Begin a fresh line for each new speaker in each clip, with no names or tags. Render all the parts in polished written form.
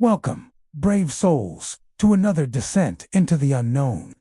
Welcome, brave souls, to another descent into the unknown.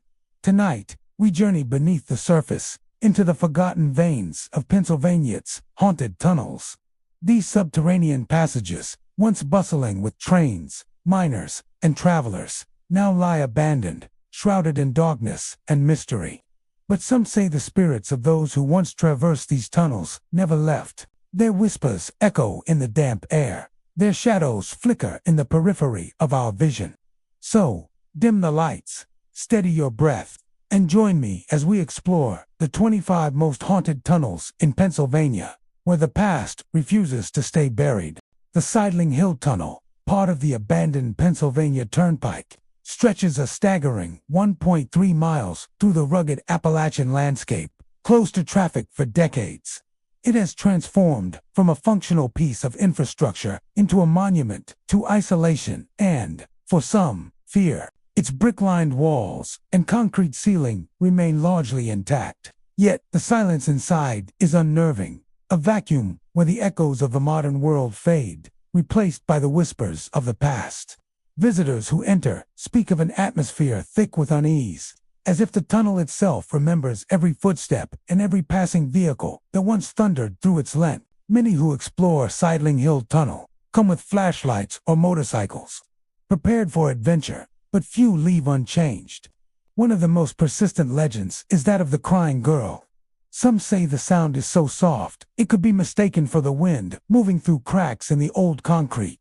Tonight, we journey beneath the surface, into the forgotten veins of Pennsylvania's haunted tunnels. These subterranean passages, once bustling with trains, miners, and travelers, now lie abandoned, shrouded in darkness and mystery. But some say the spirits of those who once traversed these tunnels never left. Their whispers echo in the damp air. Their shadows flicker in the periphery of our vision. So, dim the lights, steady your breath, and join me as we explore the 25 most haunted tunnels in Pennsylvania, where the past refuses to stay buried. The Sidling Hill Tunnel, part of the abandoned Pennsylvania Turnpike, stretches a staggering 1.3 miles through the rugged Appalachian landscape, closed to traffic for decades. It has transformed from a functional piece of infrastructure into a monument to isolation and, for some, fear. Its brick-lined walls and concrete ceiling remain largely intact. Yet the silence inside is unnerving, a vacuum where the echoes of the modern world fade, replaced by the whispers of the past. Visitors who enter speak of an atmosphere thick with unease, as if the tunnel itself remembers every footstep and every passing vehicle that once thundered through its length. Many who explore Sidling Hill Tunnel come with flashlights or motorcycles, prepared for adventure, but few leave unchanged. One of the most persistent legends is that of the crying girl. Some say the sound is so soft, it could be mistaken for the wind moving through cracks in the old concrete.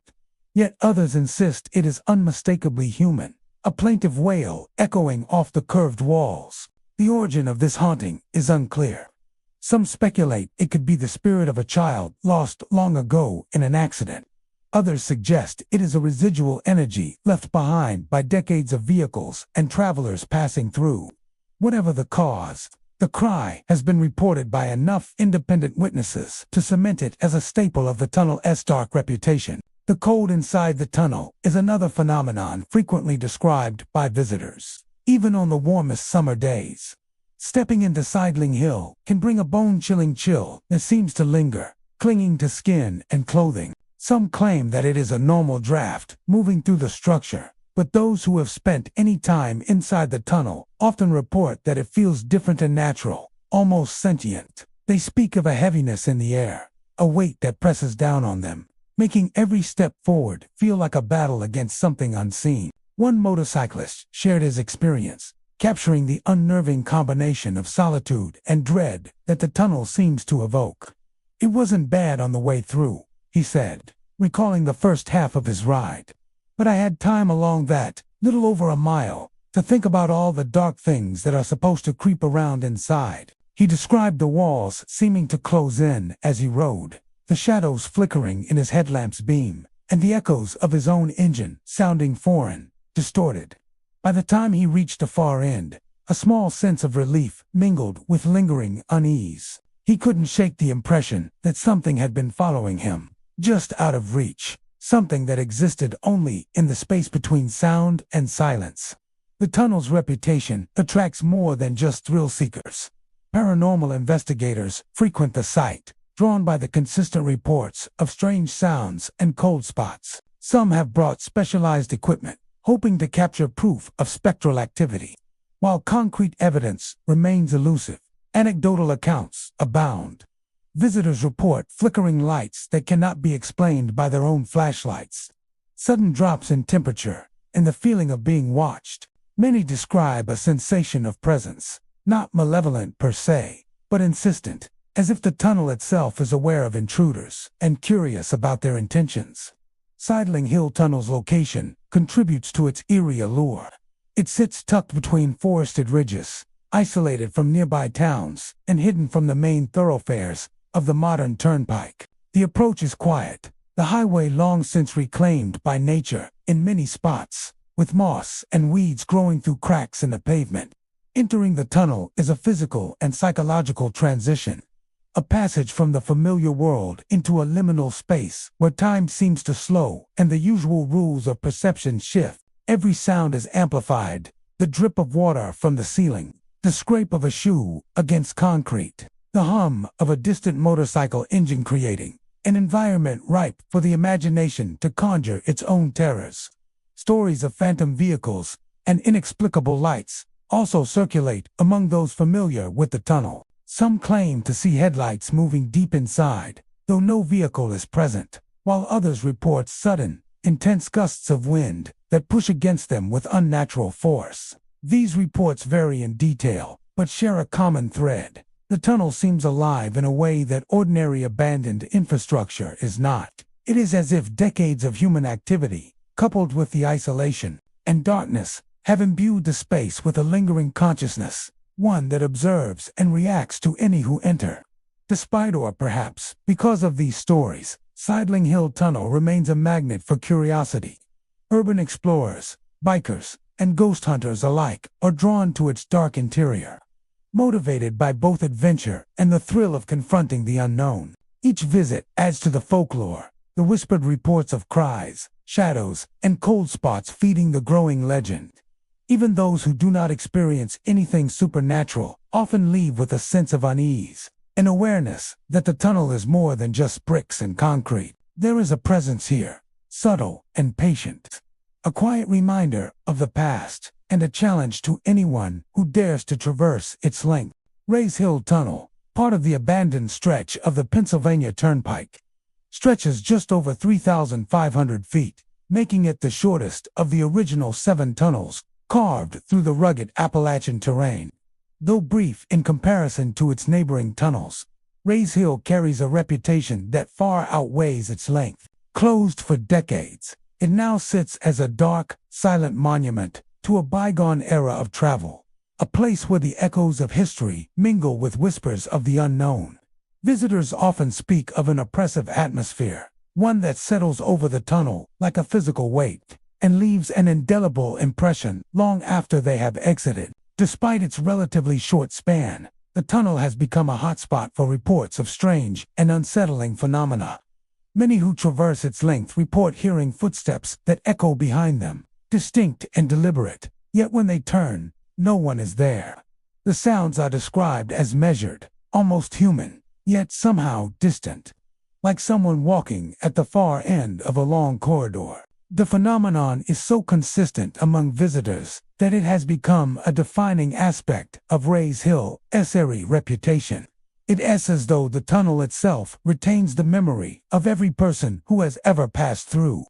Yet others insist it is unmistakably human, a plaintive wail echoing off the curved walls. The origin of this haunting is unclear. Some speculate it could be the spirit of a child lost long ago in an accident. Others suggest it is a residual energy left behind by decades of vehicles and travelers passing through. Whatever the cause, the cry has been reported by enough independent witnesses to cement it as a staple of the tunnel's dark reputation. The cold inside the tunnel is another phenomenon frequently described by visitors, even on the warmest summer days. Stepping into Sidling Hill can bring a bone-chilling chill that seems to linger, clinging to skin and clothing. Some claim that it is a normal draft moving through the structure, but those who have spent any time inside the tunnel often report that it feels different and natural, almost sentient. They speak of a heaviness in the air, a weight that presses down on them, making every step forward feel like a battle against something unseen. One motorcyclist shared his experience, capturing the unnerving combination of solitude and dread that the tunnel seems to evoke. "It wasn't bad on the way through," he said, recalling the first half of his ride. "But I had time along that, little over a mile, to think about all the dark things that are supposed to creep around inside." He described the walls seeming to close in as he rode, the shadows flickering in his headlamp's beam, and the echoes of his own engine sounding foreign, distorted. By the time he reached the far end, a small sense of relief mingled with lingering unease. He couldn't shake the impression that something had been following him, just out of reach, something that existed only in the space between sound and silence. The tunnel's reputation attracts more than just thrill seekers. Paranormal investigators frequent the site, drawn by the consistent reports of strange sounds and cold spots. Some have brought specialized equipment, hoping to capture proof of spectral activity. While concrete evidence remains elusive, anecdotal accounts abound. Visitors report flickering lights that cannot be explained by their own flashlights, sudden drops in temperature, and the feeling of being watched. Many describe a sensation of presence, not malevolent per se, but insistent, as if the tunnel itself is aware of intruders and curious about their intentions. Sidling Hill Tunnel's location contributes to its eerie allure. It sits tucked between forested ridges, isolated from nearby towns and hidden from the main thoroughfares of the modern turnpike. The approach is quiet, the highway long since reclaimed by nature in many spots, with moss and weeds growing through cracks in the pavement. Entering the tunnel is a physical and psychological transition, a passage from the familiar world into a liminal space where time seems to slow and the usual rules of perception shift. Every sound is amplified, the drip of water from the ceiling, the scrape of a shoe against concrete, the hum of a distant motorcycle engine creating an environment ripe for the imagination to conjure its own terrors. Stories of phantom vehicles and inexplicable lights also circulate among those familiar with the tunnel. Some claim to see headlights moving deep inside, though no vehicle is present, while others report sudden, intense gusts of wind that push against them with unnatural force. These reports vary in detail, but share a common thread. The tunnel seems alive in a way that ordinary abandoned infrastructure is not. It is as if decades of human activity, coupled with the isolation and darkness, have imbued the space with a lingering consciousness, one that observes and reacts to any who enter. Despite or perhaps because of these stories, Sidling Hill Tunnel remains a magnet for curiosity. Urban explorers, bikers, and ghost hunters alike are drawn to its dark interior. Motivated by both adventure and the thrill of confronting the unknown, each visit adds to the folklore, the whispered reports of cries, shadows, and cold spots feeding the growing legend. Even those who do not experience anything supernatural often leave with a sense of unease, an awareness that the tunnel is more than just bricks and concrete. There is a presence here, subtle and patient, a quiet reminder of the past, and a challenge to anyone who dares to traverse its length. Rays Hill Tunnel, part of the abandoned stretch of the Pennsylvania Turnpike, stretches just over 3,500 feet, making it the shortest of the original 7 tunnels carved through the rugged Appalachian terrain. Though brief in comparison to its neighboring tunnels, Rays Hill carries a reputation that far outweighs its length. Closed for decades, it now sits as a dark, silent monument to a bygone era of travel, a place where the echoes of history mingle with whispers of the unknown. Visitors often speak of an oppressive atmosphere, one that settles over the tunnel like a physical weight, and leaves an indelible impression long after they have exited. Despite its relatively short span, the tunnel has become a hotspot for reports of strange and unsettling phenomena. Many who traverse its length report hearing footsteps that echo behind them, distinct and deliberate, yet when they turn, no one is there. The sounds are described as measured, almost human, yet somehow distant, like someone walking at the far end of a long corridor. The phenomenon is so consistent among visitors that it has become a defining aspect of Rays Hill's eerie reputation. It is as though the tunnel itself retains the memory of every person who has ever passed through,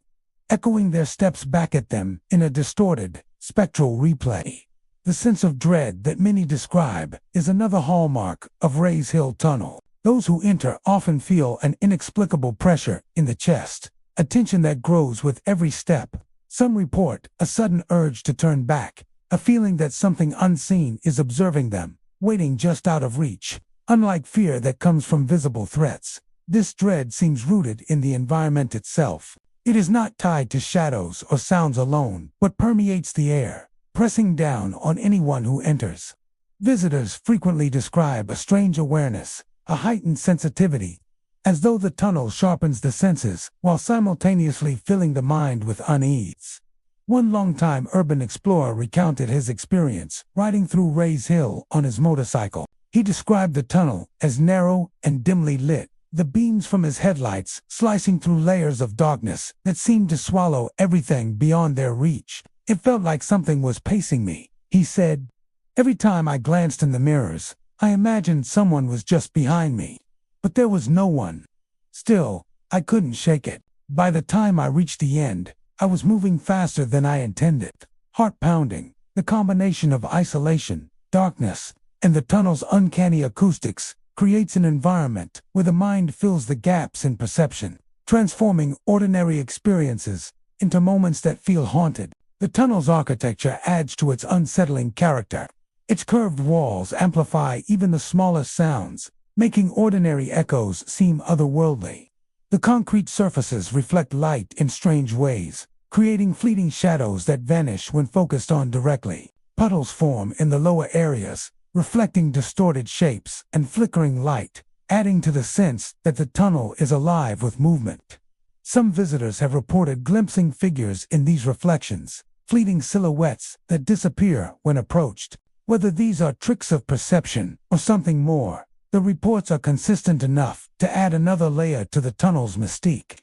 echoing their steps back at them in a distorted, spectral replay. The sense of dread that many describe is another hallmark of Rays Hill Tunnel. Those who enter often feel an inexplicable pressure in the chest, a tension that grows with every step. Some report a sudden urge to turn back, a feeling that something unseen is observing them, waiting just out of reach. Unlike fear that comes from visible threats, this dread seems rooted in the environment itself. It is not tied to shadows or sounds alone, but permeates the air, pressing down on anyone who enters. Visitors frequently describe a strange awareness, a heightened sensitivity, as though the tunnel sharpens the senses while simultaneously filling the mind with unease. One longtime urban explorer recounted his experience riding through Rays Hill on his motorcycle. He described the tunnel as narrow and dimly lit, the beams from his headlights slicing through layers of darkness that seemed to swallow everything beyond their reach. It felt like something was pacing me, he said. Every time I glanced in the mirrors, I imagined someone was just behind me. But there was no one. Still, I couldn't shake it. By the time I reached the end, I was moving faster than I intended. Heart pounding, the combination of isolation, darkness, and the tunnel's uncanny acoustics creates an environment where the mind fills the gaps in perception, transforming ordinary experiences into moments that feel haunted. The tunnel's architecture adds to its unsettling character. Its curved walls amplify even the smallest sounds, making ordinary echoes seem otherworldly. The concrete surfaces reflect light in strange ways, creating fleeting shadows that vanish when focused on directly. Puddles form in the lower areas, reflecting distorted shapes and flickering light, adding to the sense that the tunnel is alive with movement. Some visitors have reported glimpsing figures in these reflections, fleeting silhouettes that disappear when approached. Whether these are tricks of perception or something more, The reports are consistent enough to add another layer to the tunnel's mystique.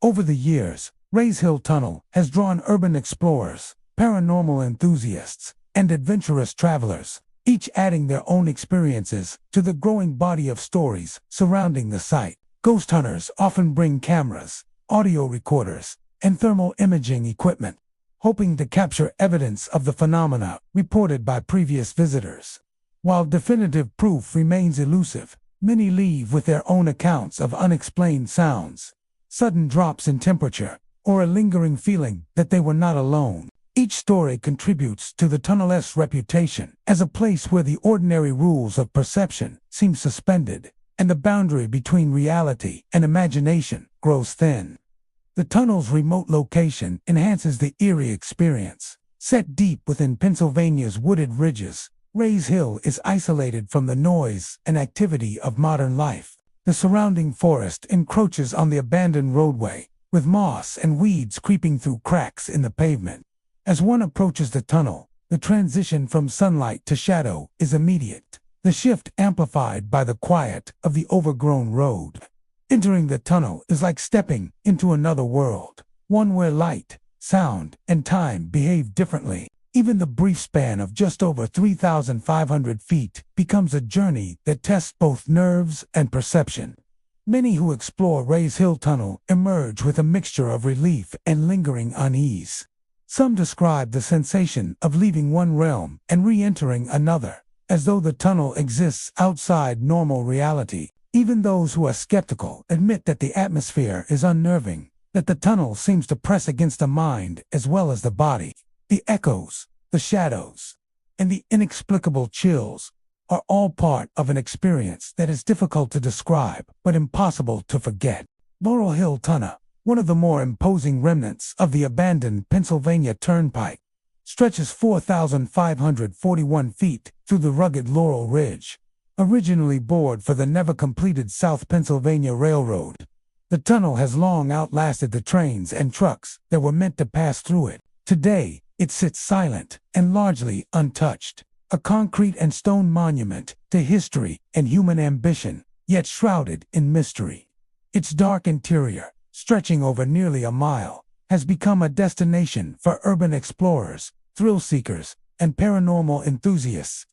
Over the years, Rays Hill Tunnel has drawn urban explorers, paranormal enthusiasts, and adventurous travelers, each adding their own experiences to the growing body of stories surrounding the site. Ghost hunters often bring cameras, audio recorders, and thermal imaging equipment, hoping to capture evidence of the phenomena reported by previous visitors. While definitive proof remains elusive, many leave with their own accounts of unexplained sounds, sudden drops in temperature, or a lingering feeling that they were not alone. Each story contributes to the tunnel's reputation as a place where the ordinary rules of perception seem suspended, and the boundary between reality and imagination grows thin. The tunnel's remote location enhances the eerie experience. Set deep within Pennsylvania's wooded ridges, Rays Hill is isolated from the noise and activity of modern life. The surrounding forest encroaches on the abandoned roadway, with moss and weeds creeping through cracks in the pavement. As one approaches the tunnel, the transition from sunlight to shadow is immediate, the shift amplified by the quiet of the overgrown road. Entering the tunnel is like stepping into another world, one where light, sound, and time behave differently. Even the brief span of just over 3,500 feet becomes a journey that tests both nerves and perception. Many who explore Rays Hill Tunnel emerge with a mixture of relief and lingering unease. Some describe the sensation of leaving one realm and re-entering another, as though the tunnel exists outside normal reality. Even those who are skeptical admit that the atmosphere is unnerving, that the tunnel seems to press against the mind as well as the body. The echoes, the shadows, and the inexplicable chills are all part of an experience that is difficult to describe but impossible to forget. Laurel Hill Tunnel, one of the more imposing remnants of the abandoned Pennsylvania Turnpike, stretches 4,541 feet through the rugged Laurel Ridge. Originally bored for the never-completed South Pennsylvania Railroad, the tunnel has long outlasted the trains and trucks that were meant to pass through it. Today, it sits silent and largely untouched, a concrete and stone monument to history and human ambition, yet shrouded in mystery. Its dark interior, stretching over nearly a mile, has become a destination for urban explorers, thrill-seekers, and paranormal enthusiasts,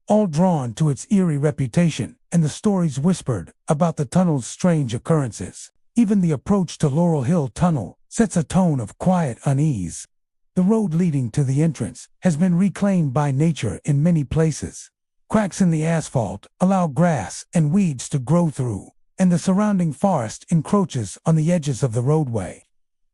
all drawn to its eerie reputation and the stories whispered about the tunnel's strange occurrences. Even the approach to Laurel Hill Tunnel sets a tone of quiet unease. The road leading to the entrance has been reclaimed by nature in many places. Cracks in the asphalt allow grass and weeds to grow through, and the surrounding forest encroaches on the edges of the roadway.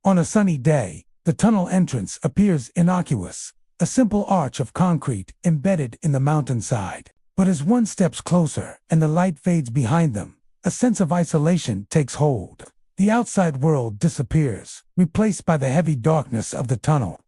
On a sunny day, the tunnel entrance appears innocuous, a simple arch of concrete embedded in the mountainside. But as one steps closer and the light fades behind them, a sense of isolation takes hold. The outside world disappears, replaced by the heavy darkness of the tunnel,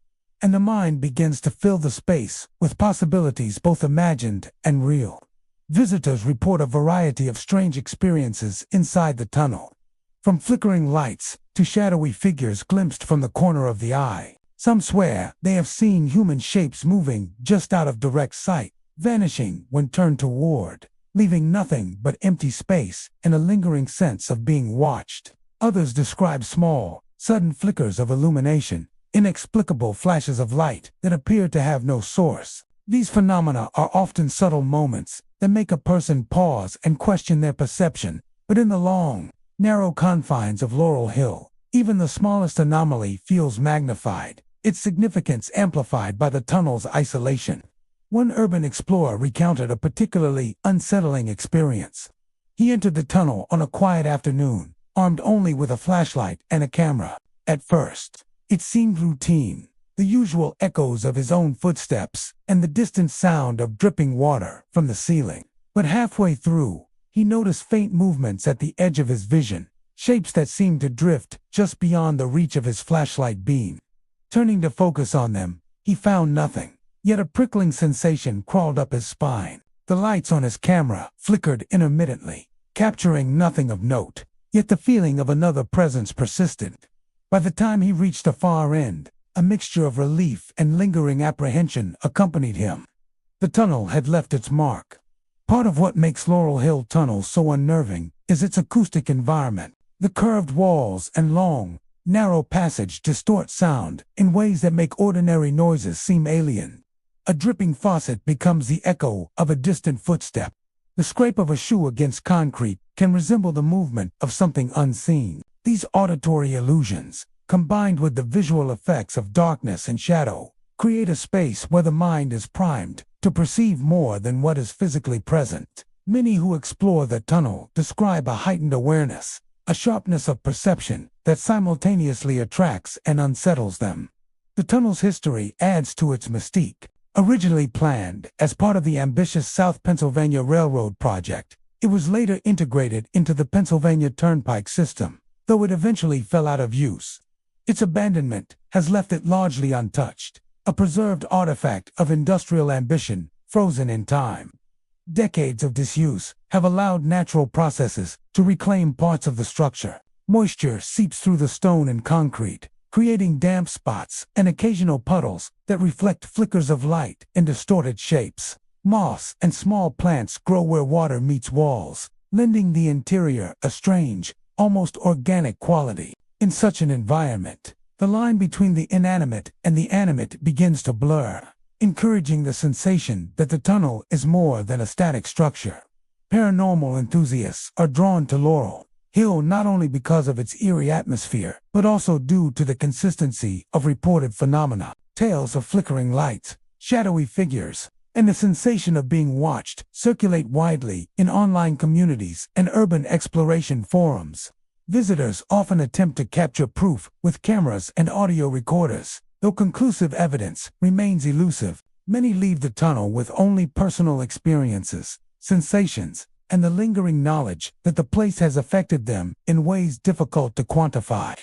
and the mind begins to fill the space with possibilities both imagined and real. Visitors report a variety of strange experiences inside the tunnel, from flickering lights to shadowy figures glimpsed from the corner of the eye. Some swear they have seen human shapes moving just out of direct sight, vanishing when turned toward, leaving nothing but empty space and a lingering sense of being watched. Others describe small, sudden flickers of illumination, inexplicable flashes of light that appear to have no source. These phenomena are often subtle moments that make a person pause and question their perception, but in the long, narrow confines of Laurel Hill, even the smallest anomaly feels magnified, its significance amplified by the tunnel's isolation. One urban explorer recounted a particularly unsettling experience. He entered the tunnel on a quiet afternoon, armed only with a flashlight and a camera. At first, it seemed routine, the usual echoes of his own footsteps and the distant sound of dripping water from the ceiling. But halfway through, he noticed faint movements at the edge of his vision, shapes that seemed to drift just beyond the reach of his flashlight beam. Turning to focus on them, he found nothing, yet a prickling sensation crawled up his spine. The lights on his camera flickered intermittently, capturing nothing of note, yet the feeling of another presence persisted. By the time he reached the far end, a mixture of relief and lingering apprehension accompanied him. The tunnel had left its mark. Part of what makes Laurel Hill Tunnel so unnerving is its acoustic environment. The curved walls and long, narrow passage distort sound in ways that make ordinary noises seem alien. A dripping faucet becomes the echo of a distant footstep. The scrape of a shoe against concrete can resemble the movement of something unseen. These auditory illusions, combined with the visual effects of darkness and shadow, create a space where the mind is primed to perceive more than what is physically present. Many who explore the tunnel describe a heightened awareness, a sharpness of perception that simultaneously attracts and unsettles them. The tunnel's history adds to its mystique. Originally planned as part of the ambitious South Pennsylvania Railroad project, it was later integrated into the Pennsylvania Turnpike system, though it eventually fell out of use. Its abandonment has left it largely untouched, a preserved artifact of industrial ambition frozen in time. Decades of disuse have allowed natural processes to reclaim parts of the structure. Moisture seeps through the stone and concrete, creating damp spots and occasional puddles that reflect flickers of light in distorted shapes. Moss and small plants grow where water meets walls, lending the interior a strange, almost organic quality. In such an environment, the line between the inanimate and the animate begins to blur, encouraging the sensation that the tunnel is more than a static structure. Paranormal enthusiasts are drawn to Laurel Hill not only because of its eerie atmosphere, but also due to the consistency of reported phenomena. Tales of flickering lights, shadowy figures, and the sensation of being watched circulate widely in online communities and urban exploration forums. Visitors often attempt to capture proof with cameras and audio recorders. Though conclusive evidence remains elusive, many leave the tunnel with only personal experiences, sensations, and the lingering knowledge that the place has affected them in ways difficult to quantify.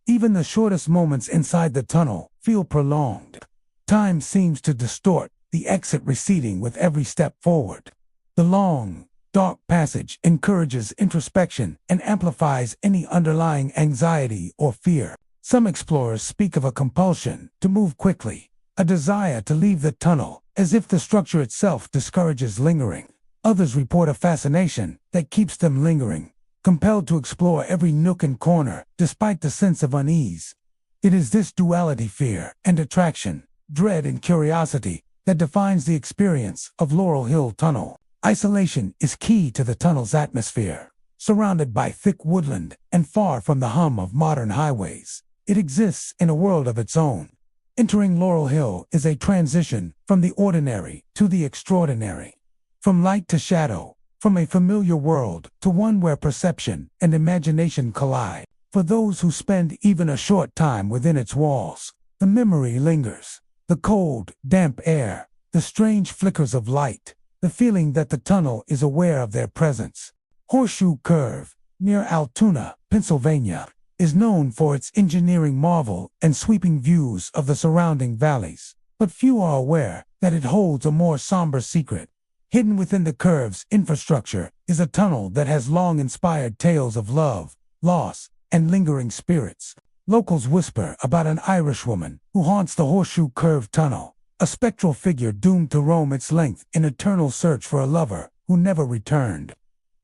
Even the shortest moments inside the tunnel feel prolonged. Time seems to distort, the exit receding with every step forward. The long, dark passage encourages introspection and amplifies any underlying anxiety or fear. Some explorers speak of a compulsion to move quickly, a desire to leave the tunnel, as if the structure itself discourages lingering. Others report a fascination that keeps them lingering, compelled to explore every nook and corner despite the sense of unease. It is this duality, fear and attraction, dread and curiosity, that defines the experience of Laurel Hill Tunnel. Isolation is key to the tunnel's atmosphere. Surrounded by thick woodland and far from the hum of modern highways, it exists in a world of its own. Entering Laurel Hill is a transition from the ordinary to the extraordinary. From light to shadow, from a familiar world to one where perception and imagination collide. For those who spend even a short time within its walls, the memory lingers. The cold, damp air, the strange flickers of light, the feeling that the tunnel is aware of their presence. Horseshoe Curve, near Altoona, Pennsylvania, is known for its engineering marvel and sweeping views of the surrounding valleys. But few are aware that it holds a more somber secret. Hidden within the curve's infrastructure is a tunnel that has long inspired tales of love, loss, and lingering spirits. Locals whisper about an Irish woman who haunts the Horseshoe Curve tunnel, a spectral figure doomed to roam its length in eternal search for a lover who never returned.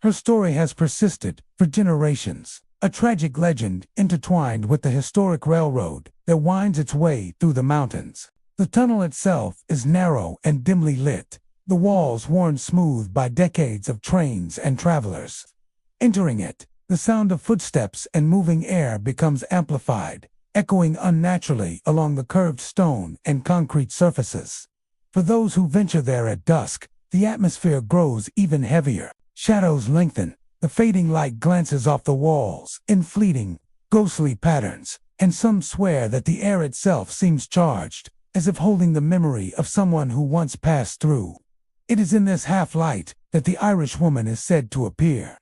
Her story has persisted for generations, a tragic legend intertwined with the historic railroad that winds its way through the mountains. The tunnel itself is narrow and dimly lit, the walls worn smooth by decades of trains and travelers. Entering it, the sound of footsteps and moving air becomes amplified, echoing unnaturally along the curved stone and concrete surfaces. For those who venture there at dusk, the atmosphere grows even heavier. Shadows lengthen, the fading light glances off the walls in fleeting, ghostly patterns, and some swear that the air itself seems charged, as if holding the memory of someone who once passed through. It is in this half-light that the Irish woman is said to appear.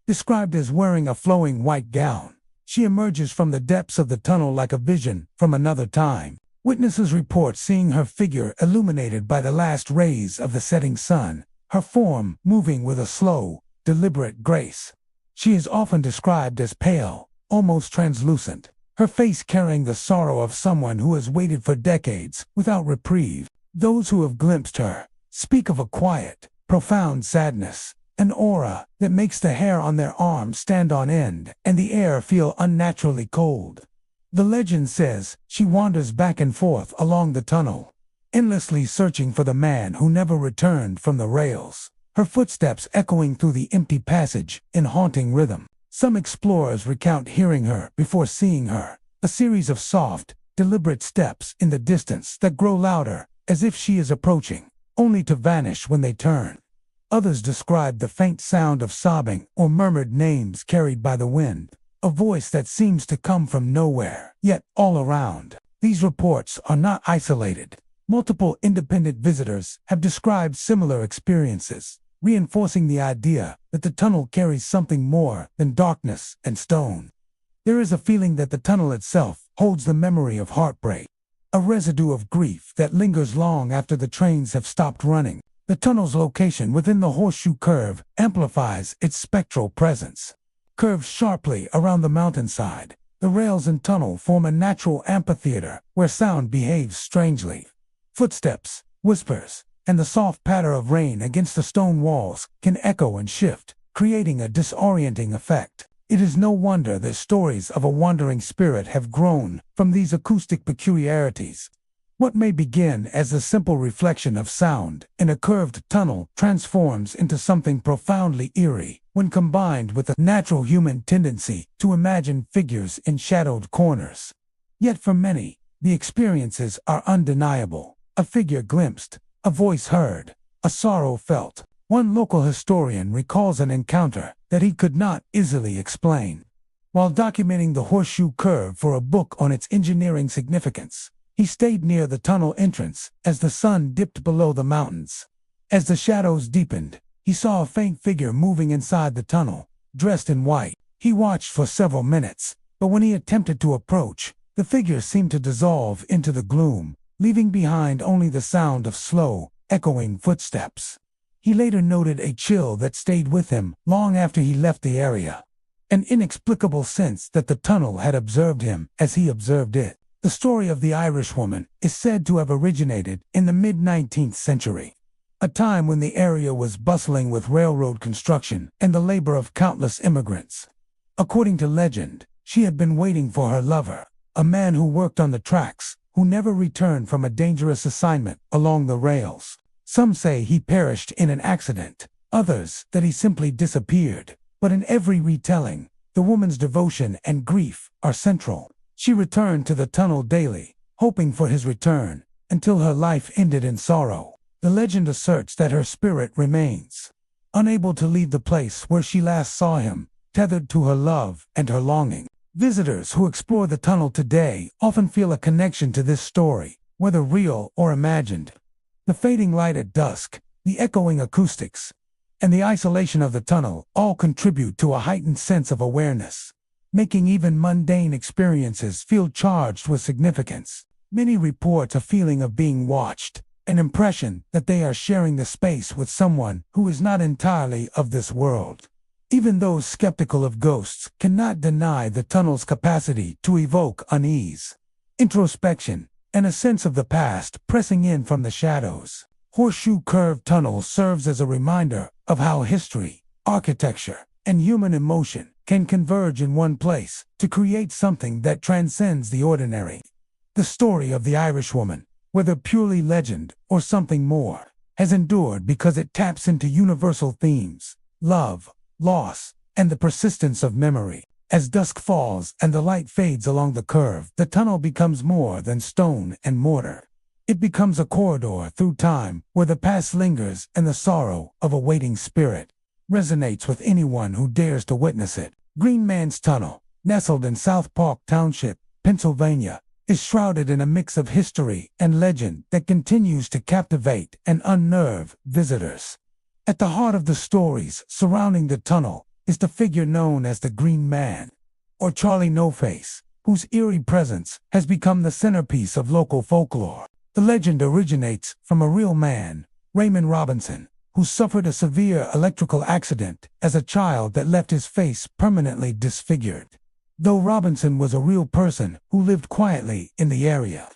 Described as wearing a flowing white gown, she emerges from the depths of the tunnel like a vision from another time. Witnesses report seeing her figure illuminated by the last rays of the setting sun, her form moving with a slow, deliberate grace. She is often described as pale, almost translucent, her face carrying the sorrow of someone who has waited for decades without reprieve. Those who have glimpsed her speak of a quiet, profound sadness, an aura that makes the hair on their arms stand on end and the air feel unnaturally cold. The legend says she wanders back and forth along the tunnel, endlessly searching for the man who never returned from the rails, her footsteps echoing through the empty passage in haunting rhythm. Some explorers recount hearing her before seeing her, a series of soft, deliberate steps in the distance that grow louder as if she is approaching, only to vanish when they turn. Others describe the faint sound of sobbing or murmured names carried by the wind, a voice that seems to come from nowhere, yet all around. These reports are not isolated. Multiple independent visitors have described similar experiences, reinforcing the idea that the tunnel carries something more than darkness and stone. There is a feeling that the tunnel itself holds the memory of heartbreak, a residue of grief that lingers long after the trains have stopped running. The tunnel's location within the horseshoe curve amplifies its spectral presence. Curved sharply around the mountainside, the rails and tunnel form a natural amphitheater where sound behaves strangely. Footsteps, whispers, and the soft patter of rain against the stone walls can echo and shift, creating a disorienting effect. It is no wonder that stories of a wandering spirit have grown from these acoustic peculiarities. What may begin as a simple reflection of sound in a curved tunnel transforms into something profoundly eerie when combined with a natural human tendency to imagine figures in shadowed corners. Yet for many, the experiences are undeniable. A figure glimpsed, a voice heard, a sorrow felt. One local historian recalls an encounter that he could not easily explain. While documenting the horseshoe curve for a book on its engineering significance, he stayed near the tunnel entrance as the sun dipped below the mountains. As the shadows deepened, he saw a faint figure moving inside the tunnel, dressed in white. He watched for several minutes, but when he attempted to approach, the figure seemed to dissolve into the gloom, leaving behind only the sound of slow, echoing footsteps. He later noted a chill that stayed with him long after he left the area, an inexplicable sense that the tunnel had observed him as he observed it. The story of the Irish woman is said to have originated in the mid-19th century, a time when the area was bustling with railroad construction and the labor of countless immigrants. According to legend, she had been waiting for her lover, a man who worked on the tracks, who never returned from a dangerous assignment along the rails. Some say he perished in an accident, others that he simply disappeared. But in every retelling, the woman's devotion and grief are central. She returned to the tunnel daily, hoping for his return, until her life ended in sorrow. The legend asserts that her spirit remains, unable to leave the place where she last saw him, tethered to her love and her longing. Visitors who explore the tunnel today often feel a connection to this story, whether real or imagined. The fading light at dusk, the echoing acoustics, and the isolation of the tunnel all contribute to a heightened sense of awareness, making even mundane experiences feel charged with significance. Many report a feeling of being watched, an impression that they are sharing the space with someone who is not entirely of this world. Even those skeptical of ghosts cannot deny the tunnel's capacity to evoke unease, introspection, and a sense of the past pressing in from the shadows. Horseshoe Curve Tunnel serves as a reminder of how history, architecture, and human emotion can converge in one place to create something that transcends the ordinary. The story of the Irish woman, whether purely legend or something more, has endured because it taps into universal themes: love, loss, and the persistence of memory. As dusk falls and the light fades along the curve, the tunnel becomes more than stone and mortar. It becomes a corridor through time where the past lingers and the sorrow of a waiting spirit resonates with anyone who dares to witness it. Green Man's Tunnel, nestled in South Park Township, Pennsylvania, is shrouded in a mix of history and legend that continues to captivate and unnerve visitors. At the heart of the stories surrounding the tunnel is the figure known as the Green Man, or Charlie No-Face, whose eerie presence has become the centerpiece of local folklore. The legend originates from a real man, Raymond Robinson, who suffered a severe electrical accident as a child that left his face permanently disfigured. Though Robinson was a real person who lived quietly in the area,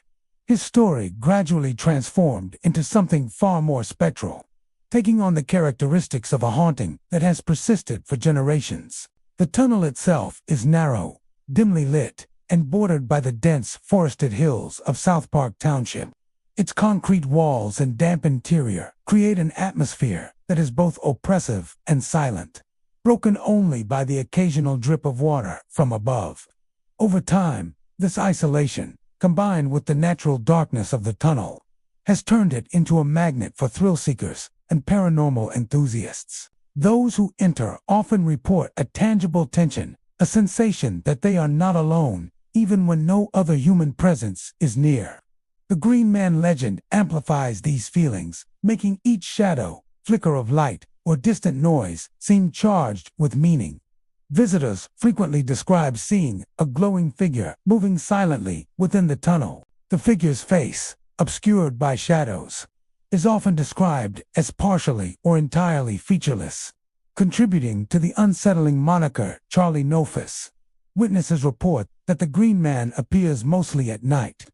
his story gradually transformed into something far more spectral. taking on the characteristics of a haunting that has persisted for generations. The tunnel itself is narrow, dimly lit, and bordered by the dense forested hills of South Park Township. Its concrete walls and damp interior create an atmosphere that is both oppressive and silent, broken only by the occasional drip of water from above. Over time, this isolation, combined with the natural darkness of the tunnel, has turned it into a magnet for thrill-seekers and paranormal enthusiasts. Those who enter often report a tangible tension, a sensation that they are not alone, even when no other human presence is near. The Green Man legend amplifies these feelings, making each shadow, flicker of light, or distant noise seem charged with meaning. Visitors frequently describe seeing a glowing figure moving silently within the tunnel. The figure's face, obscured by shadows, is often described as partially or entirely featureless, contributing to the unsettling moniker Charlie Nofus. Witnesses report that the Green Man appears mostly at night,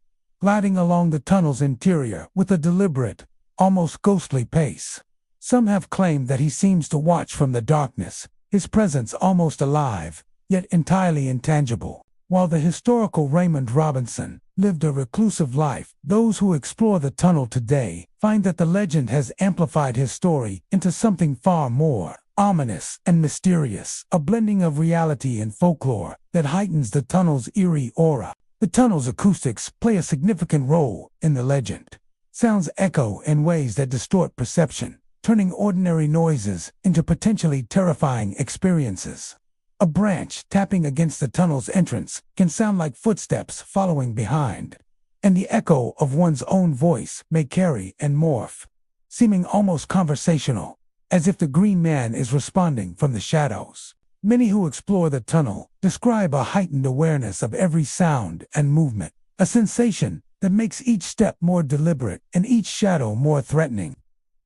gliding along the tunnel's interior with a deliberate, almost ghostly pace. Some have claimed that he seems to watch from the darkness, his presence almost alive, yet entirely intangible. While the historical Raymond Robinson lived a reclusive life, those who explore the tunnel today find that the legend has amplified his story into something far more ominous and mysterious, a blending of reality and folklore that heightens the tunnel's eerie aura. The tunnel's acoustics play a significant role in the legend. Sounds echo in ways that distort perception, turning ordinary noises into potentially terrifying experiences. A branch tapping against the tunnel's entrance can sound like footsteps following behind, and the echo of one's own voice may carry and morph, seeming almost conversational, as if the Green Man is responding from the shadows. Many who explore the tunnel describe a heightened awareness of every sound and movement, a sensation that makes each step more deliberate and each shadow more threatening.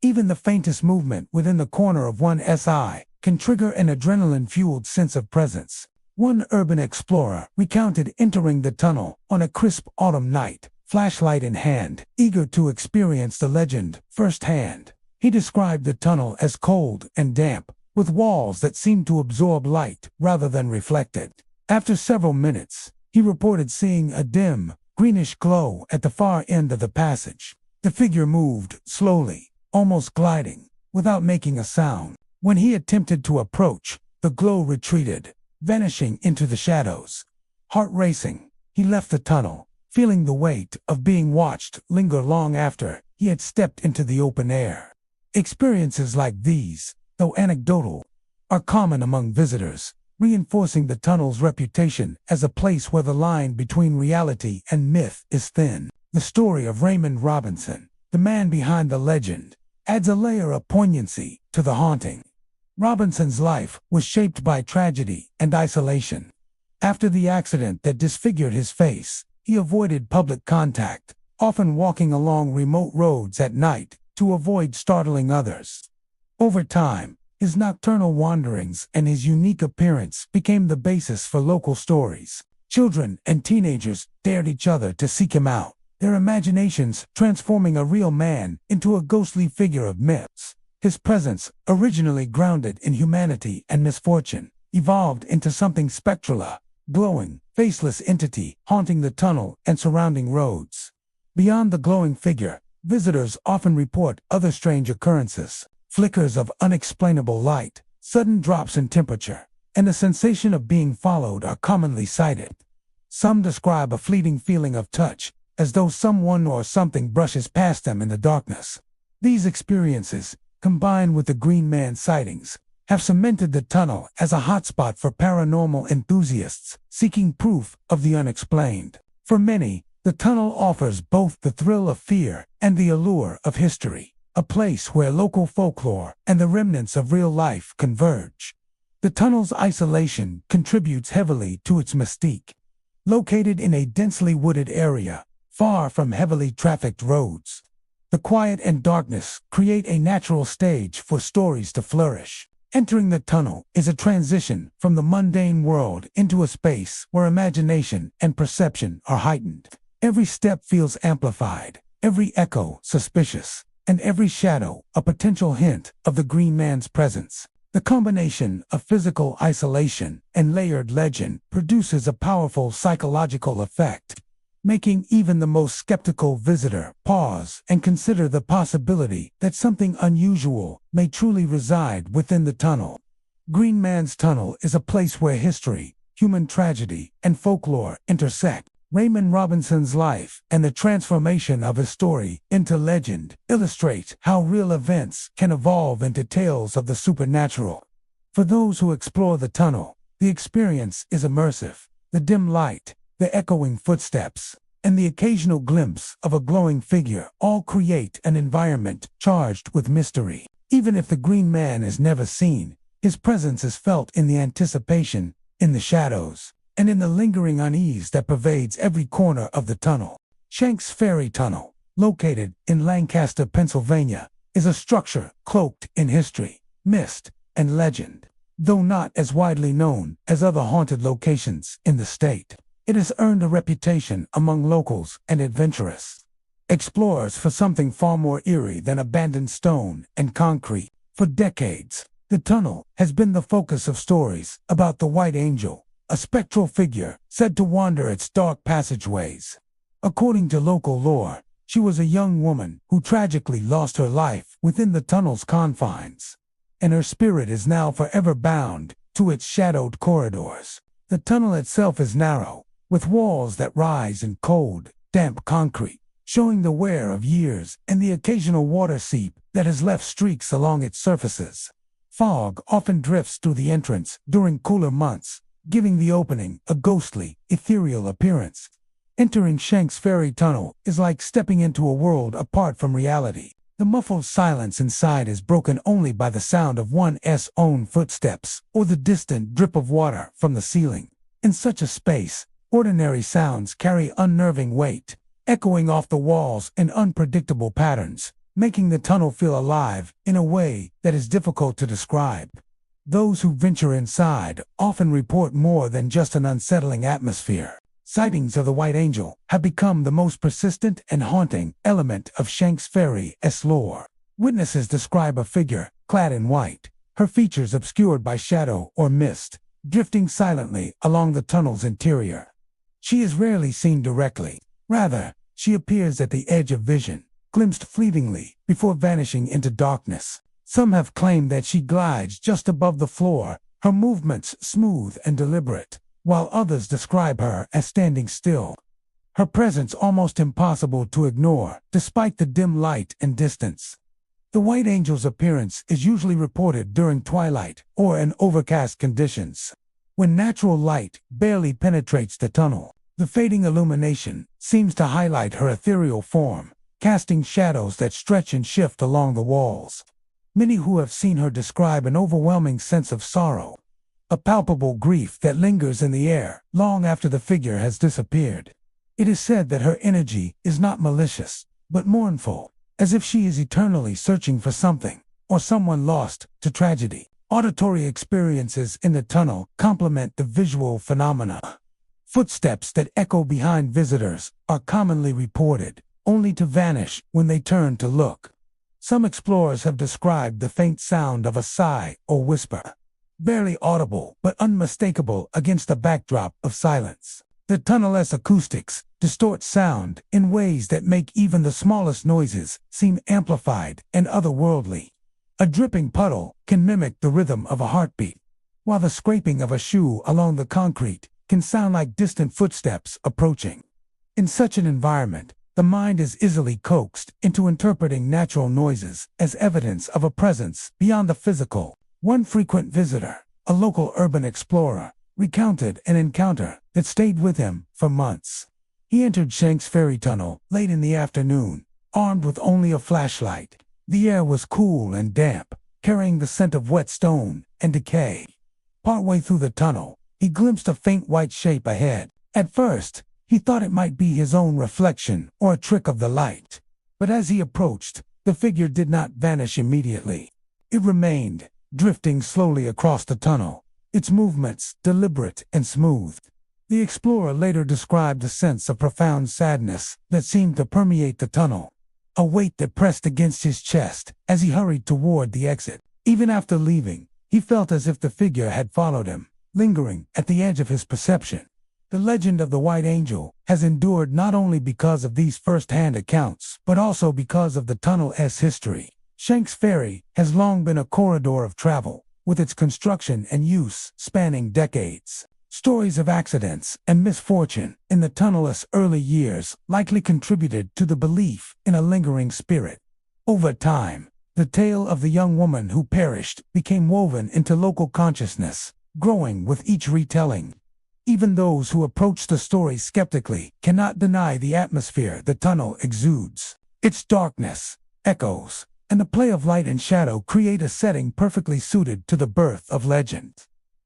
Even the faintest movement within the corner of one's eye can trigger an adrenaline-fueled sense of presence. One urban explorer recounted entering the tunnel on a crisp autumn night, flashlight in hand, eager to experience the legend firsthand. He described the tunnel as cold and damp, with walls that seemed to absorb light rather than reflect it. After several minutes, he reported seeing a dim, greenish glow at the far end of the passage. The figure moved slowly, almost gliding, without making a sound. When he attempted to approach, the glow retreated, vanishing into the shadows. Heart racing, he left the tunnel, feeling the weight of being watched linger long after he had stepped into the open air. Experiences like these, though anecdotal, are common among visitors, reinforcing the tunnel's reputation as a place where the line between reality and myth is thin. The story of Raymond Robinson, the man behind the legend, adds a layer of poignancy to the haunting. Robinson's life was shaped by tragedy and isolation. After the accident that disfigured his face, he avoided public contact, often walking along remote roads at night to avoid startling others. Over time, his nocturnal wanderings and his unique appearance became the basis for local stories. Children and teenagers dared each other to seek him out, their imaginations transforming a real man into a ghostly figure of myths. His presence, originally grounded in humanity and misfortune, evolved into something spectral, a glowing, faceless entity haunting the tunnel and surrounding roads. Beyond the glowing figure, visitors often report other strange occurrences. Flickers of unexplainable light, sudden drops in temperature, and the sensation of being followed are commonly cited. Some describe a fleeting feeling of touch, as though someone or something brushes past them in the darkness. These experiences, combined with the Green Man sightings, have cemented the tunnel as a hotspot for paranormal enthusiasts seeking proof of the unexplained. For many, the tunnel offers both the thrill of fear and the allure of history, a place where local folklore and the remnants of real life converge. The tunnel's isolation contributes heavily to its mystique. Located in a densely wooded area, far from heavily trafficked roads, the quiet and darkness create a natural stage for stories to flourish. Entering the tunnel is a transition from the mundane world into a space where imagination and perception are heightened. Every step feels amplified, every echo suspicious, and every shadow a potential hint of the Green Man's presence. The combination of physical isolation and layered legend produces a powerful psychological effect, making even the most skeptical visitor pause and consider the possibility that something unusual may truly reside within the tunnel. Green Man's Tunnel is a place where history, human tragedy, and folklore intersect. Raymond Robinson's life and the transformation of his story into legend illustrate how real events can evolve into tales of the supernatural. For those who explore the tunnel, the experience is immersive. The dim light, the echoing footsteps, and the occasional glimpse of a glowing figure all create an environment charged with mystery. Even if the Green Man is never seen, his presence is felt in the anticipation, in the shadows, and in the lingering unease that pervades every corner of the tunnel. Shanks Ferry Tunnel, located in Lancaster, Pennsylvania, is a structure cloaked in history, myth, and legend. Though not as widely known as other haunted locations in the state, it has earned a reputation among locals and adventurous explorers for something far more eerie than abandoned stone and concrete. For decades, the tunnel has been the focus of stories about the White Angel, a spectral figure said to wander its dark passageways. According to local lore, she was a young woman who tragically lost her life within the tunnel's confines, and her spirit is now forever bound to its shadowed corridors. The tunnel itself is narrow, with walls that rise in cold, damp concrete, showing the wear of years and the occasional water seep that has left streaks along its surfaces. Fog often drifts through the entrance during cooler months, giving the opening a ghostly, ethereal appearance. Entering Shanks Ferry Tunnel is like stepping into a world apart from reality. The muffled silence inside is broken only by the sound of one's own footsteps or the distant drip of water from the ceiling. In such a space, ordinary sounds carry unnerving weight, echoing off the walls in unpredictable patterns, making the tunnel feel alive in a way that is difficult to describe. Those who venture inside often report more than just an unsettling atmosphere. Sightings of the White Angel have become the most persistent and haunting element of Shanks Ferry's lore. Witnesses describe a figure clad in white, her features obscured by shadow or mist, drifting silently along the tunnel's interior. She is rarely seen directly. Rather, she appears at the edge of vision, glimpsed fleetingly before vanishing into darkness. Some have claimed that she glides just above the floor, her movements smooth and deliberate, while others describe her as standing still, her presence almost impossible to ignore despite the dim light and distance. The White Angel's appearance is usually reported during twilight or in overcast conditions, when natural light barely penetrates the tunnel. The fading illumination seems to highlight her ethereal form, casting shadows that stretch and shift along the walls. Many who have seen her describe an overwhelming sense of sorrow, a palpable grief that lingers in the air long after the figure has disappeared. It is said that her energy is not malicious, but mournful, as if she is eternally searching for something or someone lost to tragedy. Auditory experiences in the tunnel complement the visual phenomena. Footsteps that echo behind visitors are commonly reported, only to vanish when they turn to look. Some explorers have described the faint sound of a sigh or whisper, barely audible but unmistakable against a backdrop of silence. The tunnel's acoustics distort sound in ways that make even the smallest noises seem amplified and otherworldly. A dripping puddle can mimic the rhythm of a heartbeat, while the scraping of a shoe along the concrete can sound like distant footsteps approaching. In such an environment, the mind is easily coaxed into interpreting natural noises as evidence of a presence beyond the physical. One frequent visitor, a local urban explorer, recounted an encounter that stayed with him for months. He entered Shanks Ferry Tunnel late in the afternoon, armed with only a flashlight. The air was cool and damp, carrying the scent of wet stone and decay. Partway through the tunnel, he glimpsed a faint white shape ahead. At first, he thought it might be his own reflection or a trick of the light. But as he approached, the figure did not vanish immediately. It remained, drifting slowly across the tunnel, its movements deliberate and smooth. The explorer later described a sense of profound sadness that seemed to permeate the tunnel. a weight that pressed against his chest as he hurried toward the exit. Even after leaving, he felt as if the figure had followed him, lingering at the edge of his perception. The legend of the White Angel has endured not only because of these first-hand accounts, but also because of the tunnel's history. Shanks Ferry has long been a corridor of travel, with its construction and use spanning decades. Stories of accidents and misfortune in the tunnel's early years likely contributed to the belief in a lingering spirit. Over time, the tale of the young woman who perished became woven into local consciousness, growing with each retelling. Even those who approach the story skeptically cannot deny the atmosphere the tunnel exudes. Its darkness, echoes, and the play of light and shadow create a setting perfectly suited to the birth of legend.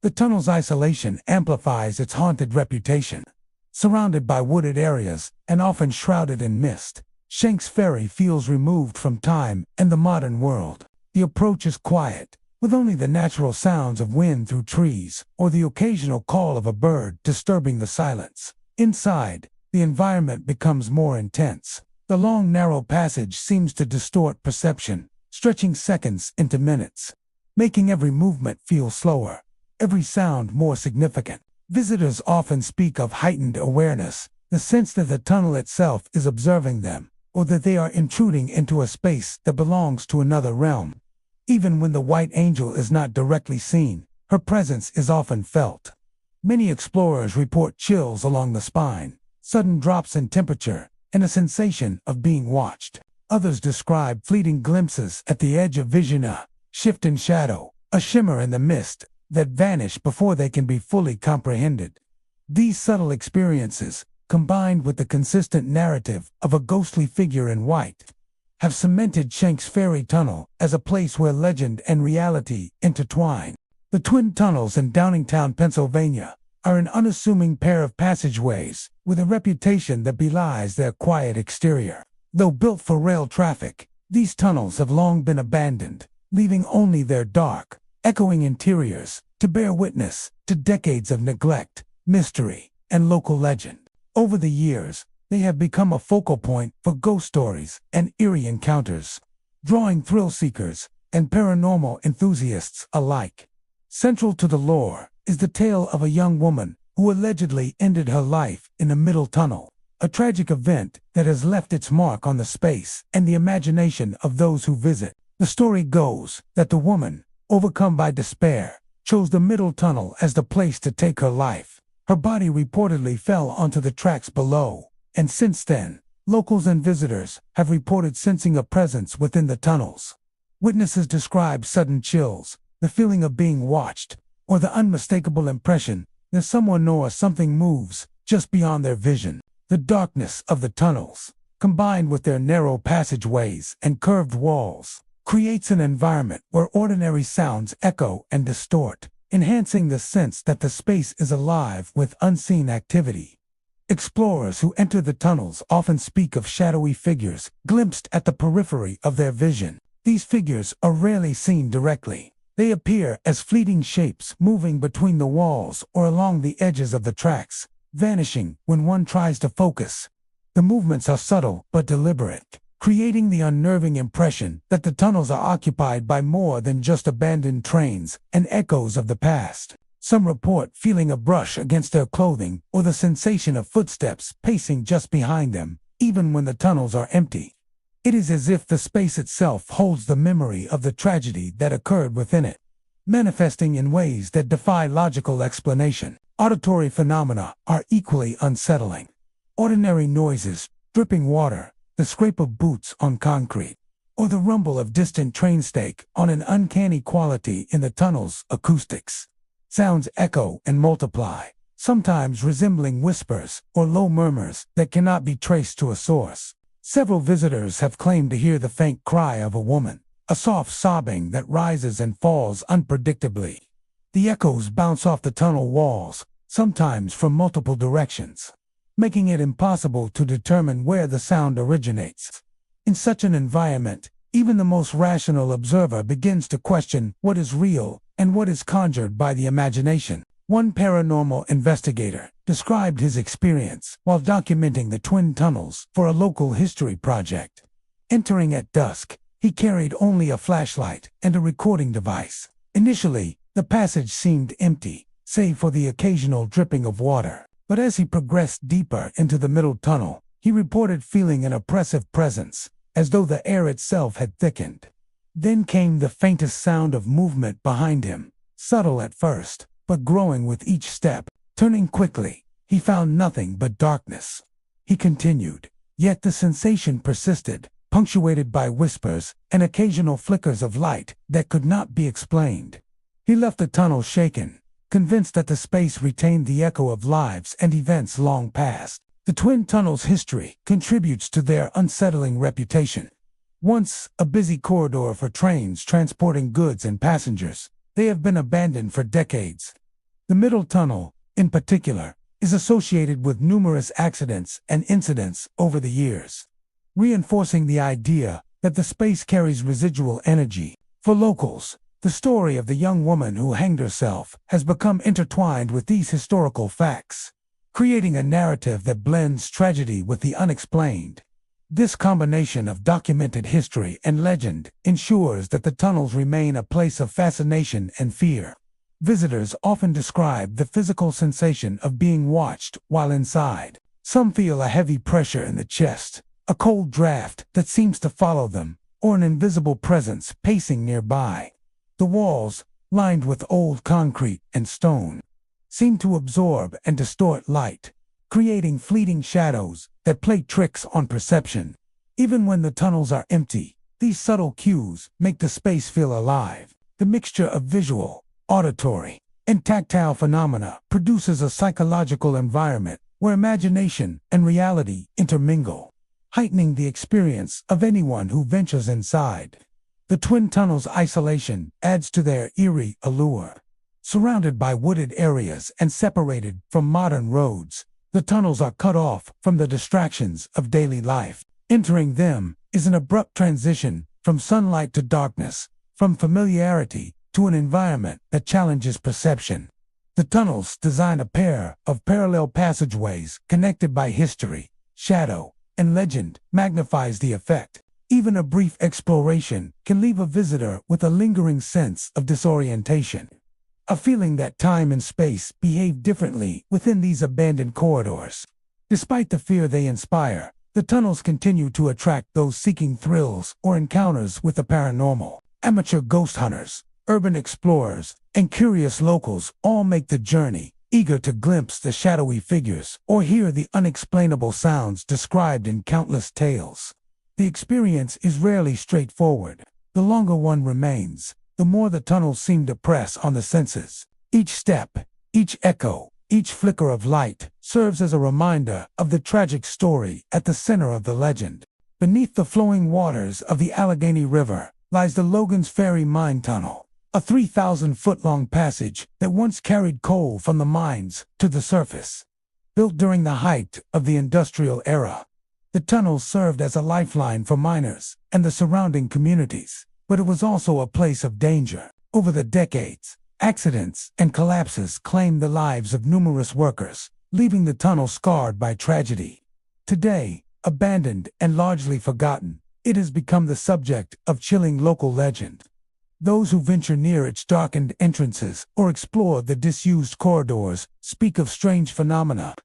The tunnel's isolation amplifies its haunted reputation. Surrounded by wooded areas and often shrouded in mist, Shanks Ferry feels removed from time and the modern world. The approach is quiet, with only the natural sounds of wind through trees or the occasional call of a bird disturbing the silence. Inside, the environment becomes more intense. The long, narrow passage seems to distort perception, stretching seconds into minutes, making every movement feel slower, every sound more significant. Visitors often speak of heightened awareness, the sense that the tunnel itself is observing them, or that they are intruding into a space that belongs to another realm. Even when the White Angel is not directly seen, her presence is often felt. Many explorers report chills along the spine, sudden drops in temperature, and a sensation of being watched. Others describe fleeting glimpses at the edge of vision, a shift in shadow, a shimmer in the mist that vanish before they can be fully comprehended. These subtle experiences, combined with the consistent narrative of a ghostly figure in white, have cemented Shanks Ferry Tunnel as a place where legend and reality intertwine. The twin tunnels in Downingtown, Pennsylvania, are an unassuming pair of passageways with a reputation that belies their quiet exterior. Though built for rail traffic, these tunnels have long been abandoned, leaving only their dark, echoing interiors to bear witness to decades of neglect, mystery, and local legend. Over the years, they have become a focal point for ghost stories and eerie encounters, drawing thrill seekers and paranormal enthusiasts alike. Central to the lore is the tale of a young woman who allegedly ended her life in a middle tunnel, a tragic event that has left its mark on the space and the imagination of those who visit. The story goes that the woman, overcome by despair, chose the middle tunnel as the place to take her life. Her body reportedly fell onto the tracks below, and since then, locals and visitors have reported sensing a presence within the tunnels. Witnesses describe sudden chills, the feeling of being watched, or the unmistakable impression that someone or something moves just beyond their vision. The darkness of the tunnels, combined with their narrow passageways and curved walls, creates an environment where ordinary sounds echo and distort, enhancing the sense that the space is alive with unseen activity. Explorers who enter the tunnels often speak of shadowy figures glimpsed at the periphery of their vision. These figures are rarely seen directly. They appear as fleeting shapes moving between the walls or along the edges of the tracks, vanishing when one tries to focus. The movements are subtle but deliberate, creating the unnerving impression that the tunnels are occupied by more than just abandoned trains and echoes of the past. Some report feeling a brush against their clothing or the sensation of footsteps pacing just behind them, even when the tunnels are empty. It is as if the space itself holds the memory of the tragedy that occurred within it, manifesting in ways that defy logical explanation. Auditory phenomena are equally unsettling. Ordinary noises, dripping water, the scrape of boots on concrete, or the rumble of distant train stake on an uncanny quality in the tunnel's acoustics. Sounds echo and multiply, sometimes resembling whispers or low murmurs that cannot be traced to a source. Several visitors have claimed to hear the faint cry of a woman, a soft sobbing that rises and falls unpredictably. The echoes bounce off the tunnel walls, sometimes from multiple directions, making it impossible to determine where the sound originates. In such an environment, even the most rational observer begins to question what is real and what is conjured by the imagination. One paranormal investigator described his experience while documenting the twin tunnels for a local history project. Entering at dusk, he carried only a flashlight and a recording device. Initially, the passage seemed empty, save for the occasional dripping of water. But as he progressed deeper into the middle tunnel, he reported feeling an oppressive presence, as though the air itself had thickened. Then came the faintest sound of movement behind him, subtle at first, but growing with each step. Turning quickly, he found nothing but darkness. He continued, yet the sensation persisted, punctuated by whispers and occasional flickers of light that could not be explained. He left the tunnel shaken, convinced that the space retained the echo of lives and events long past. The twin tunnels' history contributes to their unsettling reputation. Once a busy corridor for trains transporting goods and passengers, they have been abandoned for decades. The middle tunnel, in particular, is associated with numerous accidents and incidents over the years, reinforcing the idea that the space carries residual energy. For locals, the story of the young woman who hanged herself has become intertwined with these historical facts, creating a narrative that blends tragedy with the unexplained. This combination of documented history and legend ensures that the tunnels remain a place of fascination and fear. Visitors often describe the physical sensation of being watched while inside. Some feel a heavy pressure in the chest, a cold draft that seems to follow them, or an invisible presence pacing nearby. The walls, lined with old concrete and stone, seem to absorb and distort light, creating fleeting shadows that play tricks on perception. Even when the tunnels are empty, these subtle cues make the space feel alive. The mixture of visual, auditory, and tactile phenomena produces a psychological environment where imagination and reality intermingle, heightening the experience of anyone who ventures inside. The twin tunnels' isolation adds to their eerie allure. Surrounded by wooded areas and separated from modern roads, the tunnels are cut off from the distractions of daily life. Entering them is an abrupt transition from sunlight to darkness, from familiarity to an environment that challenges perception. The tunnels design a pair of parallel passageways connected by history, shadow, and legend magnifies the effect. Even a brief exploration can leave a visitor with a lingering sense of disorientation, a feeling that time and space behave differently within these abandoned corridors. Despite the fear they inspire, the tunnels continue to attract those seeking thrills or encounters with the paranormal. Amateur ghost hunters, urban explorers, and curious locals all make the journey, eager to glimpse the shadowy figures or hear the unexplainable sounds described in countless tales. The experience is rarely straightforward. The longer one remains, the more the tunnels seem to press on the senses. Each step, each echo, each flicker of light serves as a reminder of the tragic story at the center of the legend. Beneath the flowing waters of the Allegheny River lies the Logan's Ferry Mine Tunnel, a 3,000-foot-long passage that once carried coal from the mines to the surface. Built during the height of the industrial era, the tunnel served as a lifeline for miners and the surrounding communities, but it was also a place of danger. Over the decades, accidents and collapses claimed the lives of numerous workers, leaving the tunnel scarred by tragedy. Today, abandoned and largely forgotten, it has become the subject of chilling local legend. Those who venture near its darkened entrances or explore the disused corridors speak of strange phenomena,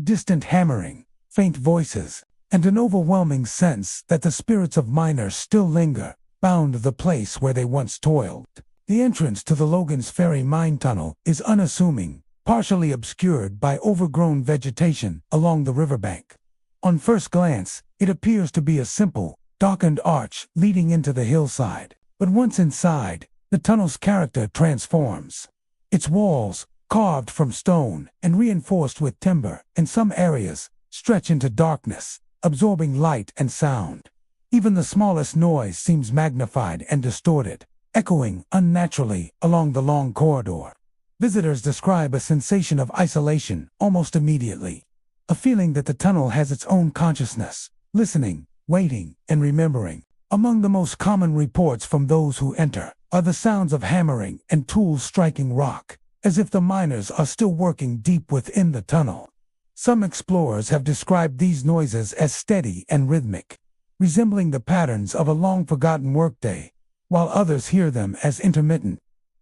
distant hammering, faint voices, and an overwhelming sense that the spirits of miners still linger, bound to the place where they once toiled. The entrance to the Logan's Ferry Mine Tunnel is unassuming, partially obscured by overgrown vegetation along the riverbank. On first glance, it appears to be a simple, darkened arch leading into the hillside. But once inside, the tunnel's character transforms. Its walls, carved from stone and reinforced with timber, in some areas, stretch into darkness, absorbing light and sound. Even the smallest noise seems magnified and distorted, echoing unnaturally along the long corridor. Visitors describe a sensation of isolation almost immediately, a feeling that the tunnel has its own consciousness, listening, waiting, and remembering. Among the most common reports from those who enter are the sounds of hammering and tools striking rock, as if the miners are still working deep within the tunnel. Some explorers have described these noises as steady and rhythmic, resembling the patterns of a long-forgotten workday, while others hear them as intermittent,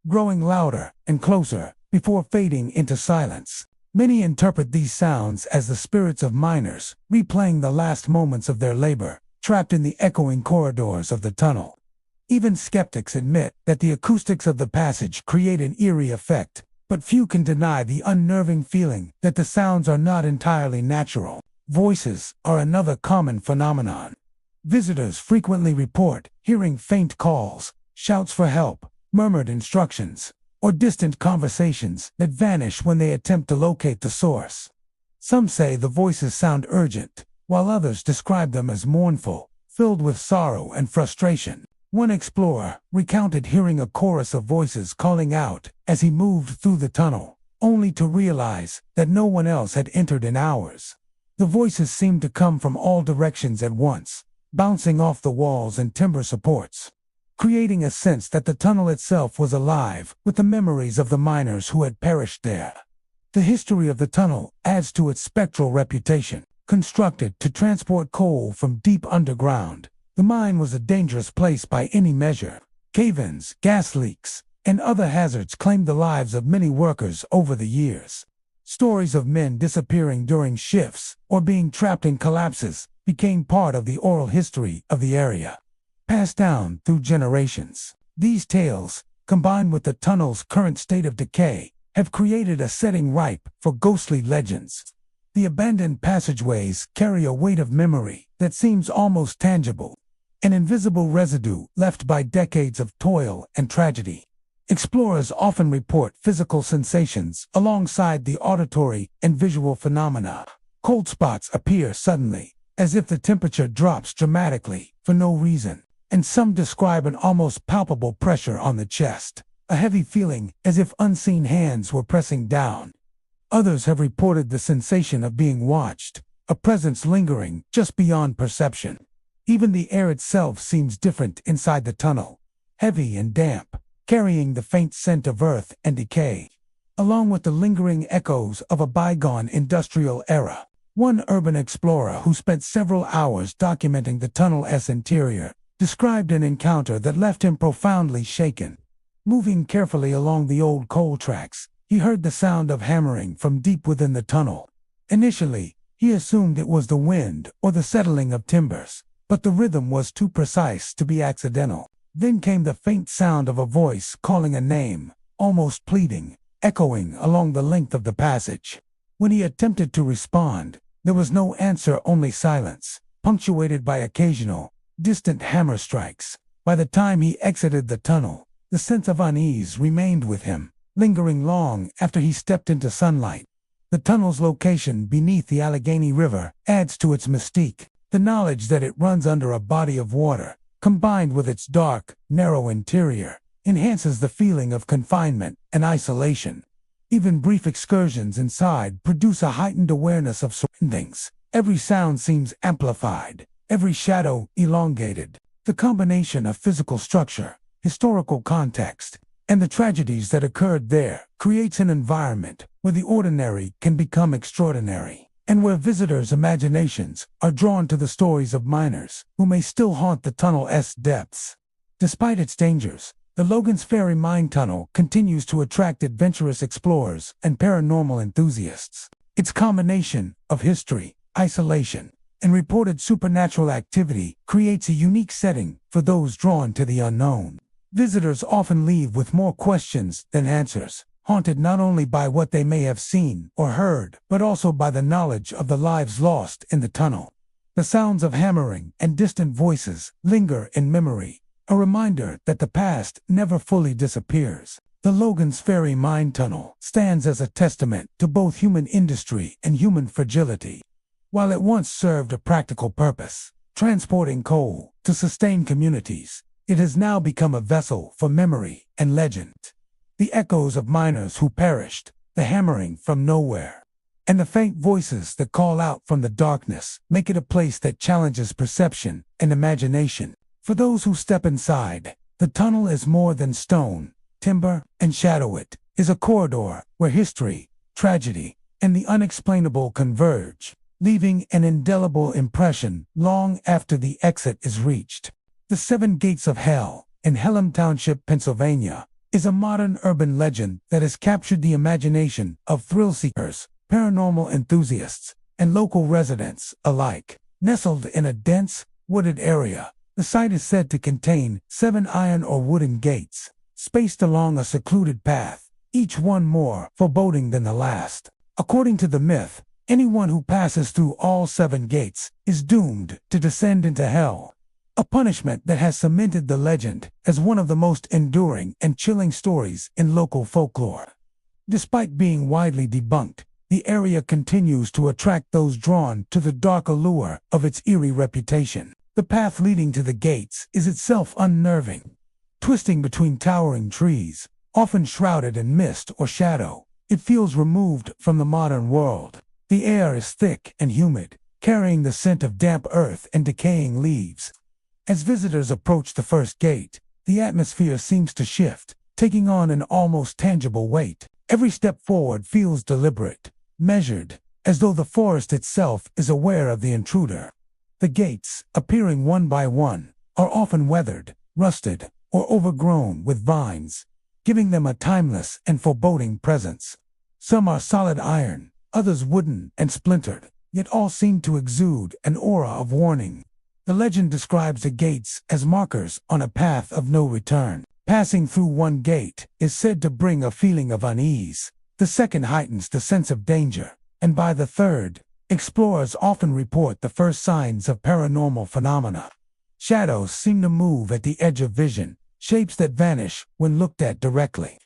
growing louder and closer before fading into silence. Many interpret these sounds as the spirits of miners, replaying the last moments of their labor, trapped in the echoing corridors of the tunnel. Even skeptics admit that the acoustics of the passage create an eerie effect, but few can deny the unnerving feeling that the sounds are not entirely natural. Voices are another common phenomenon. Visitors frequently report hearing faint calls, shouts for help, murmured instructions, or distant conversations that vanish when they attempt to locate the source. Some say the voices sound urgent, while others describe them as mournful, filled with sorrow and frustration. One explorer recounted hearing a chorus of voices calling out as he moved through the tunnel, only to realize that no one else had entered in hours. The voices seemed to come from all directions at once, bouncing off the walls and timber supports, creating a sense that the tunnel itself was alive with the memories of the miners who had perished there. The history of the tunnel adds to its spectral reputation. Constructed to transport coal from deep underground, the mine was a dangerous place by any measure. Cave-ins, gas leaks, and other hazards claimed the lives of many workers over the years. Stories of men disappearing during shifts or being trapped in collapses became part of the oral history of the area, passed down through generations. These tales, combined with the tunnel's current state of decay, have created a setting ripe for ghostly legends. The abandoned passageways carry a weight of memory that seems almost tangible, an invisible residue left by decades of toil and tragedy. Explorers often report physical sensations alongside the auditory and visual phenomena. Cold spots appear suddenly, as if the temperature drops dramatically for no reason, and some describe an almost palpable pressure on the chest, a heavy feeling as if unseen hands were pressing down. Others have reported the sensation of being watched, a presence lingering just beyond perception. Even the air itself seems different inside the tunnel, heavy and damp, carrying the faint scent of earth and decay, along with the lingering echoes of a bygone industrial era. One urban explorer who spent several hours documenting the tunnel's interior described an encounter that left him profoundly shaken. Moving carefully along the old coal tracks, he heard the sound of hammering from deep within the tunnel. Initially, he assumed it was the wind or the settling of timbers, but the rhythm was too precise to be accidental. Then came the faint sound of a voice calling a name, almost pleading, echoing along the length of the passage. When he attempted to respond, there was no answer, only silence, punctuated by occasional, distant hammer strikes. By the time he exited the tunnel, the sense of unease remained with him, lingering long after he stepped into sunlight. The tunnel's location beneath the Allegheny River adds to its mystique. The knowledge that it runs under a body of water, combined with its dark, narrow interior, enhances the feeling of confinement and isolation. Even brief excursions inside produce a heightened awareness of surroundings. Every sound seems amplified, every shadow elongated. The combination of physical structure, historical context, and the tragedies that occurred there creates an environment where the ordinary can become extraordinary, and where visitors' imaginations are drawn to the stories of miners who may still haunt the tunnel's depths. Despite its dangers, the Logan's Ferry mine tunnel continues to attract adventurous explorers and paranormal enthusiasts. Its combination of history, isolation, and reported supernatural activity creates a unique setting for those drawn to the unknown. Visitors often leave with more questions than answers, haunted not only by what they may have seen or heard, but also by the knowledge of the lives lost in the tunnel. The sounds of hammering and distant voices linger in memory, a reminder that the past never fully disappears. The Logan's Ferry mine tunnel stands as a testament to both human industry and human fragility. While it once served a practical purpose, transporting coal to sustain communities, it has now become a vessel for memory and legend. The echoes of miners who perished, the hammering from nowhere, and the faint voices that call out from the darkness make it a place that challenges perception and imagination. For those who step inside, the tunnel is more than stone, timber, and shadow. It is a corridor where history, tragedy, and the unexplainable converge. leaving an indelible impression long after the exit is reached. The Seven Gates of Hell, in Pelham Township, Pennsylvania, is a modern urban legend that has captured the imagination of thrill-seekers, paranormal enthusiasts, and local residents alike. Nestled in a dense, wooded area, the site is said to contain 7 iron or wooden gates, spaced along a secluded path, each one more foreboding than the last. According to the myth, anyone who passes through all 7 gates is doomed to descend into hell, a punishment that has cemented the legend as one of the most enduring and chilling stories in local folklore. Despite being widely debunked, the area continues to attract those drawn to the dark allure of its eerie reputation. The path leading to the gates is itself unnerving. Twisting between towering trees, often shrouded in mist or shadow, it feels removed from the modern world. The air is thick and humid, carrying the scent of damp earth and decaying leaves. As visitors approach the first gate, the atmosphere seems to shift, taking on an almost tangible weight. Every step forward feels deliberate, measured, as though the forest itself is aware of the intruder. The gates, appearing one by one, are often weathered, rusted, or overgrown with vines, giving them a timeless and foreboding presence. Some are solid iron, others wooden and splintered, yet all seem to exude an aura of warning. The legend describes the gates as markers on a path of no return. Passing through one gate is said to bring a feeling of unease. The second heightens the sense of danger, and by the third, explorers often report the first signs of paranormal phenomena. Shadows seem to move at the edge of vision, shapes that vanish when looked at directly.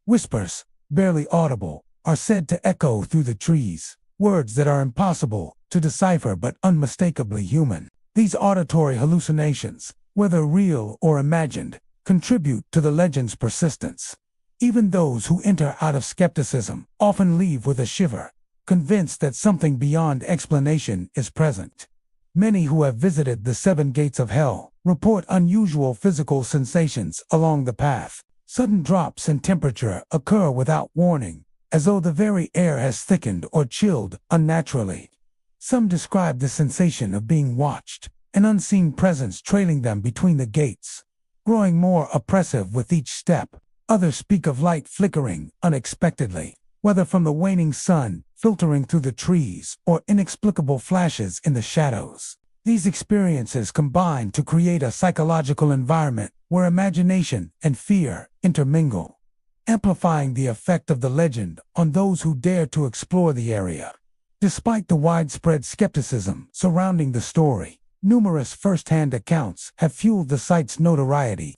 Whispers, barely audible, are said to echo through the trees, words that are impossible to decipher but unmistakably human. These auditory hallucinations, whether real or imagined, contribute to the legend's persistence. Even those who enter out of skepticism often leave with a shiver, convinced that something beyond explanation is present. Many who have visited the 7 Gates of Hell report unusual physical sensations along the path. Sudden drops in temperature occur without warning, as though the very air has thickened or chilled unnaturally. Some describe the sensation of being watched, an unseen presence trailing them between the gates, growing more oppressive with each step. Others speak of light flickering unexpectedly, whether from the waning sun filtering through the trees or inexplicable flashes in the shadows. These experiences combine to create a psychological environment where imagination and fear intermingle, amplifying the effect of the legend on those who dare to explore the area. Despite the widespread skepticism surrounding the story, numerous first-hand accounts have fueled the site's notoriety.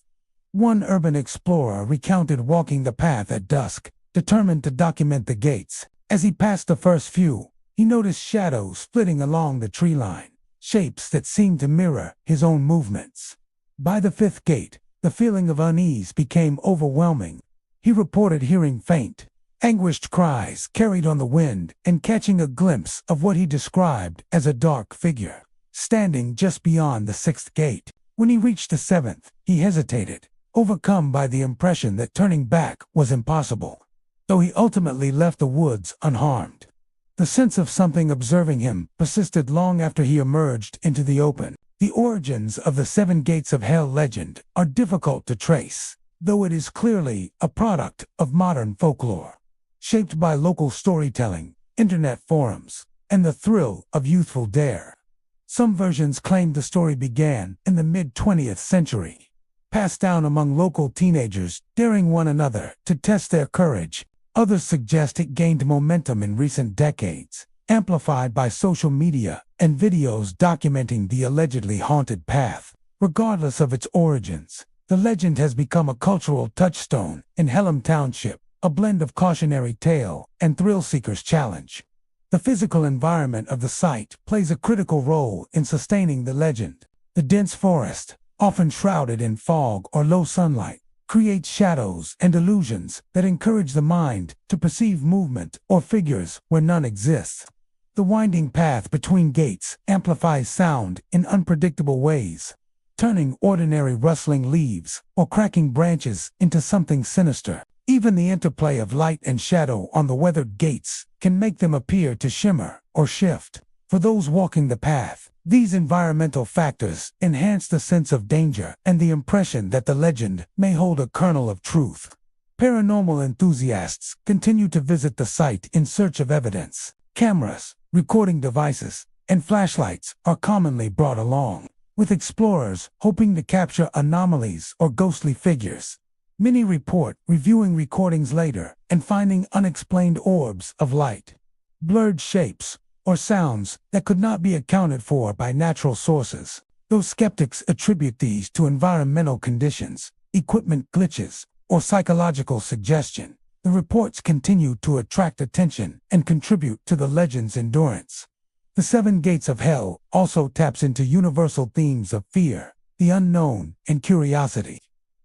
One urban explorer recounted walking the path at dusk, determined to document the gates. As he passed the first few, he noticed shadows flitting along the tree line, shapes that seemed to mirror his own movements. By the 5th gate, the feeling of unease became overwhelming. He reported hearing faint, anguished cries carried on the wind and catching a glimpse of what he described as a dark figure, standing just beyond the 6th gate. When he reached the 7th, he hesitated, overcome by the impression that turning back was impossible. Though he ultimately left the woods unharmed, the sense of something observing him persisted long after he emerged into the open. The origins of the 7 Gates of Hell legend are difficult to trace, though it is clearly a product of modern folklore, shaped by local storytelling, internet forums, and the thrill of youthful dare. Some versions claim the story began in the mid-20th century, passed down among local teenagers daring one another to test their courage. Others suggest it gained momentum in recent decades, amplified by social media and videos documenting the allegedly haunted path. Regardless of its origins, the legend has become a cultural touchstone in Pelham Township, a blend of cautionary tale and thrill-seeker's challenge. The physical environment of the site plays a critical role in sustaining the legend. The dense forest, often shrouded in fog or low sunlight, creates shadows and illusions that encourage the mind to perceive movement or figures where none exists. The winding path between gates amplifies sound in unpredictable ways, turning ordinary rustling leaves or cracking branches into something sinister. Even the interplay of light and shadow on the weathered gates can make them appear to shimmer or shift, For those walking the path, these environmental factors enhance the sense of danger and the impression that the legend may hold a kernel of truth. Paranormal enthusiasts continue to visit the site in search of evidence. Cameras, recording devices, and flashlights are commonly brought along, with explorers hoping to capture anomalies or ghostly figures. Many report reviewing recordings later and finding unexplained orbs of light, blurred shapes, or sounds that could not be accounted for by natural sources. Though skeptics attribute these to environmental conditions, equipment glitches, or psychological suggestion, the reports continue to attract attention and contribute to the legend's endurance. The Seven Gates of Hell also taps into universal themes of fear, the unknown, and curiosity.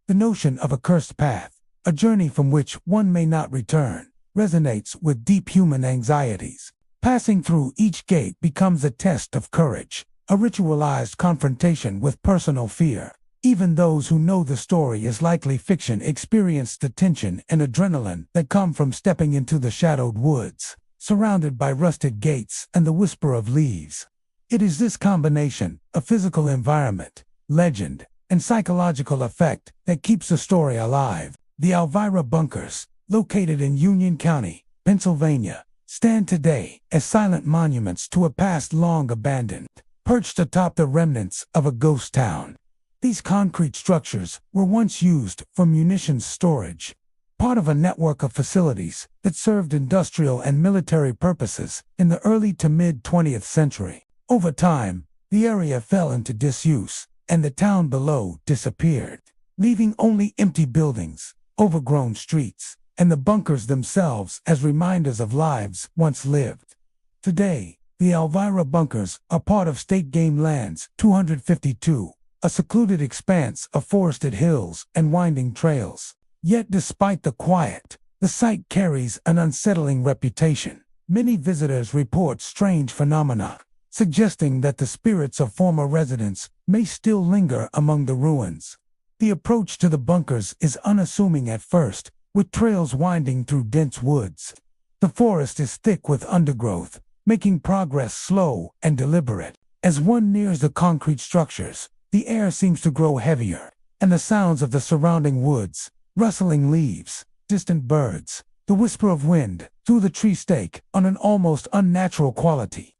The notion of a cursed path, a journey from which one may not return, resonates with deep human anxieties. Passing through each gate becomes a test of courage, a ritualized confrontation with personal fear. Even those who know the story is likely fiction experience the tension and adrenaline that come from stepping into the shadowed woods, surrounded by rusted gates and the whisper of leaves. It is this combination of physical environment, legend, and psychological effect that keeps the story alive. The Elvira Bunkers, located in Union County, Pennsylvania, stand today as silent monuments to a past long abandoned, perched atop the remnants of a ghost town. These concrete structures were once used for munitions storage, part of a network of facilities that served industrial and military purposes in the early to mid-20th century. Over time, the area fell into disuse, and the town below disappeared, leaving only empty buildings, overgrown streets, and the bunkers themselves as reminders of lives once lived. Today, the Elvira Bunkers are part of State Game Lands 252, a secluded expanse of forested hills and winding trails. Yet despite the quiet, the site carries an unsettling reputation. Many visitors report strange phenomena, suggesting that the spirits of former residents may still linger among the ruins. The approach to the bunkers is unassuming at first, with trails winding through dense woods. The forest is thick with undergrowth, making progress slow and deliberate. As one nears the concrete structures, the air seems to grow heavier, and the sounds of the surrounding woods, rustling leaves, distant birds, the whisper of wind through the tree take on an almost unnatural quality.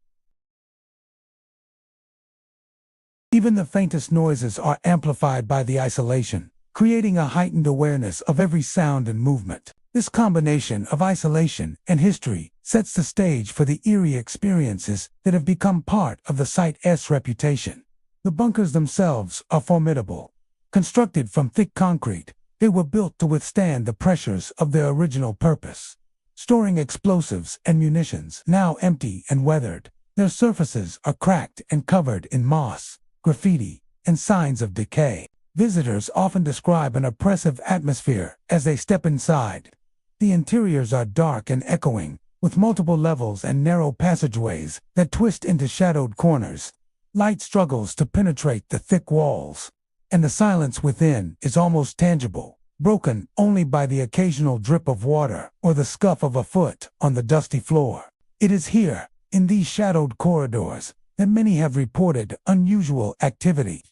Even the faintest noises are amplified by the isolation, creating a heightened awareness of every sound and movement. This combination of isolation and history sets the stage for the eerie experiences that have become part of the site's reputation. The bunkers themselves are formidable. Constructed from thick concrete, they were built to withstand the pressures of their original purpose. Storing explosives and munitions, now empty and weathered, their surfaces are cracked and covered in moss, graffiti, and signs of decay. Visitors often describe an oppressive atmosphere as they step inside. The interiors are dark and echoing, with multiple levels and narrow passageways that twist into shadowed corners. Light struggles to penetrate the thick walls, and the silence within is almost tangible, broken only by the occasional drip of water or the scuff of a foot on the dusty floor. It is here, in these shadowed corridors, that many have reported unusual activity.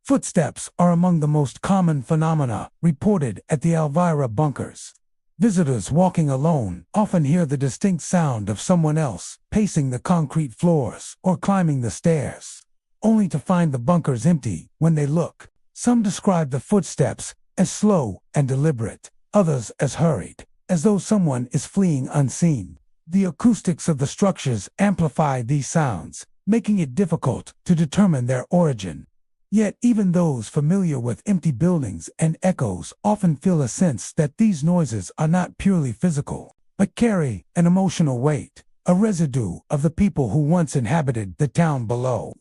Footsteps are among the most common phenomena reported at the Elvira Bunkers. Visitors walking alone often hear the distinct sound of someone else pacing the concrete floors or climbing the stairs, only to find the bunkers empty when they look. Some describe the footsteps as slow and deliberate, others as hurried, as though someone is fleeing unseen. The acoustics of the structures amplify these sounds, making it difficult to determine their origin. Yet even those familiar with empty buildings and echoes often feel a sense that these noises are not purely physical, but carry an emotional weight, a residue of the people who once inhabited the town below.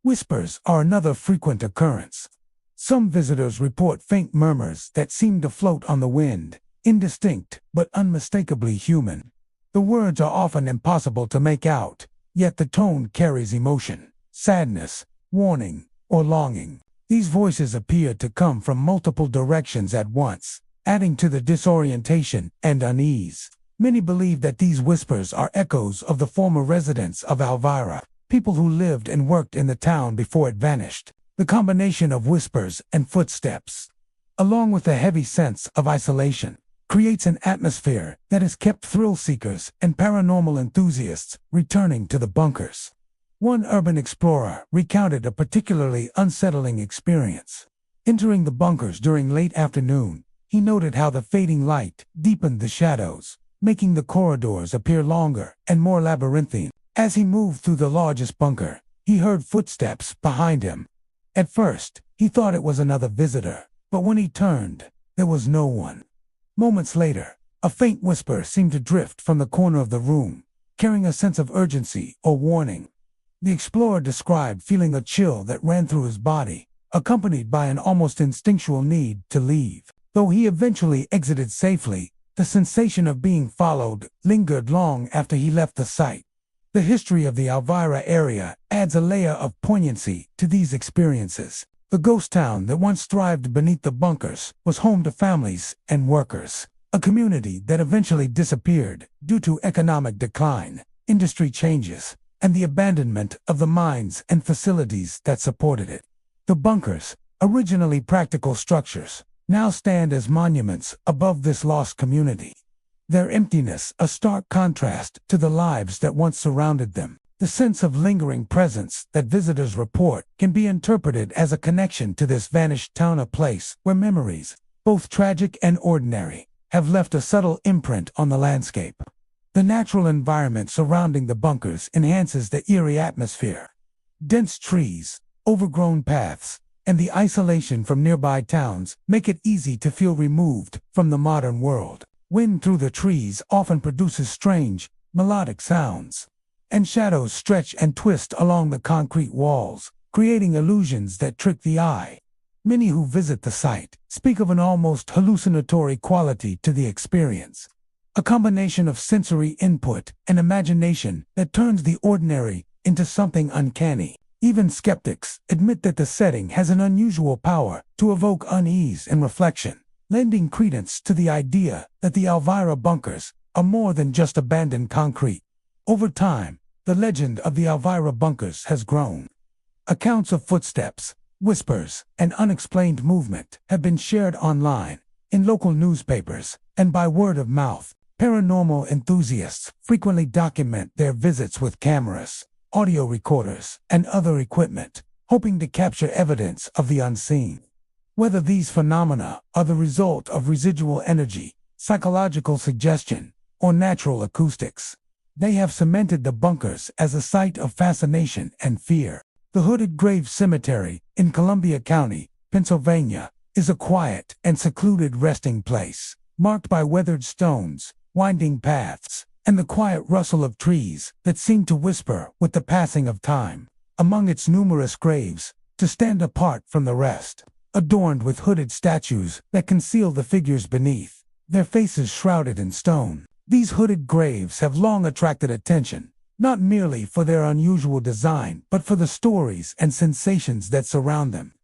Whispers are another frequent occurrence. Some visitors report faint murmurs that seem to float on the wind, indistinct but unmistakably human. The words are often impossible to make out, yet the tone carries emotion, sadness, warning, or longing. These voices appear to come from multiple directions at once, adding to the disorientation and unease. Many believe that these whispers are echoes of the former residents of Elvira, people who lived and worked in the town before it vanished. The combination of whispers and footsteps, along with a heavy sense of isolation, creates an atmosphere that has kept thrill seekers and paranormal enthusiasts returning to the bunkers. One urban explorer recounted a particularly unsettling experience. Entering the bunkers during late afternoon, he noted how the fading light deepened the shadows, making the corridors appear longer and more labyrinthine. As he moved through the largest bunker, he heard footsteps behind him. At first, he thought it was another visitor, but when he turned, there was no one. Moments later, a faint whisper seemed to drift from the corner of the room, carrying a sense of urgency or warning. The explorer described feeling a chill that ran through his body, accompanied by an almost instinctual need to leave. Though he eventually exited safely, the sensation of being followed lingered long after he left the site. The history of the Elvira area adds a layer of poignancy to these experiences. The ghost town that once thrived beneath the bunkers was home to families and workers, a community that eventually disappeared due to economic decline, industry changes, and the abandonment of the mines and facilities that supported it. The bunkers, originally practical structures, now stand as monuments above this lost community. Their emptiness a stark contrast to the lives that once surrounded them. The sense of lingering presence that visitors report can be interpreted as a connection to this vanished town, a place where memories, both tragic and ordinary, have left a subtle imprint on the landscape. The natural environment surrounding the bunkers enhances the eerie atmosphere. Dense trees, overgrown paths, and the isolation from nearby towns make it easy to feel removed from the modern world. Wind through the trees often produces strange, melodic sounds, and shadows stretch and twist along the concrete walls, creating illusions that trick the eye. Many who visit the site speak of an almost hallucinatory quality to the experience, a combination of sensory input and imagination that turns the ordinary into something uncanny. Even skeptics admit that the setting has an unusual power to evoke unease and reflection, lending credence to the idea that the Elvira bunkers are more than just abandoned concrete. Over time, the legend of the Elvira bunkers has grown. Accounts of footsteps, whispers, and unexplained movement have been shared online, in local newspapers, and by word of mouth. Paranormal enthusiasts frequently document their visits with cameras, audio recorders, and other equipment, hoping to capture evidence of the unseen. Whether these phenomena are the result of residual energy, psychological suggestion, or natural acoustics, they have cemented the bunkers as a site of fascination and fear. The Hooded Grave Cemetery in Columbia County, Pennsylvania, is a quiet and secluded resting place, marked by weathered stones, winding paths, and the quiet rustle of trees that seem to whisper with the passing of time. Among its numerous graves, to stand apart from the rest, adorned with hooded statues that conceal the figures beneath, their faces shrouded in stone. These hooded graves have long attracted attention, not merely for their unusual design, but for the stories and sensations that surround them.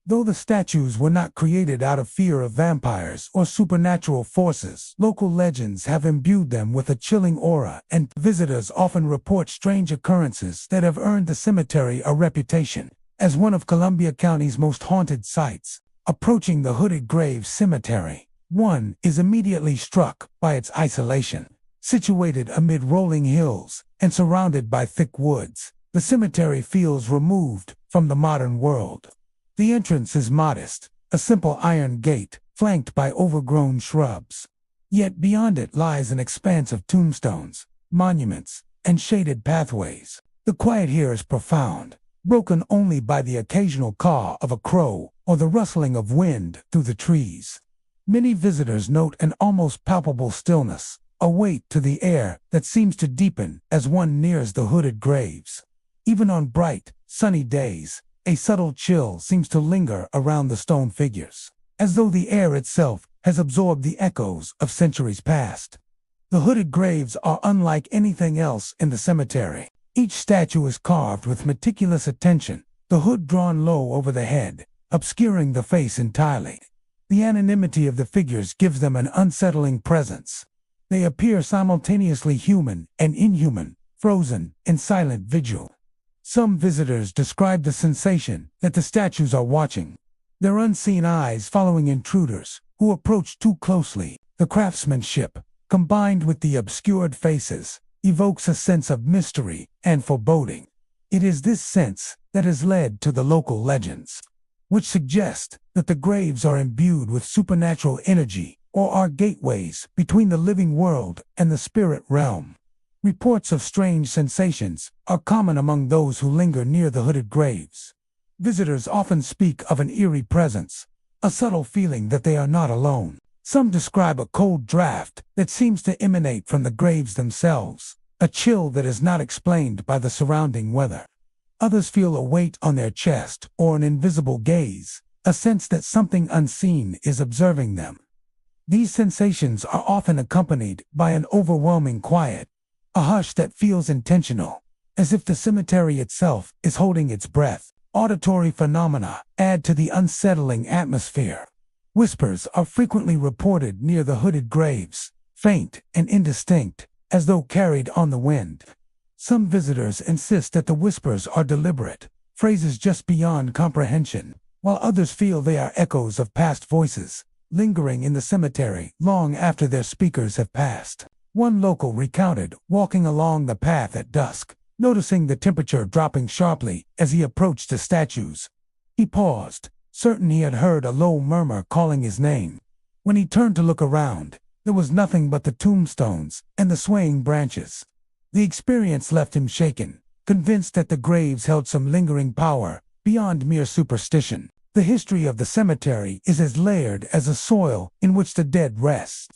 Though the statues were not created out of fear of vampires or supernatural forces, local legends have imbued them with a chilling aura, and visitors often report strange occurrences that have earned the cemetery a reputation as one of Columbia County's most haunted sites. Approaching the Hooded Grave Cemetery, one is immediately struck by its isolation. Situated amid rolling hills and surrounded by thick woods, the cemetery feels removed from the modern world. The entrance is modest, a simple iron gate flanked by overgrown shrubs. Yet beyond it lies an expanse of tombstones, monuments, and shaded pathways. The quiet here is profound, broken only by the occasional caw of a crow or the rustling of wind through the trees. Many visitors note an almost palpable stillness, a weight to the air that seems to deepen as one nears the hooded graves. Even on bright, sunny days, a subtle chill seems to linger around the stone figures, as though the air itself has absorbed the echoes of centuries past. The hooded graves are unlike anything else in the cemetery. Each statue is carved with meticulous attention, the hood drawn low over the head, obscuring the face entirely. The anonymity of the figures gives them an unsettling presence. They appear simultaneously human and inhuman, frozen in silent vigil. Some visitors describe the sensation that the statues are watching, their unseen eyes following intruders who approach too closely. The craftsmanship, combined with the obscured faces, evokes a sense of mystery and foreboding. It is this sense that has led to the local legends, which suggest that the graves are imbued with supernatural energy or are gateways between the living world and the spirit realm. Reports of strange sensations are common among those who linger near the hooded graves. Visitors often speak of an eerie presence, a subtle feeling that they are not alone. Some describe a cold draft that seems to emanate from the graves themselves, a chill that is not explained by the surrounding weather. Others feel a weight on their chest or an invisible gaze, a sense that something unseen is observing them. These sensations are often accompanied by an overwhelming quiet, a hush that feels intentional, as if the cemetery itself is holding its breath. Auditory phenomena add to the unsettling atmosphere. Whispers are frequently reported near the hooded graves, faint and indistinct, as though carried on the wind. Some visitors insist that the whispers are deliberate, phrases just beyond comprehension, while others feel they are echoes of past voices, lingering in the cemetery long after their speakers have passed. One local recounted walking along the path at dusk, noticing the temperature dropping sharply as he approached the statues. He paused, certain he had heard a low murmur calling his name. When he turned to look around, there was nothing but the tombstones and the swaying branches. The experience left him shaken, convinced that the graves held some lingering power beyond mere superstition. The history of the cemetery is as layered as the soil in which the dead rest.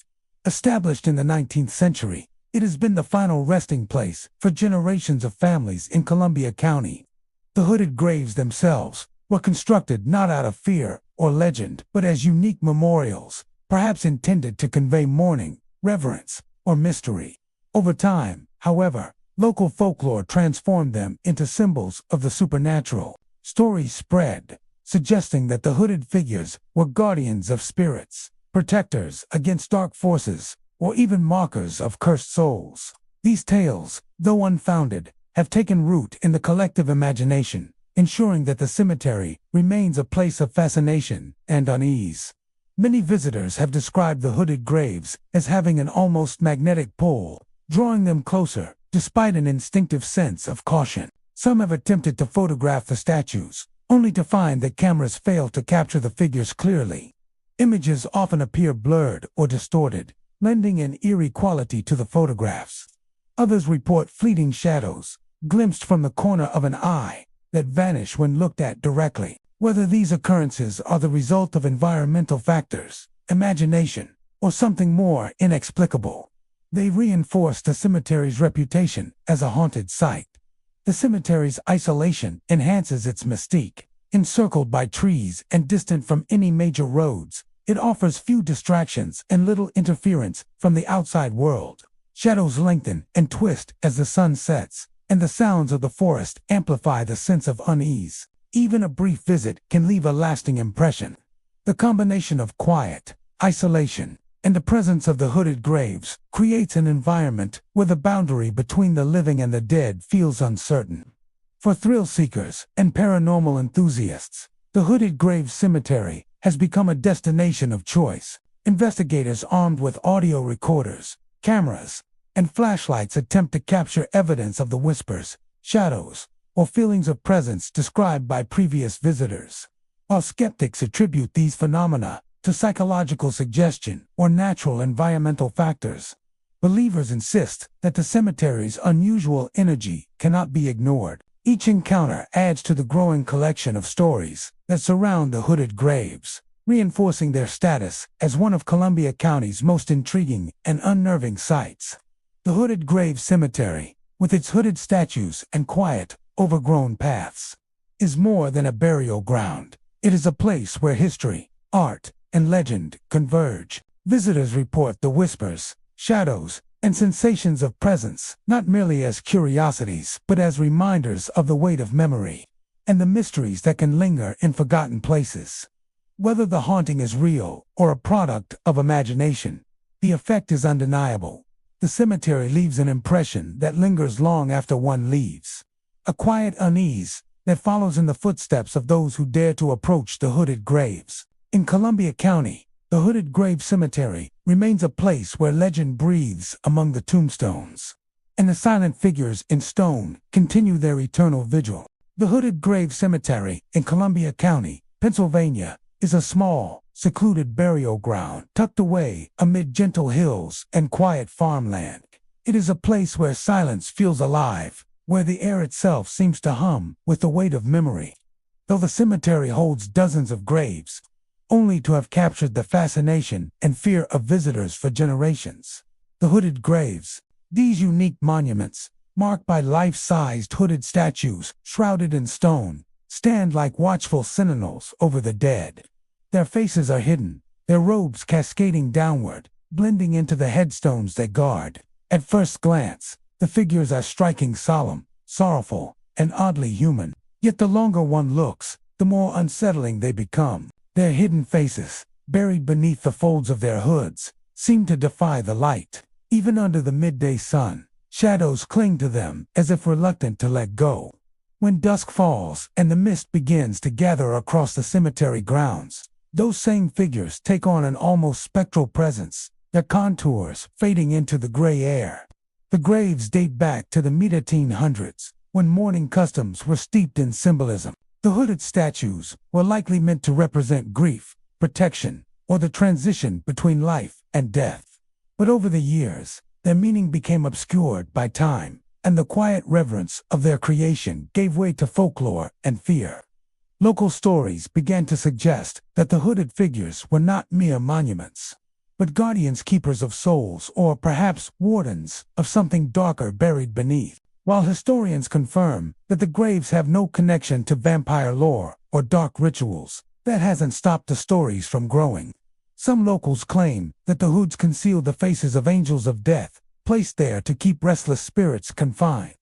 Established in the 19th century, it has been the final resting place for generations of families in Columbia County. The hooded graves themselves were constructed not out of fear or legend, but as unique memorials, perhaps intended to convey mourning, reverence, or mystery. Over time, however, local folklore transformed them into symbols of the supernatural. Stories spread, suggesting that the hooded figures were guardians of spirits, protectors against dark forces, or even markers of cursed souls. These tales, though unfounded, have taken root in the collective imagination, ensuring that the cemetery remains a place of fascination and unease. Many visitors have described the hooded graves as having an almost magnetic pull, drawing them closer despite an instinctive sense of caution. Some have attempted to photograph the statues, only to find that cameras fail to capture the figures clearly. Images often appear blurred or distorted, lending an eerie quality to the photographs. Others report fleeting shadows, glimpsed from the corner of an eye, that vanish when looked at directly. Whether these occurrences are the result of environmental factors, imagination, or something more inexplicable, they reinforce the cemetery's reputation as a haunted site. The cemetery's isolation enhances its mystique. Encircled by trees and distant from any major roads, it offers few distractions and little interference from the outside world. Shadows lengthen and twist as the sun sets, and the sounds of the forest amplify the sense of unease. Even a brief visit can leave a lasting impression. The combination of quiet, isolation, and the presence of the hooded graves creates an environment where the boundary between the living and the dead feels uncertain. For thrill seekers and paranormal enthusiasts, the Hooded Grave Cemetery has become a destination of choice. Investigators armed with audio recorders, cameras, and flashlights attempt to capture evidence of the whispers, shadows, or feelings of presence described by previous visitors. While skeptics attribute these phenomena to psychological suggestion or natural environmental factors, believers insist that the cemetery's unusual energy cannot be ignored. Each encounter adds to the growing collection of stories that surround the hooded graves, reinforcing their status as one of Columbia County's most intriguing and unnerving sites. The Hooded Grave Cemetery, with its hooded statues and quiet, overgrown paths, is more than a burial ground. It is a place where history, art, and legend converge. Visitors report the whispers, shadows, and sensations of presence, not merely as curiosities, but as reminders of the weight of memory and the mysteries that can linger in forgotten places. Whether the haunting is real or a product of imagination, the effect is undeniable. The cemetery leaves an impression that lingers long after one leaves. a quiet unease that follows in the footsteps of those who dare to approach the hooded graves. In Columbia County, the Hooded Grave Cemetery remains a place where legend breathes among the tombstones, and the silent figures in stone continue their eternal vigil. The Hooded Grave Cemetery in Columbia County, Pennsylvania, is a small, secluded burial ground tucked away amid gentle hills and quiet farmland. It is a place where silence feels alive, where the air itself seems to hum with the weight of memory. Though the cemetery holds dozens of graves, only to have captured the fascination and fear of visitors for generations. The hooded graves, these unique monuments, marked by life-sized hooded statues shrouded in stone, stand like watchful sentinels over the dead. Their faces are hidden, their robes cascading downward, blending into the headstones they guard. At first glance, the figures are striking solemn, sorrowful, and oddly human. Yet the longer one looks, the more unsettling they become. Their hidden faces, buried beneath the folds of their hoods, seem to defy the light. Even under the midday sun, shadows cling to them as if reluctant to let go. When dusk falls and the mist begins to gather across the cemetery grounds, those same figures take on an almost spectral presence, their contours fading into the gray air. The graves date back to the mid-1800s, when mourning customs were steeped in symbolism. The hooded statues were likely meant to represent grief, protection, or the transition between life and death. But over the years, their meaning became obscured by time, and the quiet reverence of their creation gave way to folklore and fear. Local stories began to suggest that the hooded figures were not mere monuments, but guardians, keepers of souls, or perhaps wardens of something darker buried beneath. While historians confirm that the graves have no connection to vampire lore or dark rituals, that hasn't stopped the stories from growing. Some locals claim that the hoods conceal the faces of angels of death, placed there to keep restless spirits confined.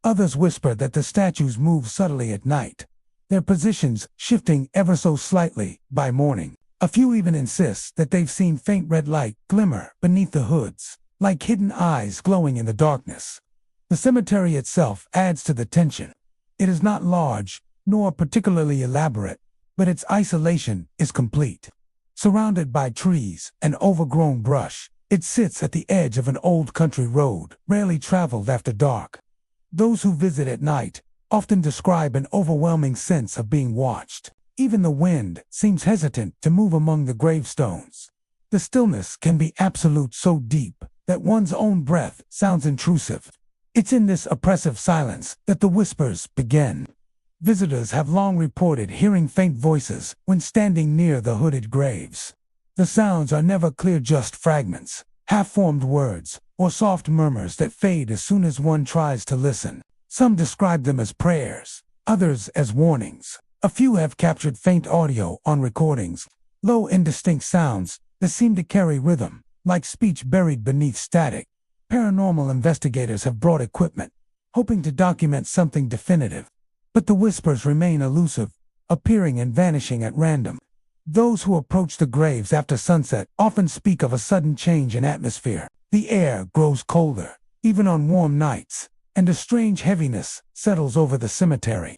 Others whisper that the statues move subtly at night, their positions shifting ever so slightly by morning. A few even insist that they've seen faint red light glimmer beneath the hoods, like hidden eyes glowing in the darkness. The cemetery itself adds to the tension. It is not large, nor particularly elaborate, but its isolation is complete. Surrounded by trees and overgrown brush, it sits at the edge of an old country road, rarely traveled after dark. Those who visit at night often describe an overwhelming sense of being watched. Even the wind seems hesitant to move among the gravestones. The stillness can be absolute, so deep that one's own breath sounds intrusive. It's in this oppressive silence that the whispers begin. Visitors have long reported hearing faint voices when standing near the hooded graves. The sounds are never clear, just fragments, half-formed words, or soft murmurs that fade as soon as one tries to listen. Some describe them as prayers, others as warnings. A few have captured faint audio on recordings, low indistinct sounds that seem to carry rhythm, like speech buried beneath static. Paranormal investigators have brought equipment, hoping to document something definitive. But the whispers remain elusive, appearing and vanishing at random. Those who approach the graves after sunset often speak of a sudden change in atmosphere. The air grows colder, even on warm nights, and a strange heaviness settles over the cemetery.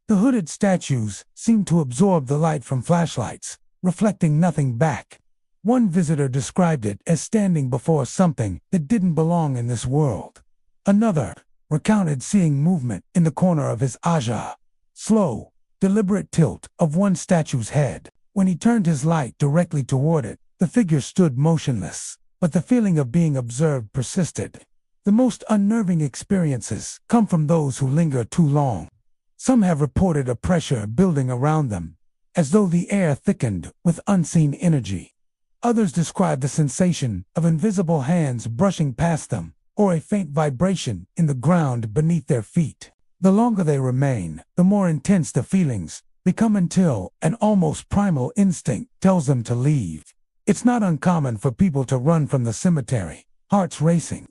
The hooded statues seem to absorb the light from flashlights, reflecting nothing back. One visitor described it as standing before something that didn't belong in this world. Another recounted seeing movement in the corner of his aja, slow, deliberate tilt of one statue's head. When he turned his light directly toward it, the figure stood motionless, but the feeling of being observed persisted. The most unnerving experiences come from those who linger too long. Some have reported a pressure building around them, as though the air thickened with unseen energy. Others describe the sensation of invisible hands brushing past them, or a faint vibration in the ground beneath their feet. The longer they remain, the more intense the feelings become, until an almost primal instinct tells them to leave. It's not uncommon for people to run from the cemetery, hearts racing,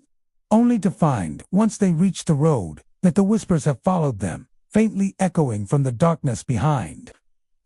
only to find, once they reach the road, that the whispers have followed them, faintly echoing from the darkness behind.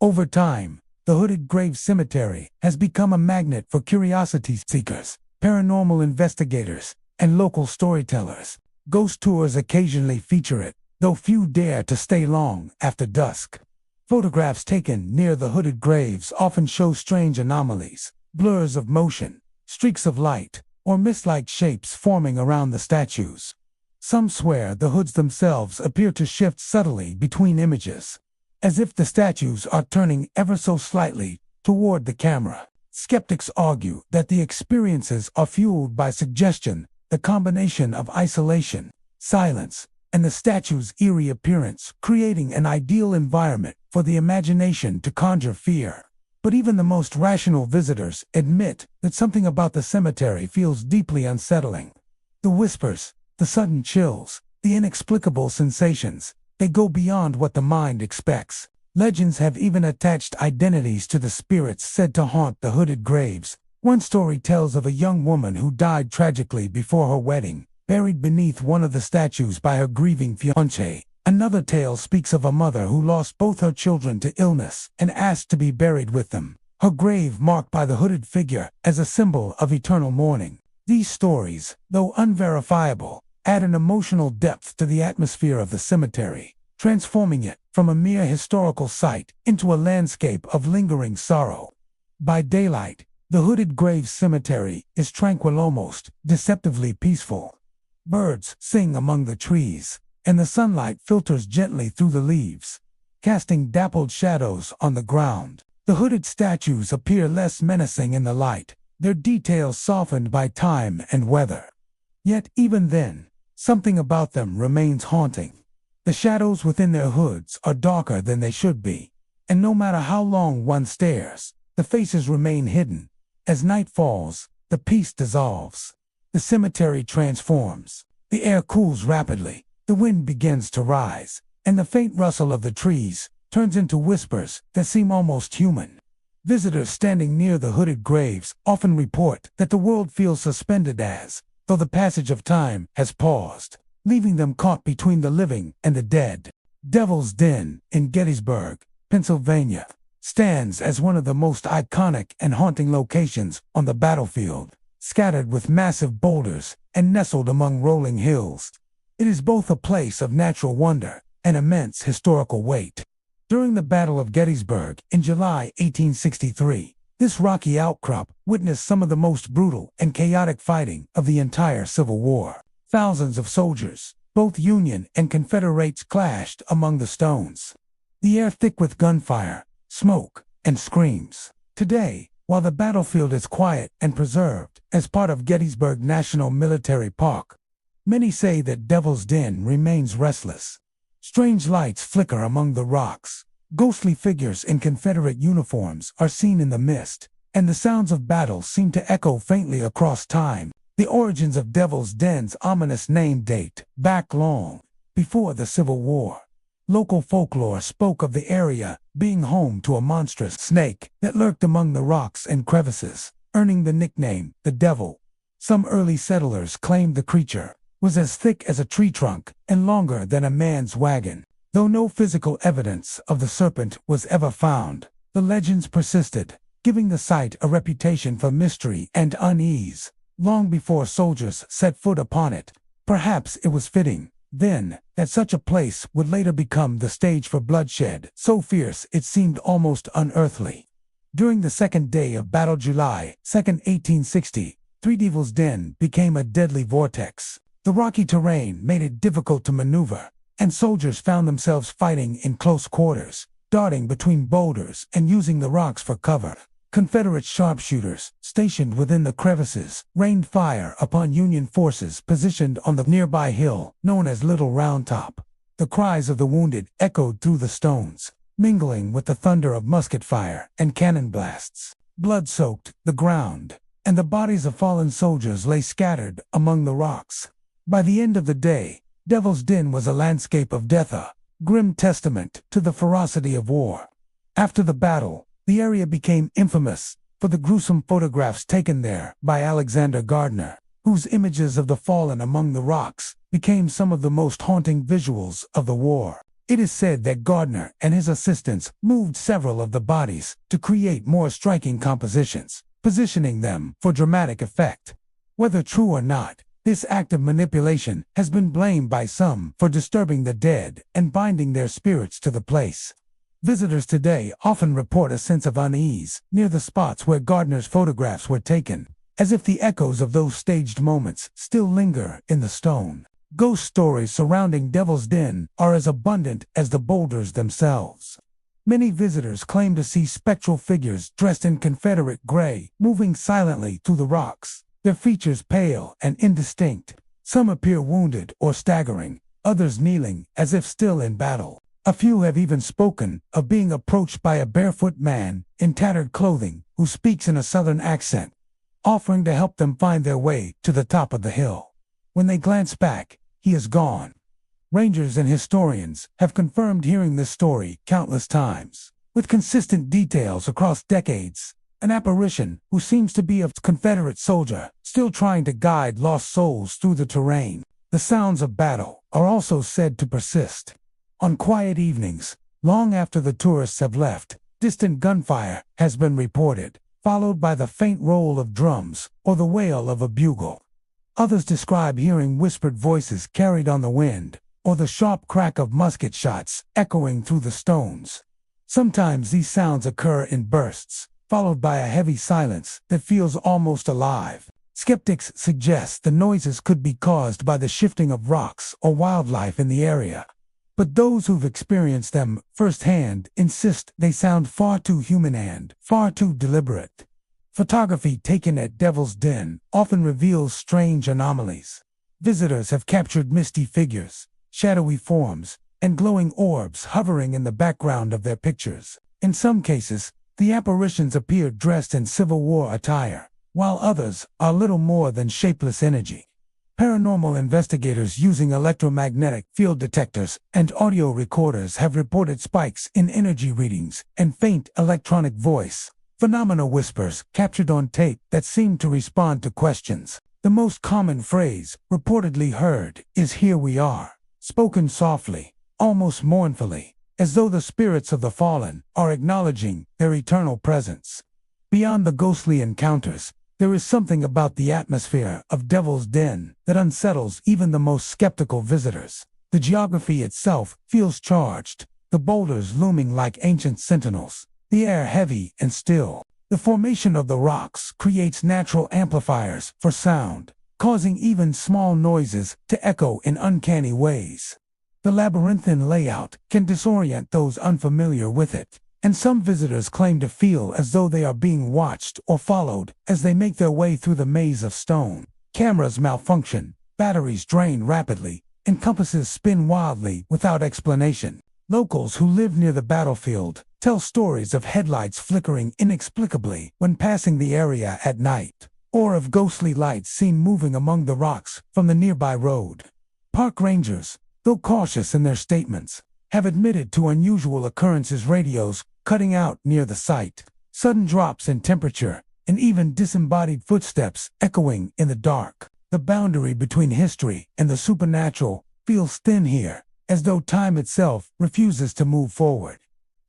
Over time, the Hooded Grave Cemetery has become a magnet for curiosity seekers, paranormal investigators, and local storytellers. Ghost tours occasionally feature it, though few dare to stay long after dusk. Photographs taken near the hooded graves often show strange anomalies, blurs of motion, streaks of light, or mist-like shapes forming around the statues. Some swear the hoods themselves appear to shift subtly between images, as if the statues are turning ever so slightly toward the camera. Skeptics argue that the experiences are fueled by suggestion, the combination of isolation, silence, and the statue's eerie appearance, creating an ideal environment for the imagination to conjure fear. But even the most rational visitors admit that something about the cemetery feels deeply unsettling. The whispers, the sudden chills, the inexplicable sensations, they go beyond what the mind expects. Legends have even attached identities to the spirits said to haunt the hooded graves. One story tells of a young woman who died tragically before her wedding, buried beneath one of the statues by her grieving fiancé. Another tale speaks of a mother who lost both her children to illness and asked to be buried with them, her grave marked by the hooded figure as a symbol of eternal mourning. These stories, though unverifiable, add an emotional depth to the atmosphere of the cemetery, transforming it from a mere historical site into a landscape of lingering sorrow. By daylight, the Hooded Graves Cemetery is tranquil, almost deceptively peaceful. Birds sing among the trees, and the sunlight filters gently through the leaves, casting dappled shadows on the ground. The hooded statues appear less menacing in the light, their details softened by time and weather. Yet even then, something about them remains haunting. The shadows within their hoods are darker than they should be, and no matter how long one stares, the faces remain hidden. As night falls, the peace dissolves. The cemetery transforms. The air cools rapidly, the wind begins to rise, and the faint rustle of the trees turns into whispers that seem almost human. Visitors standing near the hooded graves often report that the world feels suspended as though the passage of time has paused, leaving them caught between the living and the dead. Devil's Den in Gettysburg, Pennsylvania, stands as one of the most iconic and haunting locations on the battlefield, scattered with massive boulders and nestled among rolling hills. It is both a place of natural wonder and immense historical weight. During the Battle of Gettysburg in July 1863, this rocky outcrop witnessed some of the most brutal and chaotic fighting of the entire Civil War. Thousands of soldiers, both Union and Confederates, clashed among the stones, the air thick with gunfire, smoke, and screams. Today, while the battlefield is quiet and preserved as part of Gettysburg National Military Park, many say that Devil's Den remains restless. Strange lights flicker among the rocks, ghostly figures in Confederate uniforms are seen in the mist, and the sounds of battle seem to echo faintly across time. The origins of Devil's Den's ominous name date back long before the Civil War. Local folklore spoke of the area being home to a monstrous snake that lurked among the rocks and crevices, earning the nickname the Devil. Some early settlers claimed the creature was as thick as a tree trunk and longer than a man's wagon. Though no physical evidence of the serpent was ever found, the legends persisted, giving the site a reputation for mystery and unease. Long before soldiers set foot upon it, perhaps it was fitting, then, that such a place would later become the stage for bloodshed so fierce it seemed almost unearthly. During the second day of battle, July 2, 1860, Devil's Den became a deadly vortex. The rocky terrain made it difficult to maneuver, and soldiers found themselves fighting in close quarters, darting between boulders and using the rocks for cover. Confederate sharpshooters, stationed within the crevices, rained fire upon Union forces positioned on the nearby hill known as Little Round Top. The cries of the wounded echoed through the stones, mingling with the thunder of musket fire and cannon blasts. Blood soaked the ground, and the bodies of fallen soldiers lay scattered among the rocks. By the end of the day, Devil's Den was a landscape of death, a grim testament to the ferocity of war. After the battle, the area became infamous for the gruesome photographs taken there by Alexander Gardner, whose images of the fallen among the rocks became some of the most haunting visuals of the war. It is said that Gardner and his assistants moved several of the bodies to create more striking compositions, positioning them for dramatic effect. Whether true or not, This act of manipulation has been blamed by some for disturbing the dead and binding their spirits to the place. Visitors today often report a sense of unease near the spots where Gardner's photographs were taken, as if the echoes of those staged moments still linger in the stone. Ghost stories surrounding Devil's Den are as abundant as the boulders themselves. Many visitors claim to see spectral figures dressed in Confederate gray moving silently through the rocks, their features pale and indistinct. Some appear wounded or staggering, others kneeling as if still in battle. A few have even spoken of being approached by a barefoot man in tattered clothing who speaks in a southern accent, offering to help them find their way to the top of the hill. When they glance back, he is gone. Rangers and historians have confirmed hearing this story countless times, with consistent details across decades. An apparition who seems to be a Confederate soldier, still trying to guide lost souls through the terrain. The sounds of battle are also said to persist. On quiet evenings, long after the tourists have left, distant gunfire has been reported, followed by the faint roll of drums or the wail of a bugle. Others describe hearing whispered voices carried on the wind, or the sharp crack of musket shots echoing through the stones. Sometimes these sounds occur in bursts, followed by a heavy silence that feels almost alive. Skeptics suggest the noises could be caused by the shifting of rocks or wildlife in the area. But those who've experienced them firsthand insist they sound far too human and far too deliberate. Photography taken at Devil's Den often reveals strange anomalies. Visitors have captured misty figures, shadowy forms, and glowing orbs hovering in the background of their pictures. In some cases, the apparitions appear dressed in Civil War attire, while others are little more than shapeless energy. Paranormal investigators using electromagnetic field detectors and audio recorders have reported spikes in energy readings and faint electronic voice phenomena whispers captured on tape that seem to respond to questions. The most common phrase reportedly heard is "Here we are," spoken softly, almost mournfully, as though the spirits of the fallen are acknowledging their eternal presence. Beyond the ghostly encounters, there is something about the atmosphere of Devil's Den that unsettles even the most skeptical visitors. The geography itself feels charged, the boulders looming like ancient sentinels, the air heavy and still. The formation of the rocks creates natural amplifiers for sound, causing even small noises to echo in uncanny ways. The labyrinthine layout can disorient those unfamiliar with it, and some visitors claim to feel as though they are being watched or followed as they make their way through the maze of stone. Cameras malfunction, batteries drain rapidly, and compasses spin wildly without explanation. Locals who live near the battlefield tell stories of headlights flickering inexplicably when passing the area at night, or of ghostly lights seen moving among the rocks from the nearby road. Park rangers, though cautious in their statements, have admitted to unusual occurrences: radios cutting out near the site, sudden drops in temperature, and even disembodied footsteps echoing in the dark. The boundary between history and the supernatural feels thin here, as though time itself refuses to move forward.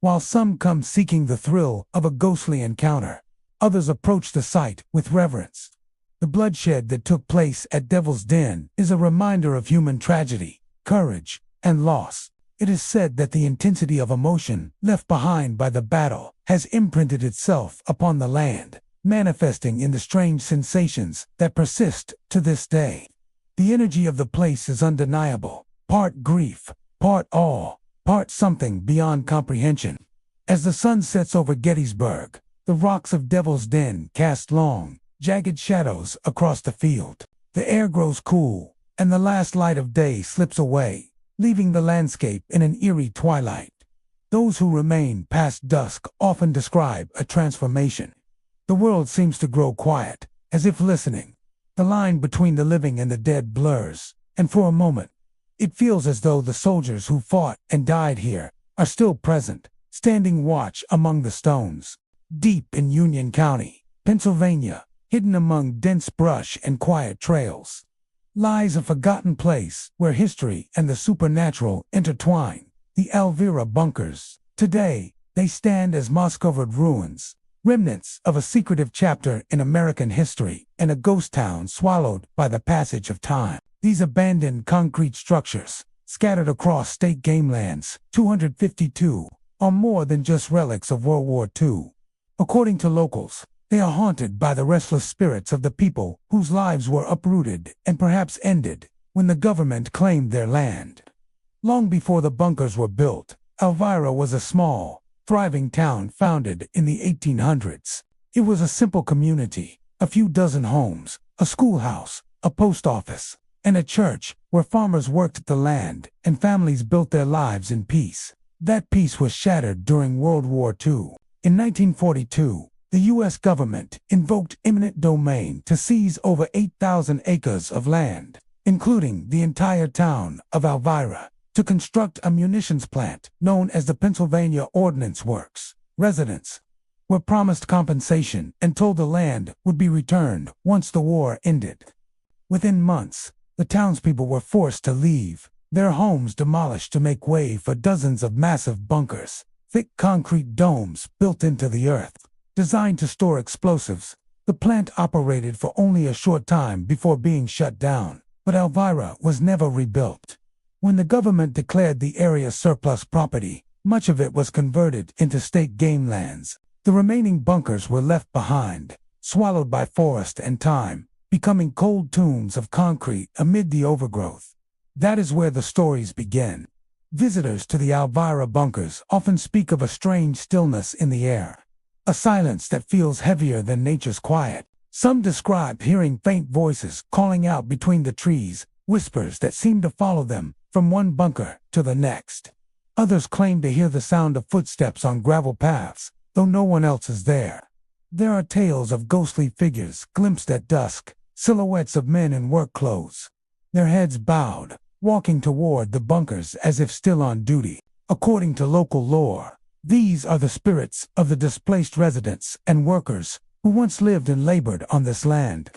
While some come seeking the thrill of a ghostly encounter, others approach the site with reverence. The bloodshed that took place at Devil's Den is a reminder of human tragedy, courage, and loss. It is said that the intensity of emotion left behind by the battle has imprinted itself upon the land, manifesting in the strange sensations that persist to this day. The energy of the place is undeniable, part grief, part awe, part something beyond comprehension. As the sun sets over Gettysburg, the rocks of Devil's Den cast long, jagged shadows across the field. The air grows cool, and the last light of day slips away, leaving the landscape in an eerie twilight. Those who remain past dusk often describe a transformation. The world seems to grow quiet, as if listening. The line between the living and the dead blurs, and for a moment, it feels as though the soldiers who fought and died here are still present, standing watch among the stones. Deep in Union County, Pennsylvania, hidden among dense brush and quiet trails, lies a forgotten place where history and the supernatural intertwine, the Elvira Bunkers. Today, they stand as moss-covered ruins, remnants of a secretive chapter in American history, and a ghost town swallowed by the passage of time. These abandoned concrete structures, scattered across state game lands, 252, are more than just relics of World War II. According to locals, they are haunted by the restless spirits of the people whose lives were uprooted and perhaps ended when the government claimed their land. Long before the bunkers were built, Elvira was a small, thriving town founded in the 1800s. It was a simple community, a few dozen homes, a schoolhouse, a post office, and a church where farmers worked the land and families built their lives in peace. That peace was shattered during World War II. In 1942, the U.S. government invoked eminent domain to seize over 8,000 acres of land, including the entire town of Elvira, to construct a munitions plant known as the Pennsylvania Ordnance Works. Residents were promised compensation and told the land would be returned once the war ended. Within months, the townspeople were forced to leave, their homes demolished to make way for dozens of massive bunkers, thick concrete domes built into the earth. Designed to store explosives, the plant operated for only a short time before being shut down, but Elvira was never rebuilt. When the government declared the area surplus property, much of it was converted into state game lands. The remaining bunkers were left behind, swallowed by forest and time, becoming cold tombs of concrete amid the overgrowth. That is where the stories begin. Visitors to the Elvira bunkers often speak of a strange stillness in the air, a silence that feels heavier than nature's quiet. Some describe hearing faint voices calling out between the trees, whispers that seem to follow them from one bunker to the next. Others claim to hear the sound of footsteps on gravel paths, though no one else is there. There are tales of ghostly figures glimpsed at dusk, silhouettes of men in work clothes, their heads bowed, walking toward the bunkers as if still on duty. According to local lore, these are the spirits of the displaced residents and workers who once lived and labored on this land.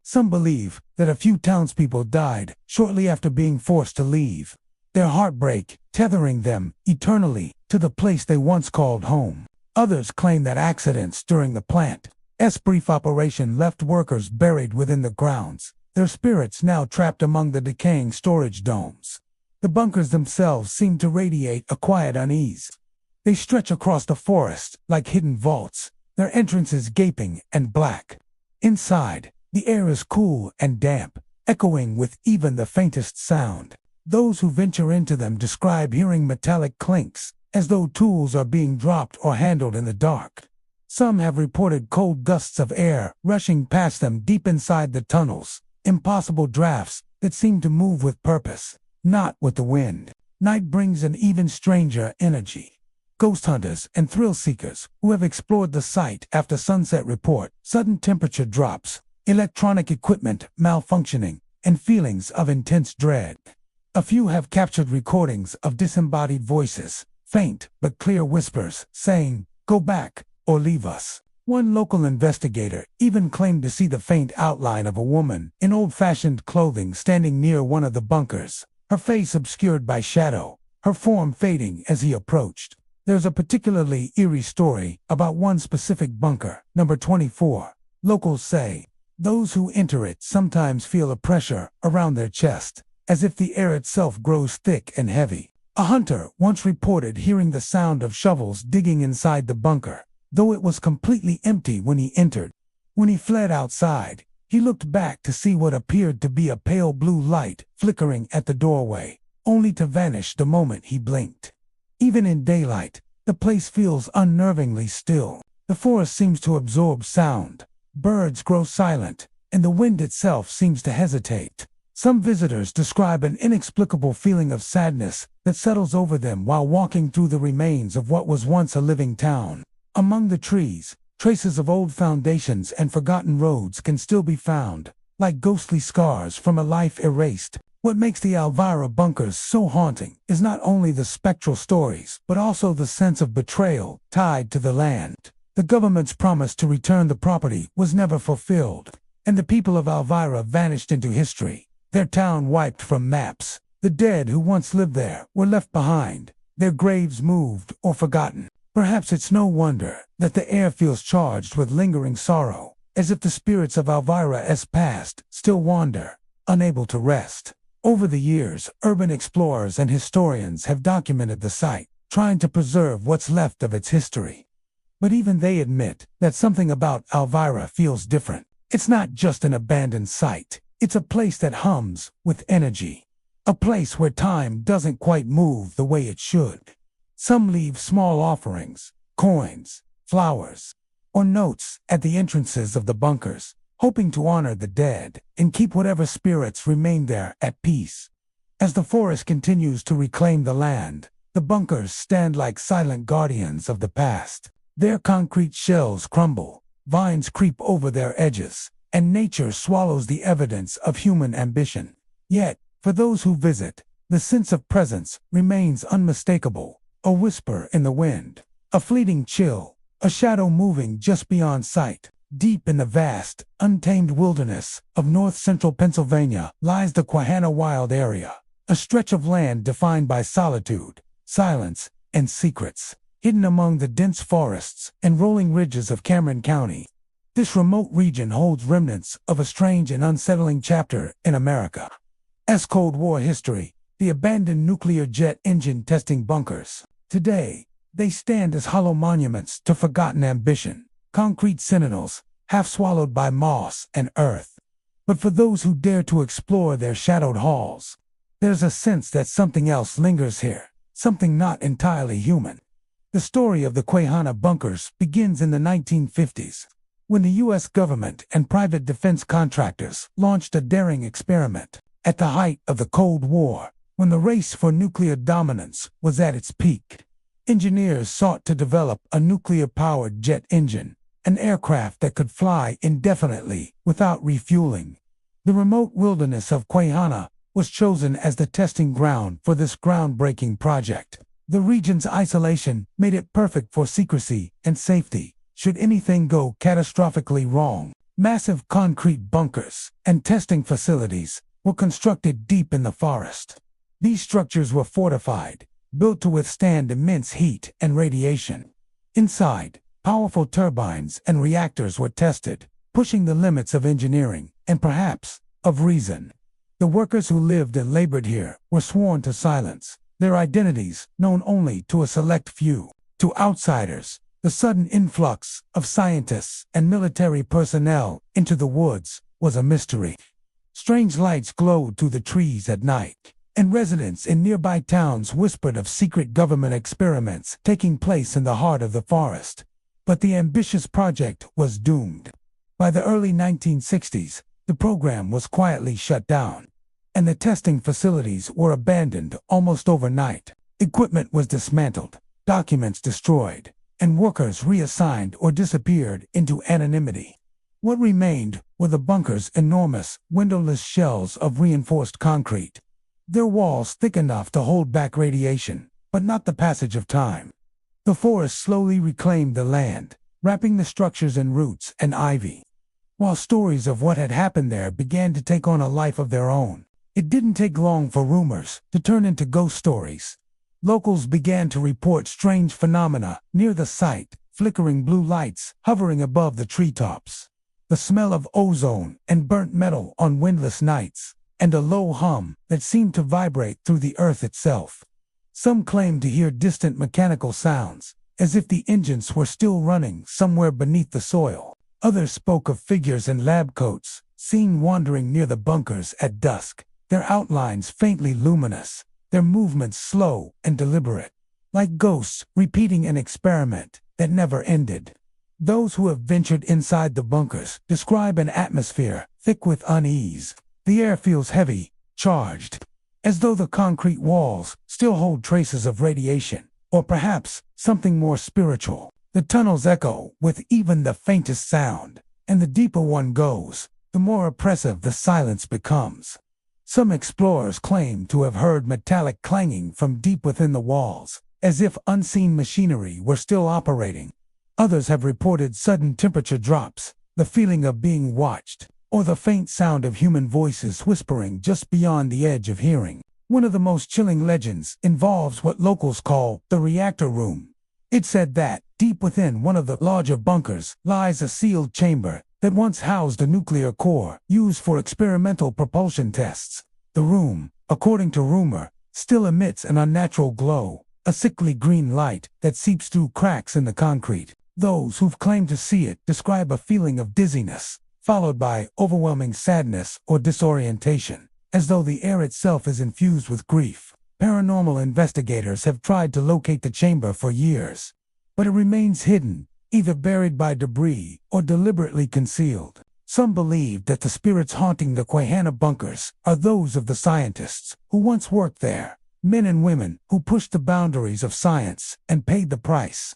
Some believe that a few townspeople died shortly after being forced to leave, their heartbreak tethering them eternally to the place they once called home. Others claim that accidents during the plant's brief operation left workers buried within the grounds, their spirits now trapped among the decaying storage domes. The bunkers themselves seem to radiate a quiet unease. They stretch across the forest like hidden vaults, their entrances gaping and black. Inside, the air is cool and damp, echoing with even the faintest sound. Those who venture into them describe hearing metallic clinks, as though tools are being dropped or handled in the dark. Some have reported cold gusts of air rushing past them deep inside the tunnels, impossible drafts that seem to move with purpose, not with the wind. Night brings an even stranger energy. Ghost hunters and thrill seekers who have explored the site after sunset report sudden temperature drops, electronic equipment malfunctioning, and feelings of intense dread. A few have captured recordings of disembodied voices, faint but clear whispers, saying, "Go back, or leave us." One local investigator even claimed to see the faint outline of a woman in old-fashioned clothing standing near one of the bunkers, her face obscured by shadow, her form fading as he approached. There's a particularly eerie story about one specific bunker, number 24. Locals say, those who enter it sometimes feel a pressure around their chest, as if the air itself grows thick and heavy. A hunter once reported hearing the sound of shovels digging inside the bunker, though it was completely empty when he entered. When he fled outside, he looked back to see what appeared to be a pale blue light flickering at the doorway, only to vanish the moment he blinked. Even in daylight, the place feels unnervingly still. The forest seems to absorb sound. Birds grow silent, and the wind itself seems to hesitate. Some visitors describe an inexplicable feeling of sadness that settles over them while walking through the remains of what was once a living town. Among the trees, traces of old foundations and forgotten roads can still be found, like ghostly scars from a life erased. What makes the Elvira bunkers so haunting is not only the spectral stories, but also the sense of betrayal tied to the land. The government's promise to return the property was never fulfilled, and the people of Elvira vanished into history, their town wiped from maps. The dead who once lived there were left behind, their graves moved or forgotten. Perhaps it's no wonder that the air feels charged with lingering sorrow, as if the spirits of Elvira's past still wander, unable to rest. Over the years, urban explorers and historians have documented the site, trying to preserve what's left of its history. But even they admit that something about Elvira feels different. It's not just an abandoned site. It's a place that hums with energy. A place where time doesn't quite move the way it should. Some leave small offerings, coins, flowers, or notes at the entrances of the bunkers, hoping to honor the dead and keep whatever spirits remain there at peace. As the forest continues to reclaim the land, the bunkers stand like silent guardians of the past. Their concrete shells crumble, vines creep over their edges, and nature swallows the evidence of human ambition. Yet, for those who visit, the sense of presence remains unmistakable. A whisper in the wind, a fleeting chill, a shadow moving just beyond sight. Deep in the vast, untamed wilderness of north-central Pennsylvania lies the Quahana Wild Area, a stretch of land defined by solitude, silence, and secrets. Hidden among the dense forests and rolling ridges of Cameron County, this remote region holds remnants of a strange and unsettling chapter in America's Cold War history, the abandoned nuclear jet engine testing bunkers. Today, they stand as hollow monuments to forgotten ambition, concrete sentinels, half swallowed by moss and earth. But for those who dare to explore their shadowed halls, there's a sense that something else lingers here, something not entirely human. The story of the Quahana bunkers begins in the 1950s, when the U.S. government and private defense contractors launched a daring experiment. At the height of the Cold War, when the race for nuclear dominance was at its peak, engineers sought to develop a nuclear-powered jet engine, an aircraft that could fly indefinitely without refueling. The remote wilderness of Quahana was chosen as the testing ground for this groundbreaking project. The region's isolation made it perfect for secrecy and safety. Should anything go catastrophically wrong, massive concrete bunkers and testing facilities were constructed deep in the forest. These structures were fortified, built to withstand immense heat and radiation. Inside, powerful turbines and reactors were tested, pushing the limits of engineering and perhaps of reason. The workers who lived and labored here were sworn to silence, their identities known only to a select few. To outsiders, the sudden influx of scientists and military personnel into the woods was a mystery. Strange lights glowed through the trees at night, and residents in nearby towns whispered of secret government experiments taking place in the heart of the forest. But the ambitious project was doomed. By the early 1960s, the program was quietly shut down, and the testing facilities were abandoned almost overnight. Equipment was dismantled, documents destroyed, and workers reassigned or disappeared into anonymity. What remained were the bunker's enormous, windowless shells of reinforced concrete, their walls thick enough to hold back radiation, but not the passage of time. The forest slowly reclaimed the land, wrapping the structures in roots and ivy. While stories of what had happened there began to take on a life of their own, it didn't take long for rumors to turn into ghost stories. Locals began to report strange phenomena near the site, flickering blue lights hovering above the treetops, the smell of ozone and burnt metal on windless nights, and a low hum that seemed to vibrate through the earth itself. Some claimed to hear distant mechanical sounds, as if the engines were still running somewhere beneath the soil. Others spoke of figures in lab coats, seen wandering near the bunkers at dusk, their outlines faintly luminous, their movements slow and deliberate, like ghosts repeating an experiment that never ended. Those who have ventured inside the bunkers describe an atmosphere thick with unease. The air feels heavy, charged, as though the concrete walls still hold traces of radiation, or perhaps something more spiritual. The tunnels echo with even the faintest sound, and the deeper one goes, the more oppressive the silence becomes. Some explorers claim to have heard metallic clanging from deep within the walls, as if unseen machinery were still operating. Others have reported sudden temperature drops, the feeling of being watched, or the faint sound of human voices whispering just beyond the edge of hearing. One of the most chilling legends involves what locals call the reactor room. It said that, deep within one of the larger bunkers, lies a sealed chamber that once housed a nuclear core used for experimental propulsion tests. The room, according to rumor, still emits an unnatural glow, a sickly green light that seeps through cracks in the concrete. Those who've claimed to see it describe a feeling of dizziness, followed by overwhelming sadness or disorientation, as though the air itself is infused with grief. Paranormal investigators have tried to locate the chamber for years, but it remains hidden, either buried by debris or deliberately concealed. Some believe that the spirits haunting the Quahana bunkers are those of the scientists who once worked there, men and women who pushed the boundaries of science and paid the price.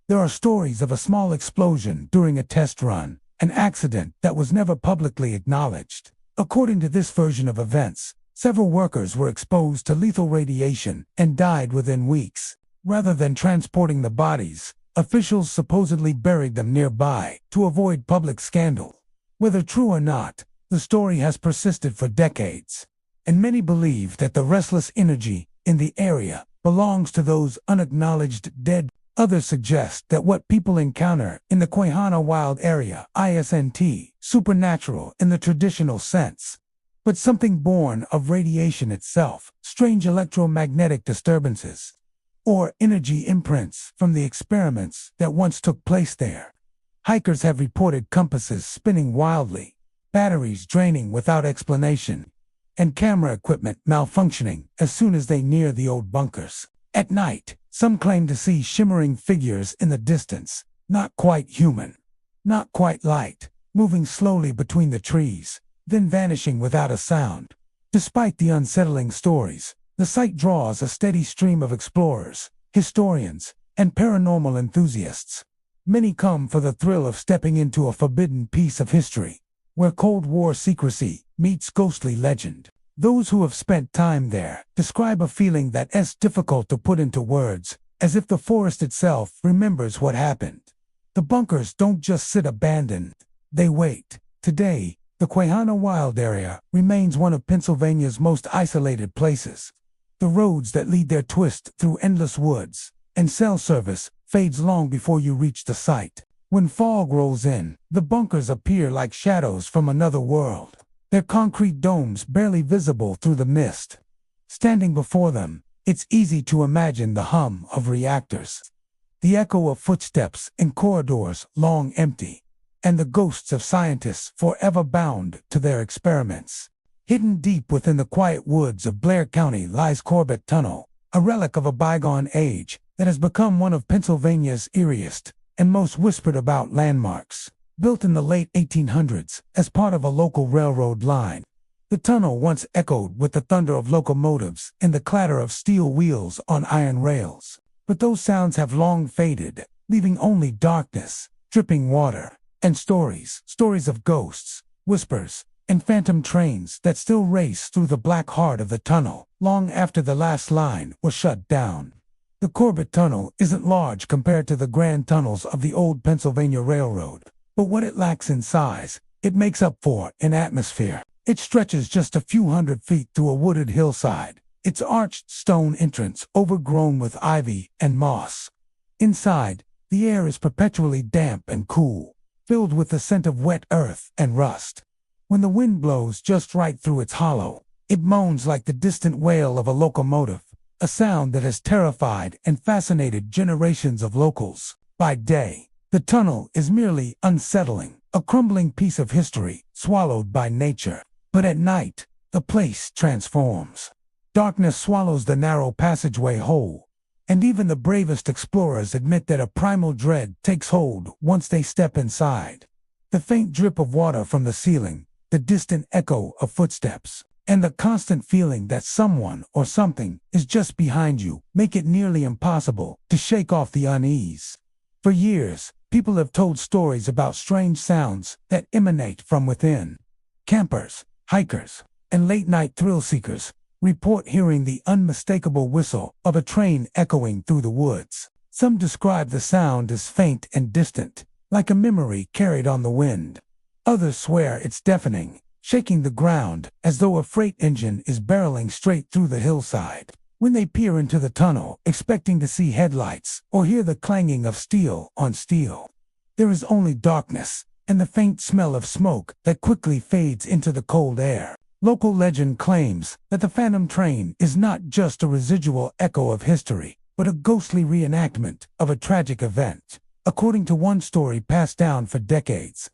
There are stories of a small explosion during a test run, an accident that was never publicly acknowledged. According to this version of events, several workers were exposed to lethal radiation and died within weeks. Rather than transporting the bodies, officials supposedly buried them nearby to avoid public scandal. Whether true or not, the story has persisted for decades, and many believe that the restless energy in the area belongs to those unacknowledged dead. Others suggest that what people encounter in the Quahana Wild area isn't supernatural in the traditional sense, but something born of radiation itself, strange electromagnetic disturbances, or energy imprints from the experiments that once took place there. Hikers have reported compasses spinning wildly, batteries draining without explanation, and camera equipment malfunctioning as soon as they near the old bunkers. At night, some claim to see shimmering figures in the distance, not quite human, not quite light, moving slowly between the trees, then vanishing without a sound. Despite the unsettling stories, the site draws a steady stream of explorers, historians, and paranormal enthusiasts. Many come for the thrill of stepping into a forbidden piece of history, where Cold War secrecy meets ghostly legend. Those who have spent time there describe a feeling that's difficult to put into words, as if the forest itself remembers what happened. The bunkers don't just sit abandoned, they wait. Today, the Quahana Wild area remains one of Pennsylvania's most isolated places. The roads that lead there twist through endless woods, and cell service fades long before you reach the site. When fog rolls in, the bunkers appear like shadows from another world, their concrete domes barely visible through the mist. Standing before them, it's easy to imagine the hum of reactors, the echo of footsteps in corridors long empty, and the ghosts of scientists forever bound to their experiments. Hidden deep within the quiet woods of Blair County lies Corbett Tunnel, a relic of a bygone age that has become one of Pennsylvania's eeriest and most whispered about landmarks. Built in the late 1800s as part of a local railroad line, the tunnel once echoed with the thunder of locomotives and the clatter of steel wheels on iron rails. But those sounds have long faded, leaving only darkness, dripping water, and stories of ghosts, whispers, and phantom trains that still race through the black heart of the tunnel long after the last line was shut down. The Corbett Tunnel isn't large compared to the grand tunnels of the old Pennsylvania Railroad, but what it lacks in size, it makes up for in atmosphere. It stretches just a few hundred feet through a wooded hillside, its arched stone entrance overgrown with ivy and moss. Inside, the air is perpetually damp and cool, filled with the scent of wet earth and rust. When the wind blows just right through its hollow, it moans like the distant wail of a locomotive, a sound that has terrified and fascinated generations of locals. By day, the tunnel is merely unsettling, a crumbling piece of history swallowed by nature. But at night, the place transforms. Darkness swallows the narrow passageway whole, and even the bravest explorers admit that a primal dread takes hold once they step inside. The faint drip of water from the ceiling, the distant echo of footsteps, and the constant feeling that someone or something is just behind you make it nearly impossible to shake off the unease. For years, people have told stories about strange sounds that emanate from within. Campers, hikers, and late-night thrill-seekers report hearing the unmistakable whistle of a train echoing through the woods. Some describe the sound as faint and distant, like a memory carried on the wind. Others swear it's deafening, shaking the ground as though a freight engine is barreling straight through the hillside. When they peer into the tunnel, expecting to see headlights or hear the clanging of steel on steel, there is only darkness and the faint smell of smoke that quickly fades into the cold air. Local legend claims that the phantom train is not just a residual echo of history, but a ghostly reenactment of a tragic event. According to one story passed down for decades,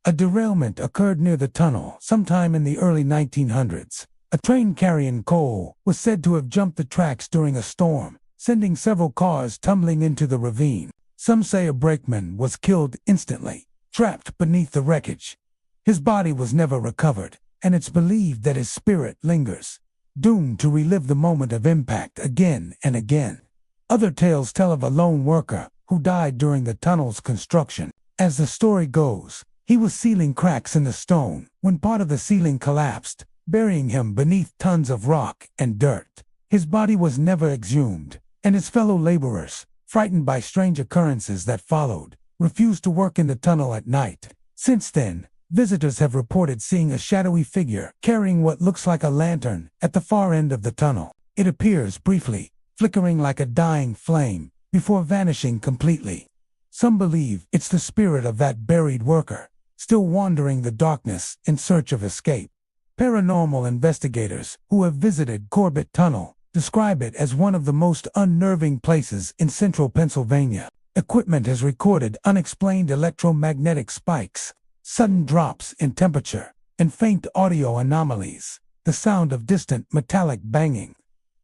a derailment occurred near the tunnel sometime in the early 1900s. A train carrying coal was said to have jumped the tracks during a storm, sending several cars tumbling into the ravine. Some say a brakeman was killed instantly, trapped beneath the wreckage. His body was never recovered, and it's believed that his spirit lingers, doomed to relive the moment of impact again and again. Other tales tell of a lone worker who died during the tunnel's construction. As the story goes, he was sealing cracks in the stone when part of the ceiling collapsed, burying him beneath tons of rock and dirt. His body was never exhumed, and his fellow laborers, frightened by strange occurrences that followed, refused to work in the tunnel at night. Since then, visitors have reported seeing a shadowy figure carrying what looks like a lantern at the far end of the tunnel. It appears briefly, flickering like a dying flame, before vanishing completely. Some believe it's the spirit of that buried worker, still wandering the darkness in search of escape. Paranormal investigators who have visited Corbett Tunnel describe it as one of the most unnerving places in central Pennsylvania. Equipment has recorded unexplained electromagnetic spikes, sudden drops in temperature, and faint audio anomalies, the sound of distant metallic banging,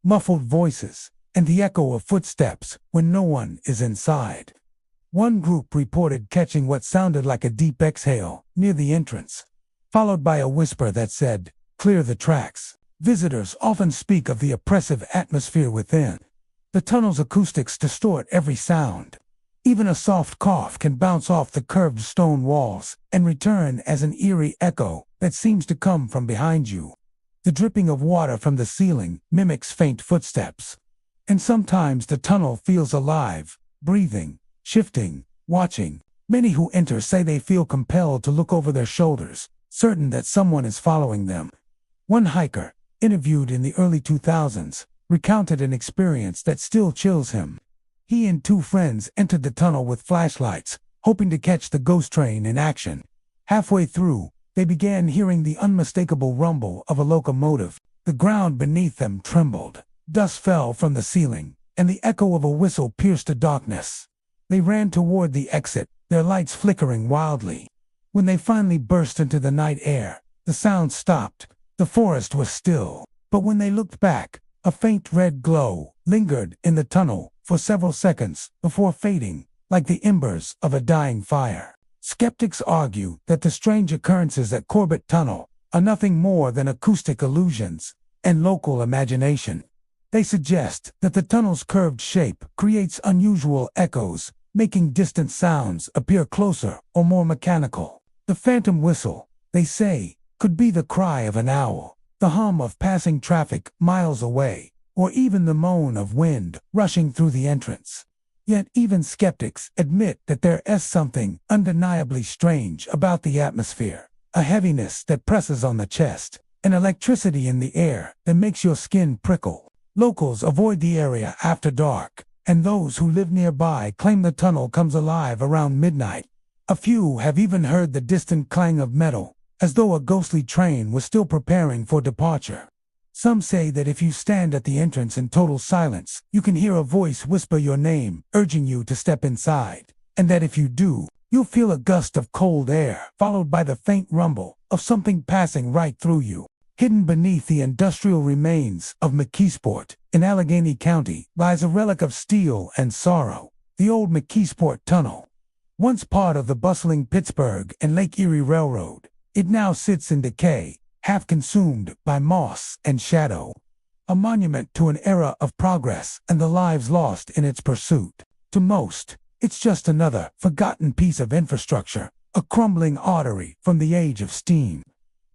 muffled voices, and the echo of footsteps when no one is inside. One group reported catching what sounded like a deep exhale near the entrance, followed by a whisper that said, "Clear the tracks." Visitors often speak of the oppressive atmosphere within. The tunnel's acoustics distort every sound. Even a soft cough can bounce off the curved stone walls and return as an eerie echo that seems to come from behind you. The dripping of water from the ceiling mimics faint footsteps. And sometimes the tunnel feels alive, breathing, shifting, watching. Many who enter say they feel compelled to look over their shoulders, certain that someone is following them. One hiker, interviewed in the early 2000s, recounted an experience that still chills him. He and two friends entered the tunnel with flashlights, hoping to catch the ghost train in action. Halfway through, they began hearing the unmistakable rumble of a locomotive. The ground beneath them trembled. Dust fell from the ceiling, and the echo of a whistle pierced the darkness. They ran toward the exit, their lights flickering wildly. When they finally burst into the night air, the sound stopped. The forest was still. But when they looked back, a faint red glow lingered in the tunnel for several seconds before fading, like the embers of a dying fire. Skeptics argue that the strange occurrences at Corbett Tunnel are nothing more than acoustic illusions and local imagination. They suggest that the tunnel's curved shape creates unusual echoes, making distant sounds appear closer or more mechanical. The phantom whistle, they say, could be the cry of an owl, the hum of passing traffic miles away, or even the moan of wind rushing through the entrance. Yet even skeptics admit that there is something undeniably strange about the atmosphere, a heaviness that presses on the chest, an electricity in the air that makes your skin prickle. Locals avoid the area after dark, and those who live nearby claim the tunnel comes alive around midnight. A few have even heard the distant clang of metal, as though a ghostly train was still preparing for departure. Some say that if you stand at the entrance in total silence, you can hear a voice whisper your name, urging you to step inside, and that if you do, you'll feel a gust of cold air, followed by the faint rumble of something passing right through you. Hidden beneath the industrial remains of McKeesport in Allegheny County lies a relic of steel and sorrow, the old McKeesport Tunnel. Once part of the bustling Pittsburgh and Lake Erie Railroad, it now sits in decay, half consumed by moss and shadow. A monument to an era of progress and the lives lost in its pursuit. To most, it's just another forgotten piece of infrastructure, a crumbling artery from the age of steam.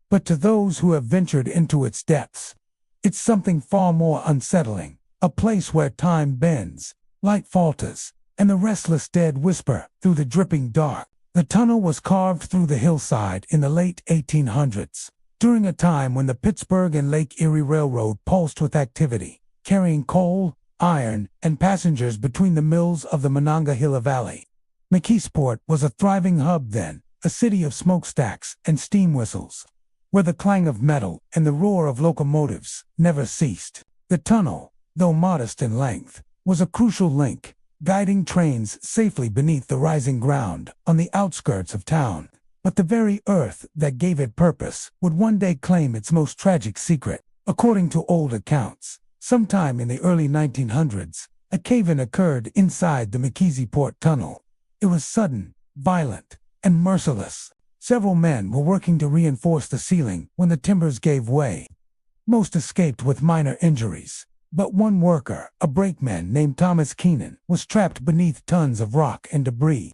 But to those who have ventured into its depths, it's something far more unsettling, a place where time bends, light falters, and the restless dead whisper through the dripping dark. The tunnel was carved through the hillside in the late 1800s, during a time when the Pittsburgh and Lake Erie Railroad pulsed with activity. carrying coal, iron, and passengers between the mills of the Monongahela Valley. McKeesport was a thriving hub then, a city of smokestacks and steam whistles, where the clang of metal and the roar of locomotives never ceased. The tunnel, though modest in length, was a crucial link, guiding trains safely beneath the rising ground on the outskirts of town. But the very earth that gave it purpose would one day claim its most tragic secret. According to old accounts, sometime in the early 1900s, a cave-in occurred inside the McKeesport tunnel. It was sudden, violent, and merciless. Several men were working to reinforce the ceiling when the timbers gave way. Most escaped with minor injuries, but one worker, a brakeman named Thomas Keenan, was trapped beneath tons of rock and debris.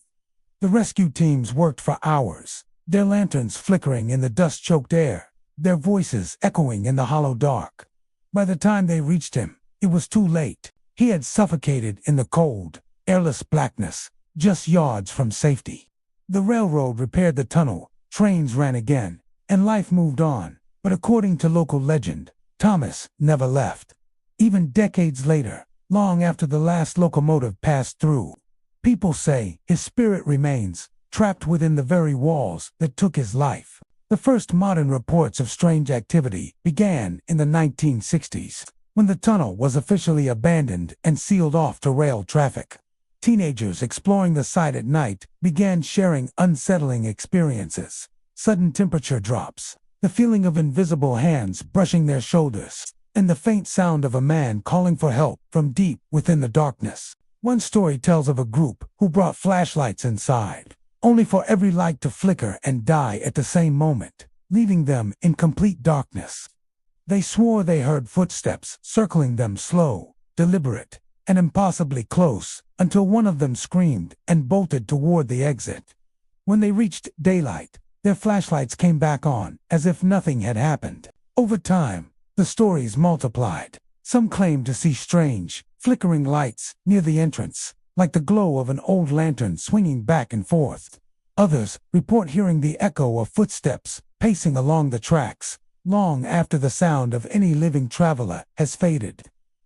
The rescue teams worked for hours, their lanterns flickering in the dust-choked air, their voices echoing in the hollow dark. By the time they reached him, it was too late. He had suffocated in the cold, airless blackness, just yards from safety. The railroad repaired the tunnel, trains ran again, and life moved on. But according to local legend, Thomas never left. Even decades later, long after the last locomotive passed through, people say his spirit remains, trapped within the very walls that took his life. The first modern reports of strange activity began in the 1960s, when the tunnel was officially abandoned and sealed off to rail traffic. Teenagers exploring the site at night began sharing unsettling experiences: sudden temperature drops, the feeling of invisible hands brushing their shoulders, and the faint sound of a man calling for help from deep within the darkness. One story tells of a group who brought flashlights inside, only for every light to flicker and die at the same moment, leaving them in complete darkness. They swore they heard footsteps circling them, slow, deliberate, and impossibly close, until one of them screamed and bolted toward the exit. When they reached daylight, their flashlights came back on, as if nothing had happened. Over time, the stories multiplied. Some claimed to see strange, flickering lights near the entrance, like the glow of an old lantern swinging back and forth. Others report hearing the echo of footsteps pacing along the tracks, long after the sound of any living traveler has faded.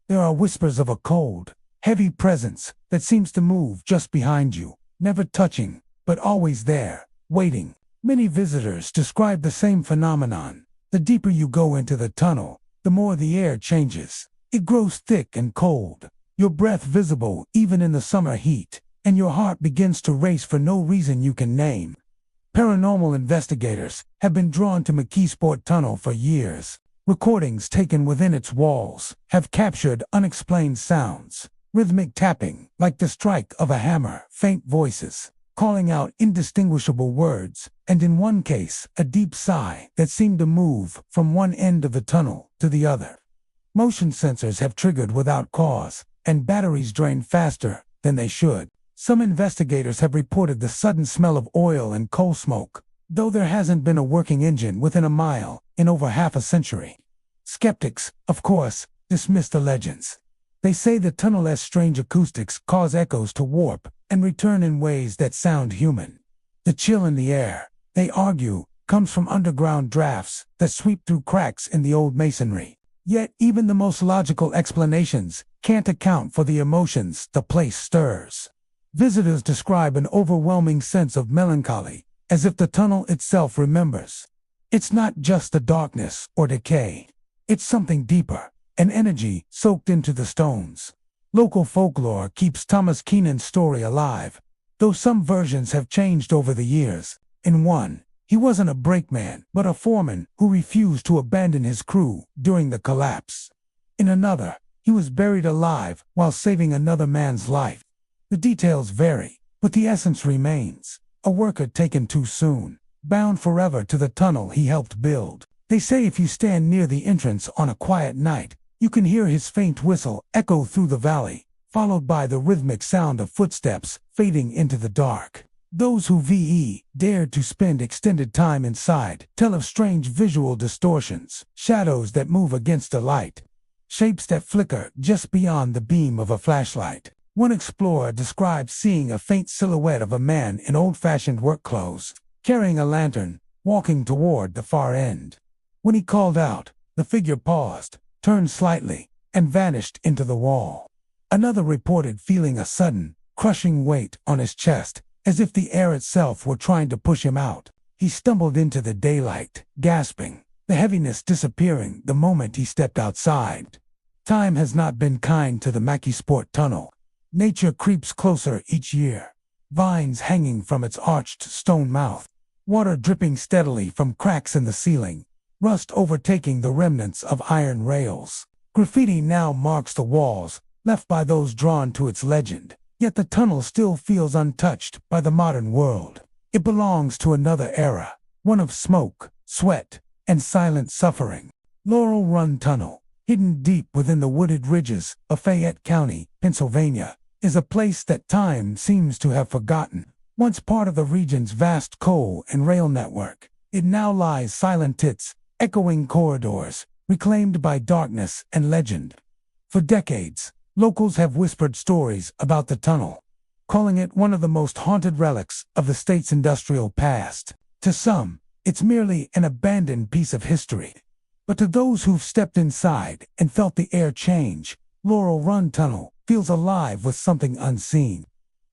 There are whispers of a cold, heavy presence that seems to move just behind you, never touching, but always there, waiting. Many visitors describe the same phenomenon. The deeper you go into the tunnel, the more the air changes. It grows thick and cold, your breath visible even in the summer heat, and your heart begins to race for no reason you can name. Paranormal investigators have been drawn to McKeesport Tunnel for years. Recordings taken within its walls have captured unexplained sounds, rhythmic tapping like the strike of a hammer, faint voices calling out indistinguishable words, and in one case, a deep sigh that seemed to move from one end of the tunnel to the other. Motion sensors have triggered without cause, and batteries drain faster than they should. Some investigators have reported the sudden smell of oil and coal smoke, though there hasn't been a working engine within a mile in over half a century. Skeptics, of course, dismiss the legends. They say the tunnel's strange acoustics cause echoes to warp and return in ways that sound human. The chill in the air, they argue, comes from underground drafts that sweep through cracks in the old masonry. Yet even the most logical explanations can't account for the emotions the place stirs. Visitors describe an overwhelming sense of melancholy, as if the tunnel itself remembers. It's not just the darkness or decay. It's something deeper, an energy soaked into the stones. Local folklore keeps Thomas Keenan's story alive, though some versions have changed over the years. In one, he wasn't a brakeman, but a foreman who refused to abandon his crew during the collapse. In another, he was buried alive while saving another man's life. The details vary, but the essence remains: a worker taken too soon, bound forever to the tunnel he helped build. They say if you stand near the entrance on a quiet night, you can hear his faint whistle echo through the valley, followed by the rhythmic sound of footsteps fading into the dark. Those who dared to spend extended time inside tell of strange visual distortions, shadows that move against the light, shapes that flicker just beyond the beam of a flashlight. One explorer describes seeing a faint silhouette of a man in old-fashioned work clothes, carrying a lantern, walking toward the far end. When he called out, the figure paused, turned slightly, and vanished into the wall. Another reported feeling a sudden, crushing weight on his chest, as if the air itself were trying to push him out. He stumbled into the daylight, gasping, the heaviness disappearing the moment he stepped outside. Time has not been kind to the Makisport Tunnel. Nature creeps closer each year. Vines hanging from its arched stone mouth, water dripping steadily from cracks in the ceiling, rust overtaking the remnants of iron rails. Graffiti now marks the walls, left by those drawn to its legend. Yet the tunnel still feels untouched by the modern world. It belongs to another era, one of smoke, sweat, and silent suffering. Laurel Run Tunnel, hidden deep within the wooded ridges of Fayette County, Pennsylvania, is a place that time seems to have forgotten. Once part of the region's vast coal and rail network, it now lies silent, its echoing corridors, reclaimed by darkness and legend. For decades, locals have whispered stories about the tunnel, calling it one of the most haunted relics of the state's industrial past. To some, it's merely an abandoned piece of history. But to those who've stepped inside and felt the air change, Laurel Run Tunnel feels alive with something unseen.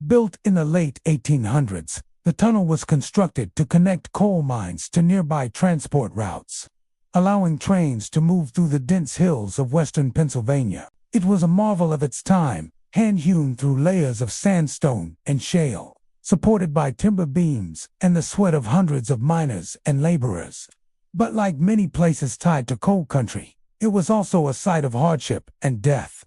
Built in the late 1800s, the tunnel was constructed to connect coal mines to nearby transport routes, allowing trains to move through the dense hills of western Pennsylvania. It was a marvel of its time, hand-hewn through layers of sandstone and shale, supported by timber beams and the sweat of hundreds of miners and laborers. But like many places tied to coal country, it was also a site of hardship and death.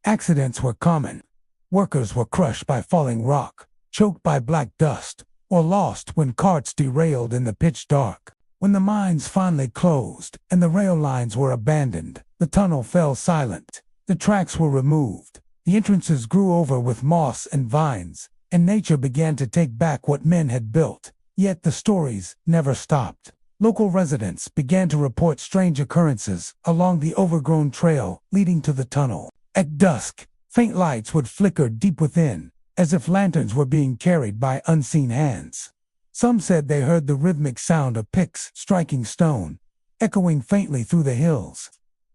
Accidents were common. Workers were crushed by falling rock, choked by black dust, or lost when carts derailed in the pitch dark. When the mines finally closed and the rail lines were abandoned, the tunnel fell silent. The tracks were removed, the entrances grew over with moss and vines, and nature began to take back what men had built. Yet the stories never stopped. Local residents began to report strange occurrences along the overgrown trail leading to the tunnel. At dusk, faint lights would flicker deep within, as if lanterns were being carried by unseen hands. Some said they heard the rhythmic sound of picks striking stone, echoing faintly through the hills.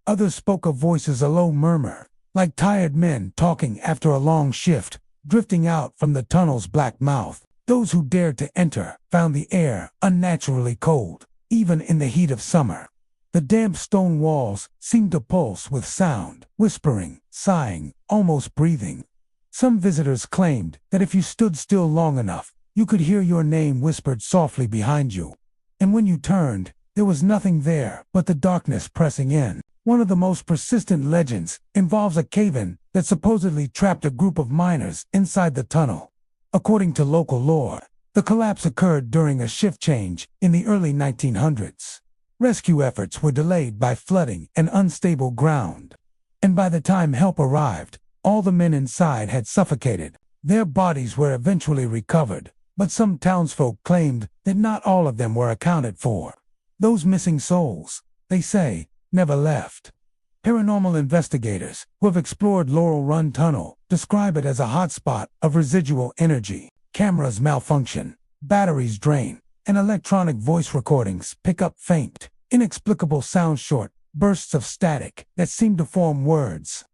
Others spoke of voices, a low murmur, like tired men talking after a long shift, drifting out from the tunnel's black mouth. Those who dared to enter found the air unnaturally cold, even in the heat of summer. The damp stone walls seemed to pulse with sound, whispering, sighing, almost breathing. Some visitors claimed that if you stood still long enough, you could hear your name whispered softly behind you. And when you turned, there was nothing there but the darkness pressing in. One of the most persistent legends involves a cave-in that supposedly trapped a group of miners inside the tunnel. According to local lore, the collapse occurred during a shift change in the early 1900s. Rescue efforts were delayed by flooding and unstable ground. And by the time help arrived, all the men inside had suffocated. Their bodies were eventually recovered, but some townsfolk claimed that not all of them were accounted for. Those missing souls, they say, never left. Paranormal investigators who have explored Laurel Run Tunnel describe it as a hotspot of residual energy. Cameras malfunction, batteries drain, and electronic voice recordings pick up faint, inexplicable sounds, short bursts of static that seem to form words.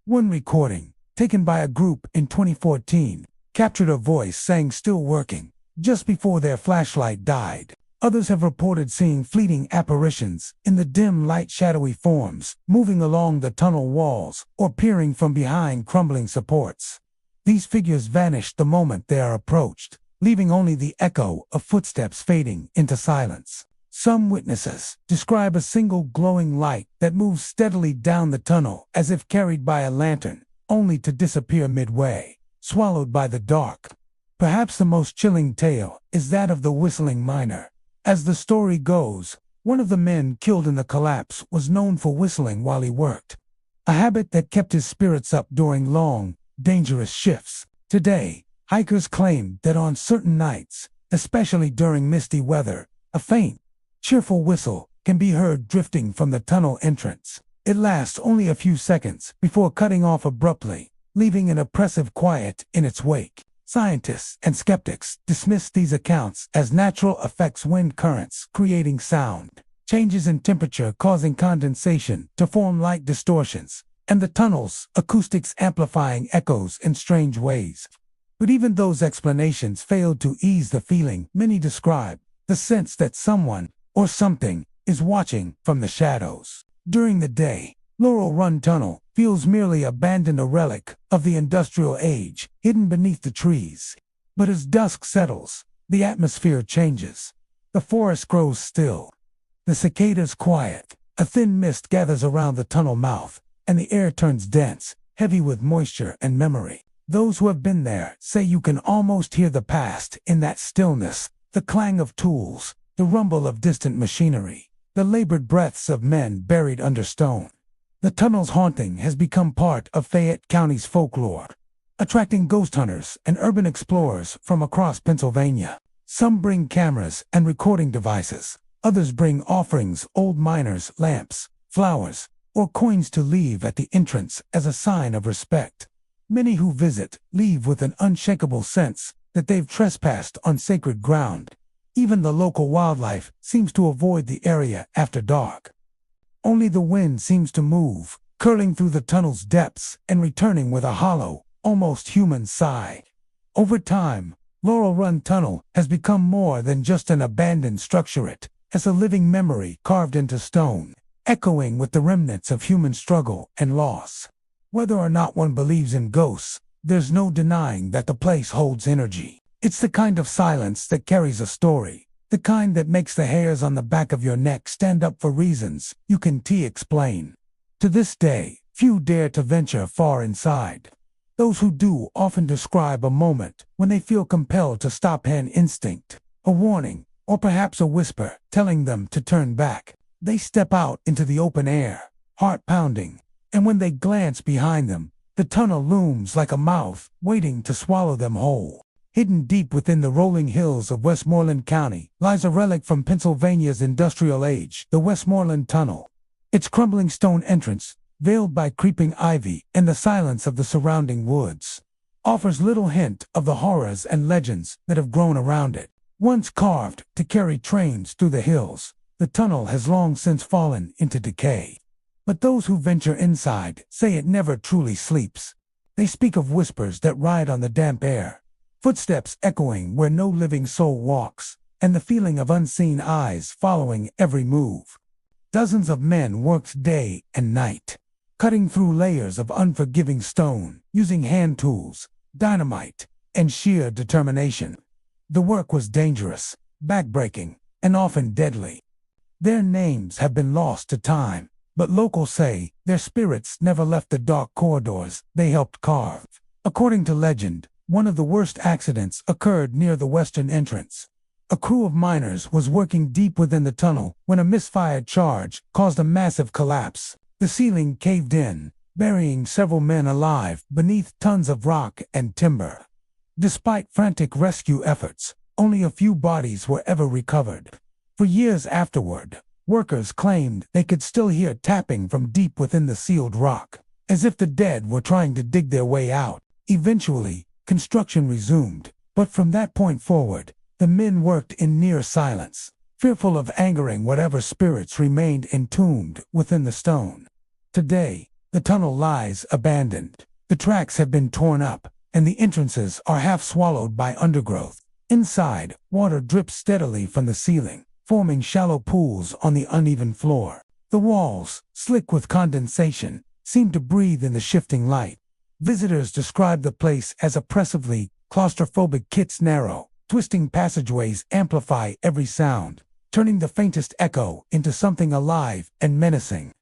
One recording, taken by a group in 2014, captured a voice saying "still working" just before their flashlight died. Others have reported seeing fleeting apparitions in the dim light, shadowy forms, moving along the tunnel walls or peering from behind crumbling supports. These figures vanished the moment they are approached, leaving only the echo of footsteps fading into silence. Some witnesses describe a single glowing light that moves steadily down the tunnel as if carried by a lantern, only to disappear midway, swallowed by the dark. Perhaps the most chilling tale is that of the whistling miner. As the story goes, one of the men killed in the collapse was known for whistling while he worked, a habit that kept his spirits up during long, dangerous shifts. Today, hikers claim that on certain nights, especially during misty weather, a faint, cheerful whistle can be heard drifting from the tunnel entrance. It lasts only a few seconds before cutting off abruptly, leaving an oppressive quiet in its wake. Scientists and skeptics dismiss these accounts as natural effects, wind currents creating sound, changes in temperature causing condensation to form light distortions, and the tunnel's acoustics amplifying echoes in strange ways. But even those explanations failed to ease the feeling many describe, the sense that someone or something is watching from the shadows. During the day, Laurel Run Tunnel feels merely abandoned, a relic of the industrial age, hidden beneath the trees. But as dusk settles, the atmosphere changes. The forest grows still. The cicadas quiet. A thin mist gathers around the tunnel mouth, and the air turns dense, heavy with moisture and memory. Those who have been there say you can almost hear the past in that stillness, the clang of tools, the rumble of distant machinery, the labored breaths of men buried under stone. The tunnel's haunting has become part of Fayette County's folklore, attracting ghost hunters and urban explorers from across Pennsylvania. Some bring cameras and recording devices. Others bring offerings, old miners, lamps, flowers, or coins to leave at the entrance as a sign of respect. Many who visit leave with an unshakable sense that they've trespassed on sacred ground. Even the local wildlife seems to avoid the area after dark. Only the wind seems to move, curling through the tunnel's depths and returning with a hollow, almost human sigh. Over time, Laurel Run Tunnel has become more than just an abandoned structure. It is a living memory carved into stone, echoing with the remnants of human struggle and loss. Whether or not one believes in ghosts, there's no denying that the place holds energy. It's the kind of silence that carries a story, the kind that makes the hairs on the back of your neck stand up for reasons you can't explain. To this day, few dare to venture far inside. Those who do often describe a moment when they feel compelled to stop, an instinct, a warning, or perhaps a whisper telling them to turn back. They step out into the open air, heart pounding, and when they glance behind them, the tunnel looms like a mouth waiting to swallow them whole. Hidden deep within the rolling hills of Westmoreland County lies a relic from Pennsylvania's industrial age, the Westmoreland Tunnel. Its crumbling stone entrance, veiled by creeping ivy and the silence of the surrounding woods, offers little hint of the horrors and legends that have grown around it. Once carved to carry trains through the hills, the tunnel has long since fallen into decay. But those who venture inside say it never truly sleeps. They speak of whispers that ride on the damp air, footsteps echoing where no living soul walks, and the feeling of unseen eyes following every move. Dozens of men worked day and night, cutting through layers of unforgiving stone, using hand tools, dynamite, and sheer determination. The work was dangerous, backbreaking, and often deadly. Their names have been lost to time, but locals say their spirits never left the dark corridors they helped carve. According to legend, one of the worst accidents occurred near the western entrance. A crew of miners was working deep within the tunnel when a misfired charge caused a massive collapse. The ceiling caved in, burying several men alive beneath tons of rock and timber. Despite frantic rescue efforts, only a few bodies were ever recovered. For years afterward, workers claimed they could still hear tapping from deep within the sealed rock, as if the dead were trying to dig their way out. Eventually, construction resumed, but from that point forward, the men worked in near silence, fearful of angering whatever spirits remained entombed within the stone. Today, the tunnel lies abandoned. The tracks have been torn up, and the entrances are half swallowed by undergrowth. Inside, water drips steadily from the ceiling, forming shallow pools on the uneven floor. The walls, slick with condensation, seem to breathe in the shifting light. Visitors describe the place as oppressively claustrophobic. Its narrow, twisting passageways amplify every sound, turning the faintest echo into something alive and menacing.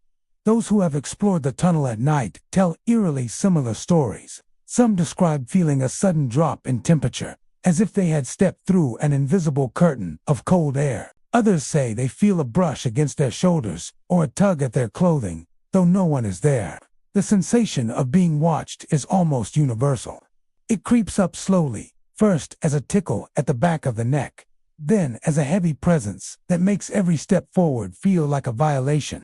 Those who have explored the tunnel at night tell eerily similar stories. Some describe feeling a sudden drop in temperature, as if they had stepped through an invisible curtain of cold air. Others say they feel a brush against their shoulders or a tug at their clothing, though no one is there. The sensation of being watched is almost universal. It creeps up slowly, first as a tickle at the back of the neck, then as a heavy presence that makes every step forward feel like a violation.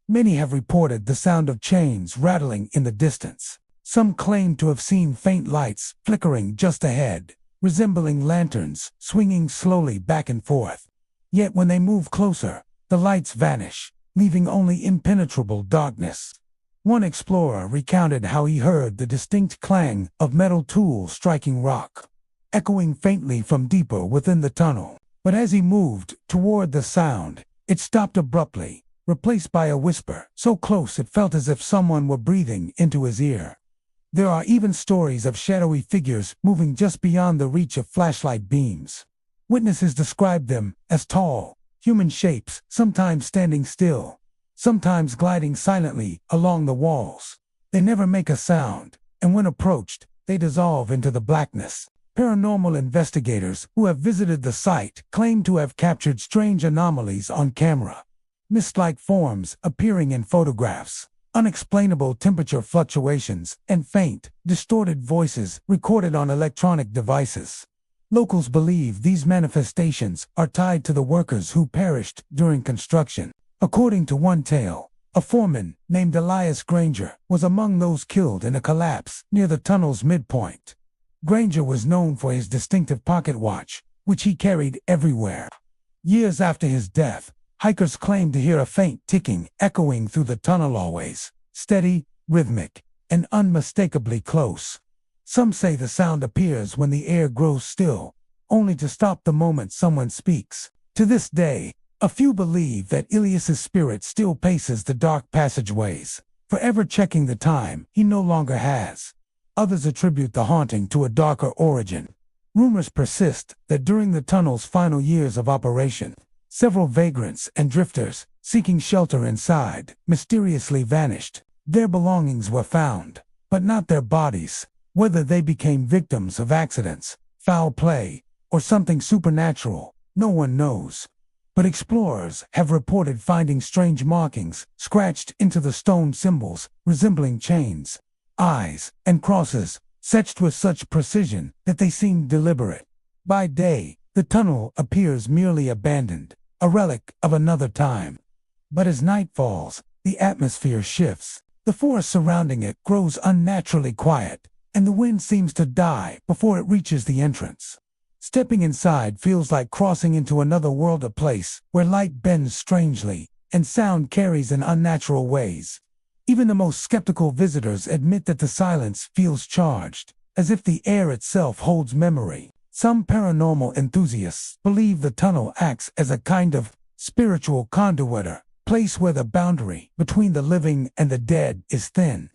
Many have reported the sound of chains rattling in the distance. Some claim to have seen faint lights flickering just ahead, resembling lanterns swinging slowly back and forth. Yet when they move closer, the lights vanish, leaving only impenetrable darkness. One explorer recounted how he heard the distinct clang of metal tools striking rock, echoing faintly from deeper within the tunnel. But as he moved toward the sound, it stopped abruptly, replaced by a whisper, so close it felt as if someone were breathing into his ear. There are even stories of shadowy figures moving just beyond the reach of flashlight beams. Witnesses described them as tall, human shapes, sometimes standing still, sometimes gliding silently along the walls. They never make a sound, and when approached, they dissolve into the blackness. Paranormal investigators who have visited the site claim to have captured strange anomalies on camera. Mist-like forms appearing in photographs, unexplainable temperature fluctuations, and faint, distorted voices recorded on electronic devices. Locals believe these manifestations are tied to the workers who perished during construction. According to one tale, a foreman named Elias Granger was among those killed in a collapse near the tunnel's midpoint. Granger was known for his distinctive pocket watch, which he carried everywhere. Years after his death, hikers claimed to hear a faint ticking echoing through the tunnel hallways, steady, rhythmic, and unmistakably close. Some say the sound appears when the air grows still, only to stop the moment someone speaks. To this day, a few believe that Elias's spirit still paces the dark passageways, forever checking the time he no longer has. Others attribute the haunting to a darker origin. Rumors persist that during the tunnel's final years of operation, several vagrants and drifters, seeking shelter inside, mysteriously vanished. Their belongings were found, but not their bodies. Whether they became victims of accidents, foul play, or something supernatural, no one knows. But explorers have reported finding strange markings scratched into the stone symbols, resembling chains, eyes, and crosses, etched with such precision that they seem deliberate. By day, the tunnel appears merely abandoned, a relic of another time. But as night falls, the atmosphere shifts. The forest surrounding it grows unnaturally quiet, and the wind seems to die before it reaches the entrance. Stepping inside feels like crossing into another world, a place where light bends strangely and sound carries in unnatural ways. Even the most skeptical visitors admit that the silence feels charged, as if the air itself holds memory. Some paranormal enthusiasts believe the tunnel acts as a kind of spiritual conduit, a place where the boundary between the living and the dead is thin.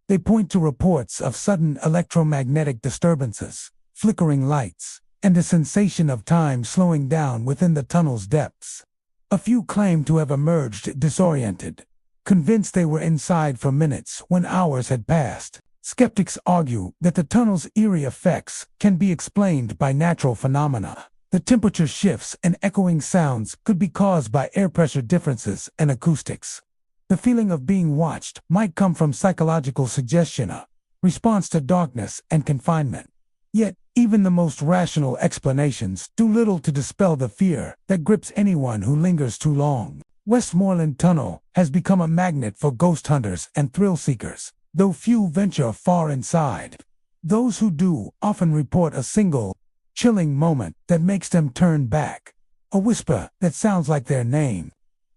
They point to reports of sudden electromagnetic disturbances, flickering lights, and a sensation of time slowing down within the tunnel's depths. A few claim to have emerged disoriented, convinced they were inside for minutes when hours had passed. Skeptics argue that the tunnel's eerie effects can be explained by natural phenomena. The temperature shifts and echoing sounds could be caused by air pressure differences and acoustics. The feeling of being watched might come from psychological suggestion, a response to darkness and confinement. Yet, even the most rational explanations do little to dispel the fear that grips anyone who lingers too long. Westmoreland Tunnel has become a magnet for ghost hunters and thrill seekers, though few venture far inside. Those who do often report a single, chilling moment that makes them turn back. A whisper that sounds like their name,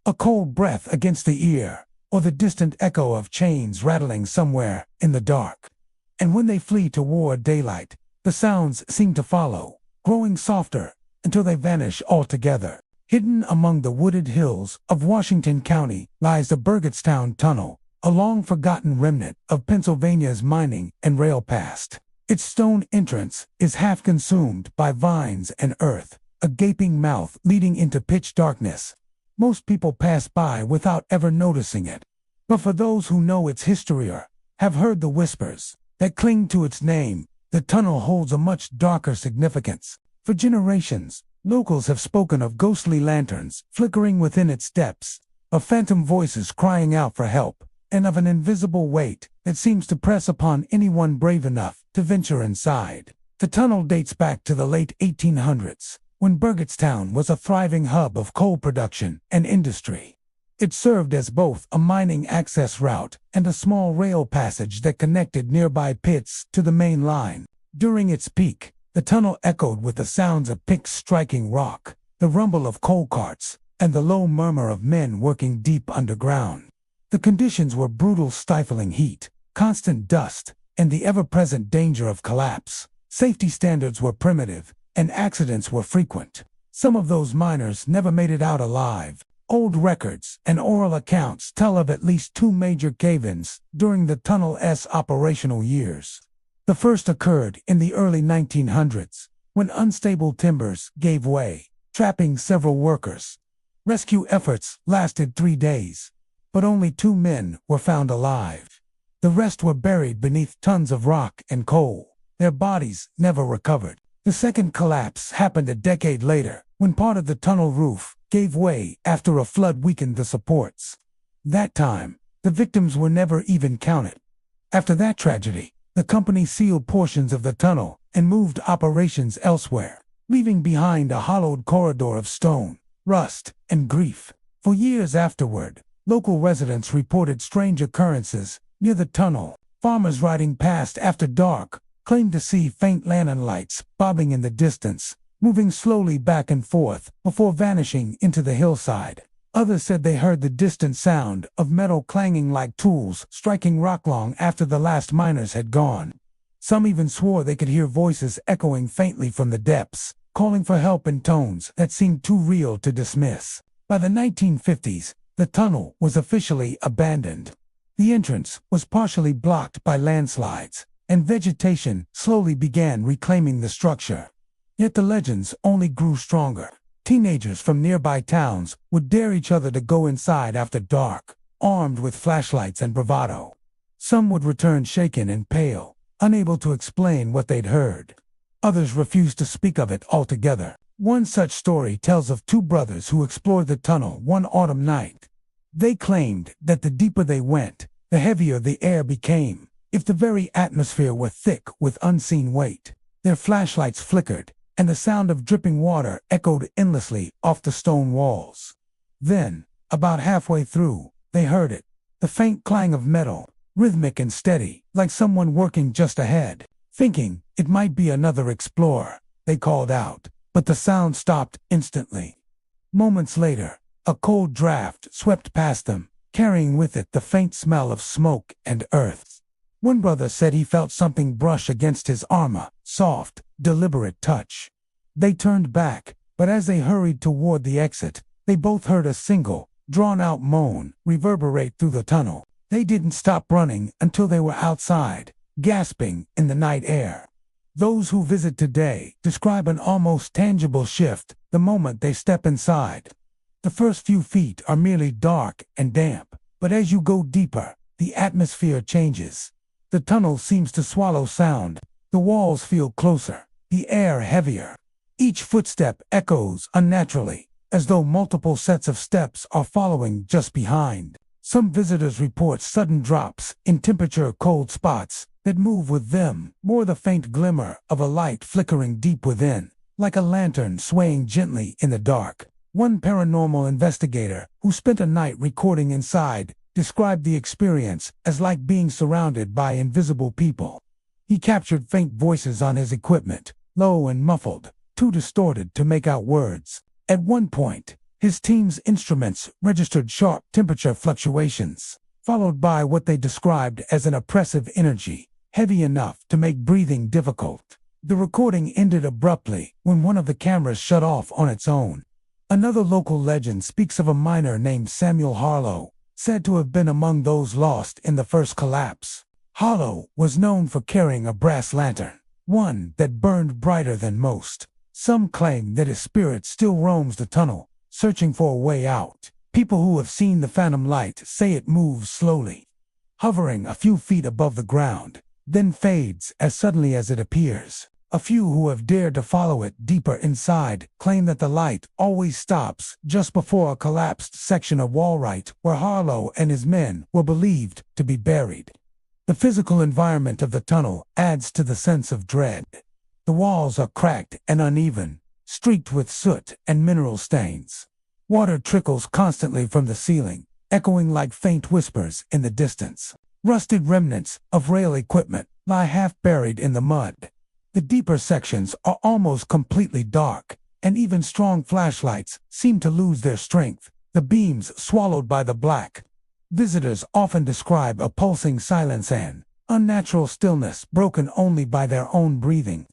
a cold breath against the ear, or the distant echo of chains rattling somewhere in the dark. And when they flee toward daylight, the sounds seem to follow, growing softer until they vanish altogether. Hidden among the wooded hills of Washington County lies the Burgettstown Tunnel, a long-forgotten remnant of Pennsylvania's mining and rail past. Its stone entrance is half consumed by vines and earth, a gaping mouth leading into pitch darkness. Most people pass by without ever noticing it. But for those who know its history or have heard the whispers that cling to its name, the tunnel holds a much darker significance. For generations, locals have spoken of ghostly lanterns flickering within its depths, of phantom voices crying out for help, and of an invisible weight that seems to press upon anyone brave enough to venture inside. The tunnel dates back to the late 1800s, when Burgettstown was a thriving hub of coal production and industry. It served as both a mining access route and a small rail passage that connected nearby pits to the main line. During its peak, the tunnel echoed with the sounds of picks striking rock, the rumble of coal carts, and the low murmur of men working deep underground. The conditions were brutal, stifling heat, constant dust, and the ever-present danger of collapse. Safety standards were primitive, and accidents were frequent. Some of those miners never made it out alive. Old records and oral accounts tell of at least 2 major cave-ins during the tunnel's operational years. The first occurred in the early 1900s, when unstable timbers gave way, trapping several workers. Rescue efforts lasted 3 days, but only 2 men were found alive. The rest were buried beneath tons of rock and coal. Their bodies never recovered. The second collapse happened a decade later, when part of the tunnel roof gave way after a flood weakened the supports. That time, the victims were never even counted. After that tragedy, the company sealed portions of the tunnel and moved operations elsewhere, leaving behind a hollowed corridor of stone, rust, and grief. For years afterward, local residents reported strange occurrences near the tunnel. Farmers riding past after dark claimed to see faint lantern lights bobbing in the distance, moving slowly back and forth before vanishing into the hillside. Others said they heard the distant sound of metal clanging like tools striking rock long after the last miners had gone. Some even swore they could hear voices echoing faintly from the depths, calling for help in tones that seemed too real to dismiss. By the 1950s, the tunnel was officially abandoned. The entrance was partially blocked by landslides, and vegetation slowly began reclaiming the structure. Yet the legends only grew stronger. Teenagers from nearby towns would dare each other to go inside after dark, armed with flashlights and bravado. Some would return shaken and pale, unable to explain what they'd heard. Others refused to speak of it altogether. One such story tells of 2 brothers who explored the tunnel one autumn night. They claimed that the deeper they went, the heavier the air became, if the very atmosphere were thick with unseen weight. Their flashlights flickered, and the sound of dripping water echoed endlessly off the stone walls. Then, about halfway through, they heard it, the faint clang of metal, rhythmic and steady, like someone working just ahead. Thinking it might be another explorer, they called out, but the sound stopped instantly. Moments later, a cold draft swept past them, carrying with it the faint smell of smoke and earth. One brother said he felt something brush against his armor, soft, deliberate touch. They turned back, but as they hurried toward the exit, they both heard a single, drawn-out moan reverberate through the tunnel. They didn't stop running until they were outside, gasping in the night air. Those who visit today describe an almost tangible shift the moment they step inside. The first few feet are merely dark and damp, but as you go deeper, the atmosphere changes. The tunnel seems to swallow sound. The walls feel closer, the air heavier. Each footstep echoes unnaturally, as though multiple sets of steps are following just behind. Some visitors report sudden drops in temperature, cold spots that move with them, or the faint glimmer of a light flickering deep within, like a lantern swaying gently in the dark. One paranormal investigator, who spent a night recording inside, described the experience as like being surrounded by invisible people. He captured faint voices on his equipment, low and muffled, too distorted to make out words. At one point, his team's instruments registered sharp temperature fluctuations, followed by what they described as an oppressive energy, heavy enough to make breathing difficult. The recording ended abruptly when one of the cameras shut off on its own. Another local legend speaks of a miner named Samuel Harlow, said to have been among those lost in the first collapse. Harlow was known for carrying a brass lantern, one that burned brighter than most. Some claim that his spirit still roams the tunnel, searching for a way out. People who have seen the phantom light say it moves slowly, hovering a few feet above the ground, then fades as suddenly as it appears. A few who have dared to follow it deeper inside claim that the light always stops just before a collapsed section of wall right where Harlow and his men were believed to be buried. The physical environment of the tunnel adds to the sense of dread. The walls are cracked and uneven, streaked with soot and mineral stains. Water trickles constantly from the ceiling, echoing like faint whispers in the distance. Rusted remnants of rail equipment lie half buried in the mud. The deeper sections are almost completely dark, and even strong flashlights seem to lose their strength, the beams swallowed by the black. Visitors often describe a pulsing silence and unnatural stillness broken only by their own breathing.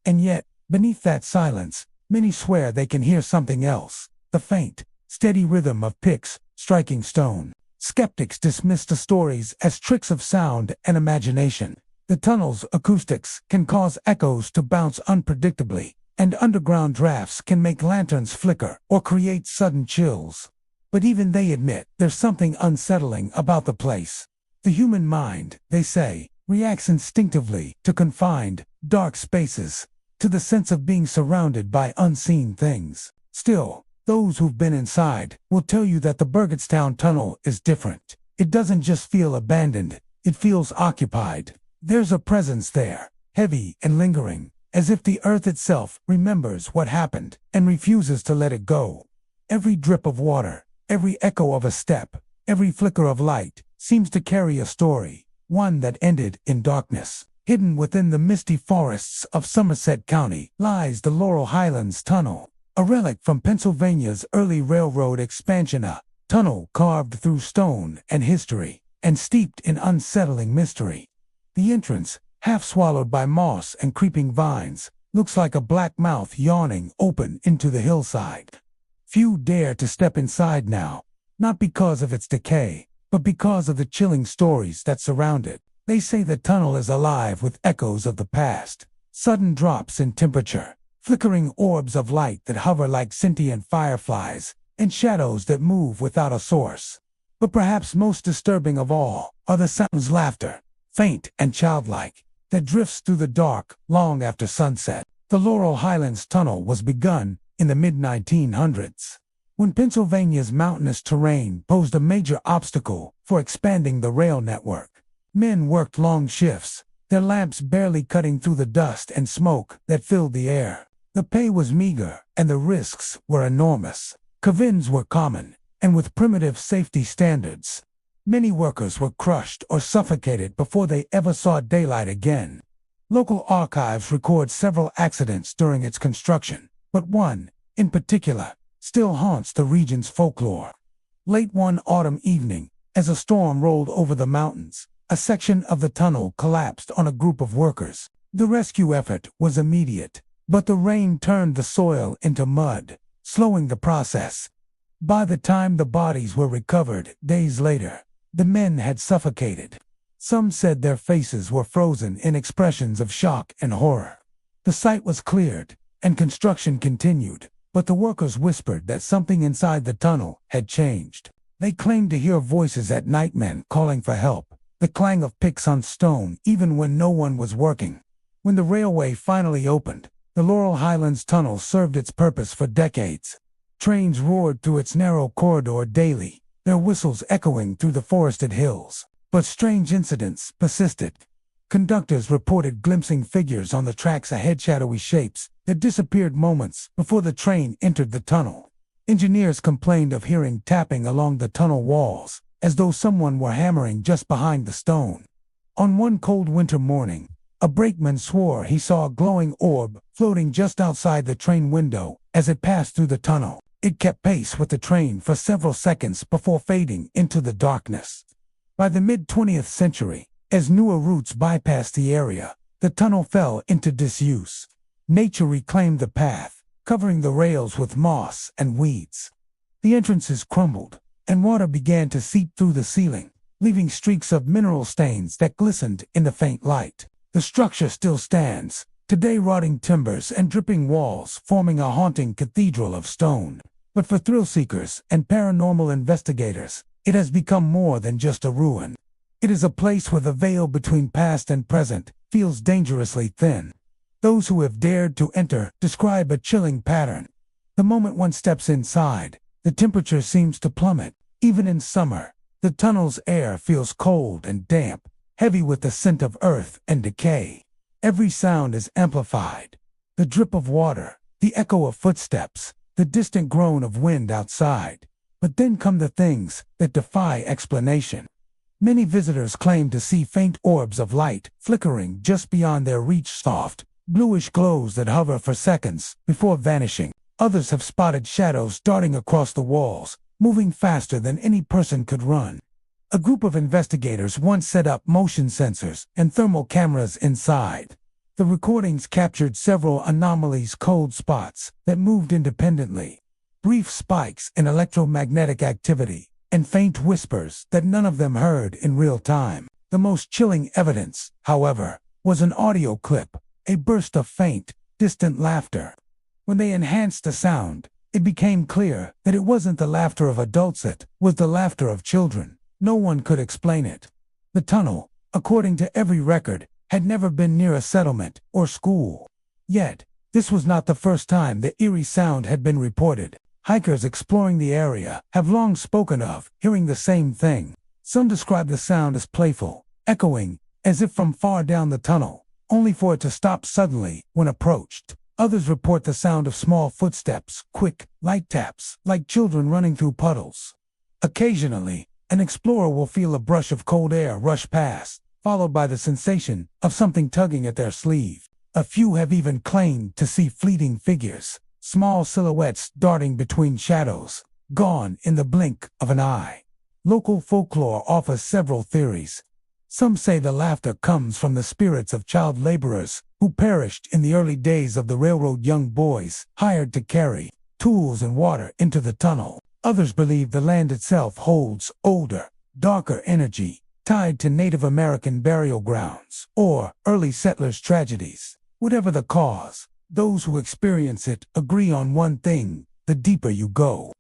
And yet, beneath that silence, many swear they can hear something else, the faint, steady rhythm of picks striking stone. Skeptics dismiss the stories as tricks of sound and imagination. The tunnel's acoustics can cause echoes to bounce unpredictably, and underground drafts can make lanterns flicker or create sudden chills. But even they admit there's something unsettling about the place. The human mind, they say, reacts instinctively to confined, dark spaces, to the sense of being surrounded by unseen things. Still, those who've been inside will tell you that the Burgettstown Tunnel is different. It doesn't just feel abandoned, it feels occupied. There's a presence there, heavy and lingering, as if the earth itself remembers what happened and refuses to let it go. Every drip of water, every echo of a step, every flicker of light seems to carry a story, one that ended in darkness. Hidden within the misty forests of Somerset County lies the Laurel Highlands Tunnel, a relic from Pennsylvania's early railroad expansion, a tunnel carved through stone and history, and steeped in unsettling mystery. The entrance, half swallowed by moss and creeping vines, looks like a black mouth yawning open into the hillside. Few dare to step inside now, not because of its decay, but because of the chilling stories that surround it. They say the tunnel is alive with echoes of the past, sudden drops in temperature, flickering orbs of light that hover like sentient fireflies, and shadows that move without a source. But perhaps most disturbing of all are the sounds, laughter, faint and childlike, that drifts through the dark long after sunset. The Laurel Highlands Tunnel was begun in the mid-1900s, when Pennsylvania's mountainous terrain posed a major obstacle for expanding the rail network. Men worked long shifts, their lamps barely cutting through the dust and smoke that filled the air. The pay was meager, and the risks were enormous. Cave-ins were common, and with primitive safety standards, many workers were crushed or suffocated before they ever saw daylight again. Local archives record several accidents during its construction, but one, in particular, still haunts the region's folklore. Late one autumn evening, as a storm rolled over the mountains, a section of the tunnel collapsed on a group of workers. The rescue effort was immediate, but the rain turned the soil into mud, slowing the process. By the time the bodies were recovered days later, the men had suffocated. Some said their faces were frozen in expressions of shock and horror. The site was cleared, and construction continued, but the workers whispered that something inside the tunnel had changed. They claimed to hear voices at night, men calling for help, the clang of picks on stone even when no one was working. When the railway finally opened, the Laurel Highlands Tunnel served its purpose for decades. Trains roared through its narrow corridor daily, their whistles echoing through the forested hills. But strange incidents persisted. Conductors reported glimpsing figures on the tracks ahead, shadowy shapes that disappeared moments before the train entered the tunnel. Engineers complained of hearing tapping along the tunnel walls, as though someone were hammering just behind the stone. On one cold winter morning, a brakeman swore he saw a glowing orb floating just outside the train window as it passed through the tunnel. It kept pace with the train for several seconds before fading into the darkness. By the mid-20th century, as newer routes bypassed the area, the tunnel fell into disuse. Nature reclaimed the path, covering the rails with moss and weeds. The entrances crumbled, and water began to seep through the ceiling, leaving streaks of mineral stains that glistened in the faint light. The structure still stands, today rotting timbers and dripping walls forming a haunting cathedral of stone. But for thrill-seekers and paranormal investigators, it has become more than just a ruin. It is a place where the veil between past and present feels dangerously thin. Those who have dared to enter describe a chilling pattern. The moment one steps inside, the temperature seems to plummet. Even in summer, the tunnel's air feels cold and damp, heavy with the scent of earth and decay. Every sound is amplified. The drip of water, the echo of footsteps, the distant groan of wind outside. But then come the things that defy explanation. Many visitors claim to see faint orbs of light flickering just beyond their reach, soft, bluish glows that hover for seconds before vanishing. Others have spotted shadows darting across the walls, moving faster than any person could run. A group of investigators once set up motion sensors and thermal cameras inside. The recordings captured several anomalies, cold spots that moved independently, brief spikes in electromagnetic activity, and faint whispers that none of them heard in real time. The most chilling evidence, however, was an audio clip, a burst of faint, distant laughter. When they enhanced the sound, it became clear that it wasn't the laughter of adults, it was the laughter of children. No one could explain it. The tunnel, according to every record, had never been near a settlement or school. Yet, this was not the first time the eerie sound had been reported. Hikers exploring the area have long spoken of hearing the same thing. Some describe the sound as playful, echoing, as if from far down the tunnel, only for it to stop suddenly when approached. Others report the sound of small footsteps, quick, light taps, like children running through puddles. Occasionally, an explorer will feel a brush of cold air rush past, followed by the sensation of something tugging at their sleeve. A few have even claimed to see fleeting figures, small silhouettes darting between shadows, gone in the blink of an eye. Local folklore offers several theories. Some say the laughter comes from the spirits of child laborers who perished in the early days of the railroad, young boys hired to carry tools and water into the tunnel. Others believe the land itself holds older, darker energy, tied to Native American burial grounds or early settlers' tragedies. Whatever the cause, those who experience it agree on one thing: the deeper you go,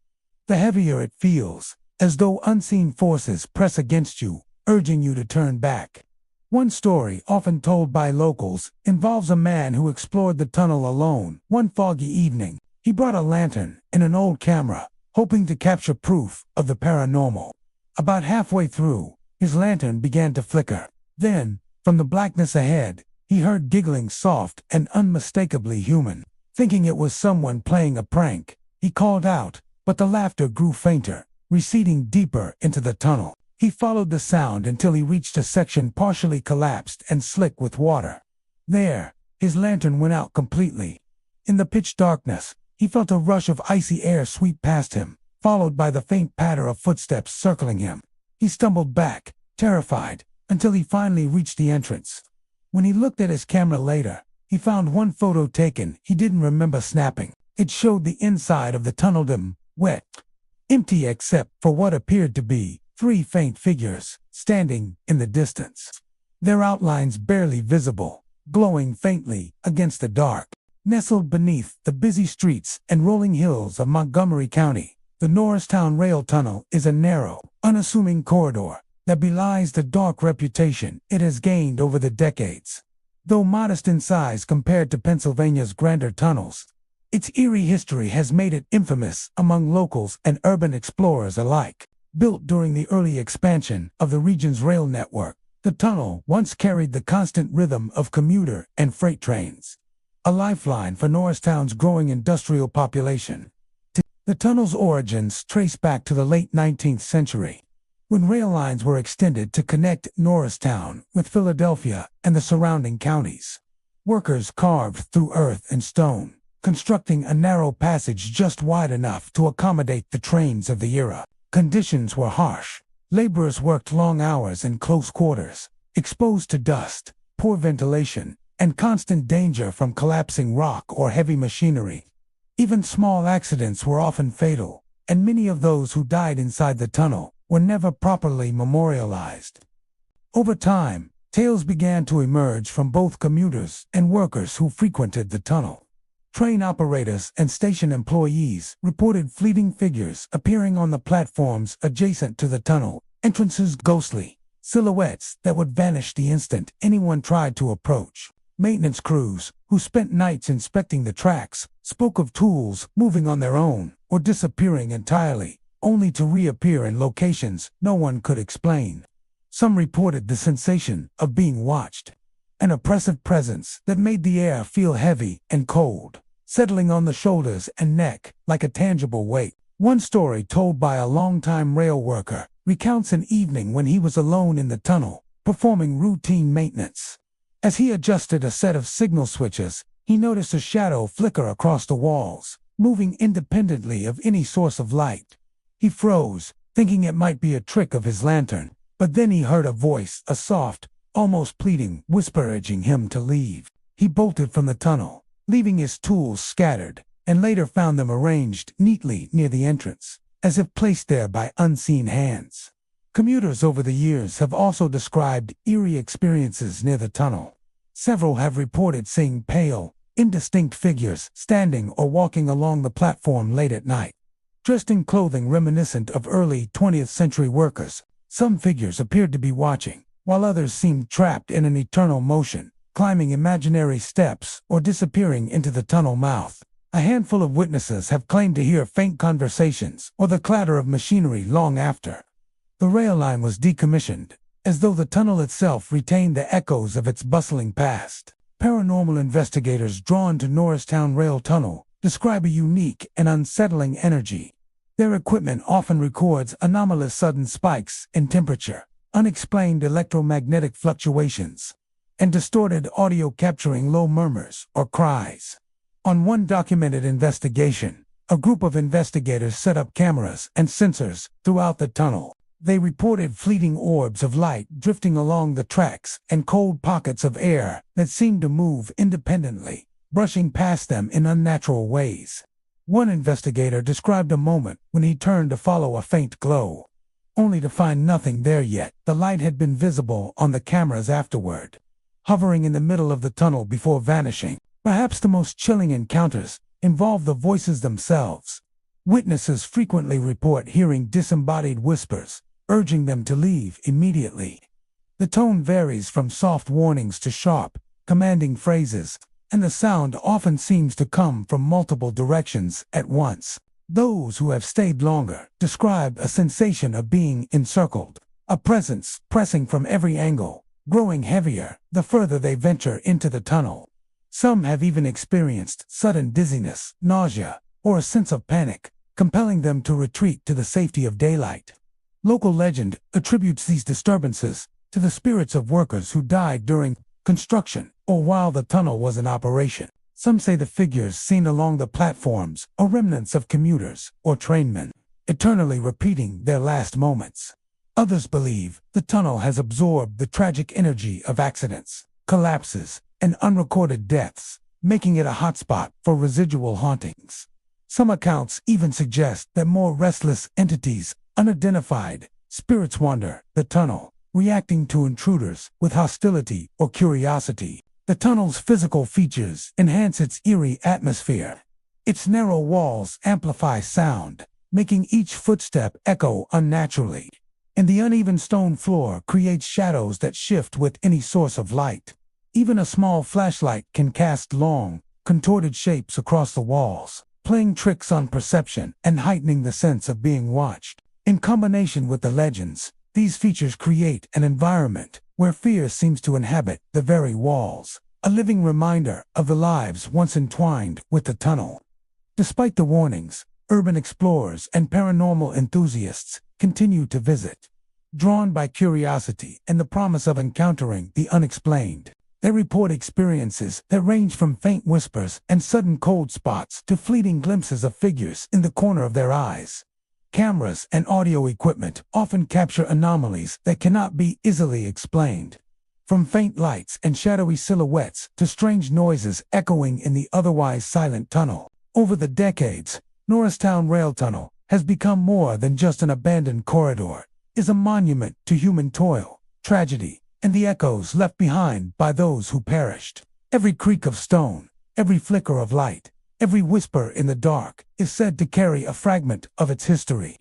the heavier it feels, as though unseen forces press against you, urging you to turn back. One story, often told by locals, involves a man who explored the tunnel alone. One foggy evening, he brought a lantern and an old camera, hoping to capture proof of the paranormal. About halfway through, his lantern began to flicker. Then, from the blackness ahead, he heard giggling, soft and unmistakably human. Thinking it was someone playing a prank, he called out, but the laughter grew fainter, receding deeper into the tunnel. He followed the sound until he reached a section partially collapsed and slick with water. There, his lantern went out completely. In the pitch darkness, he felt a rush of icy air sweep past him, followed by the faint patter of footsteps circling him. He stumbled back, terrified, until he finally reached the entrance. When he looked at his camera later, he found one photo taken he didn't remember snapping. It showed the inside of the tunnel, dim, wet, empty except for what appeared to be 3 faint figures standing in the distance. Their outlines barely visible, glowing faintly against the dark. Nestled beneath the busy streets and rolling hills of Montgomery County, the Norristown Rail Tunnel is a narrow, unassuming corridor that belies the dark reputation it has gained over the decades. Though modest in size compared to Pennsylvania's grander tunnels, its eerie history has made it infamous among locals and urban explorers alike. Built during the early expansion of the region's rail network, the tunnel once carried the constant rhythm of commuter and freight trains, a lifeline for Norristown's growing industrial population. The tunnel's origins trace back to the late 19th century, when rail lines were extended to connect Norristown with Philadelphia and the surrounding counties. Workers carved through earth and stone, constructing a narrow passage just wide enough to accommodate the trains of the era. Conditions were harsh. Laborers worked long hours in close quarters, exposed to dust, poor ventilation, and constant danger from collapsing rock or heavy machinery. Even small accidents were often fatal, and many of those who died inside the tunnel were never properly memorialized. Over time, tales began to emerge from both commuters and workers who frequented the tunnel. Train operators and station employees reported fleeting figures appearing on the platforms adjacent to the tunnel entrances, ghostly silhouettes that would vanish the instant anyone tried to approach. Maintenance crews, who spent nights inspecting the tracks, spoke of tools moving on their own or disappearing entirely, only to reappear in locations no one could explain. Some reported the sensation of being watched, an oppressive presence that made the air feel heavy and cold, settling on the shoulders and neck like a tangible weight. One story told by a longtime rail worker recounts an evening when he was alone in the tunnel, performing routine maintenance. As he adjusted a set of signal switches, he noticed a shadow flicker across the walls, moving independently of any source of light. He froze, thinking it might be a trick of his lantern, But then he heard a voice, a soft, almost pleading whisper urging him to leave. He bolted from the tunnel, leaving his tools scattered, and later found them arranged neatly near the entrance, as if placed there by unseen hands. Commuters over the years have also described eerie experiences near the tunnel. Several have reported seeing pale, indistinct figures standing or walking along the platform late at night. Dressed in clothing reminiscent of early 20th century workers, some figures appeared to be watching, while others seemed trapped in an eternal motion, climbing imaginary steps or disappearing into the tunnel mouth. A handful of witnesses have claimed to hear faint conversations or the clatter of machinery long after. The rail line was decommissioned, as though the tunnel itself retained the echoes of its bustling past. Paranormal investigators drawn to Norristown Rail Tunnel describe a unique and unsettling energy. Their equipment often records anomalous sudden spikes in temperature, unexplained electromagnetic fluctuations, and distorted audio capturing low murmurs or cries. On one documented investigation, a group of investigators set up cameras and sensors throughout the tunnel. They reported fleeting orbs of light drifting along the tracks and cold pockets of air that seemed to move independently, brushing past them in unnatural ways. One investigator described a moment when he turned to follow a faint glow, only to find nothing there yet. The light had been visible on the cameras afterward, hovering in the middle of the tunnel before vanishing. Perhaps the most chilling encounters involve the voices themselves. Witnesses frequently report hearing disembodied whispers, urging them to leave immediately. The tone varies from soft warnings to sharp, commanding phrases, and the sound often seems to come from multiple directions at once. Those who have stayed longer describe a sensation of being encircled, a presence pressing from every angle, growing heavier the further they venture into the tunnel. Some have even experienced sudden dizziness, nausea, or a sense of panic, compelling them to retreat to the safety of daylight. Local legend attributes these disturbances to the spirits of workers who died during construction or while the tunnel was in operation. Some say the figures seen along the platforms are remnants of commuters or trainmen, eternally repeating their last moments. Others believe the tunnel has absorbed the tragic energy of accidents, collapses, and unrecorded deaths, making it a hotspot for residual hauntings. Some accounts even suggest that more restless entities, unidentified spirits, wander the tunnel, reacting to intruders with hostility or curiosity. The tunnel's physical features enhance its eerie atmosphere. Its narrow walls amplify sound, making each footstep echo unnaturally, and the uneven stone floor creates shadows that shift with any source of light. Even a small flashlight can cast long, contorted shapes across the walls, playing tricks on perception and heightening the sense of being watched. In combination with the legends, these features create an environment where fear seems to inhabit the very walls, a living reminder of the lives once entwined with the tunnel. Despite the warnings, urban explorers and paranormal enthusiasts continue to visit, drawn by curiosity and the promise of encountering the unexplained. They report experiences that range from faint whispers and sudden cold spots to fleeting glimpses of figures in the corner of their eyes. Cameras and audio equipment often capture anomalies that cannot be easily explained. From faint lights and shadowy silhouettes to strange noises echoing in the otherwise silent tunnel. Over the decades, Norristown Rail Tunnel has become more than just an abandoned corridor. It is a monument to human toil, tragedy, and the echoes left behind by those who perished. Every creak of stone, every flicker of light, every whisper in the dark is said to carry a fragment of its history.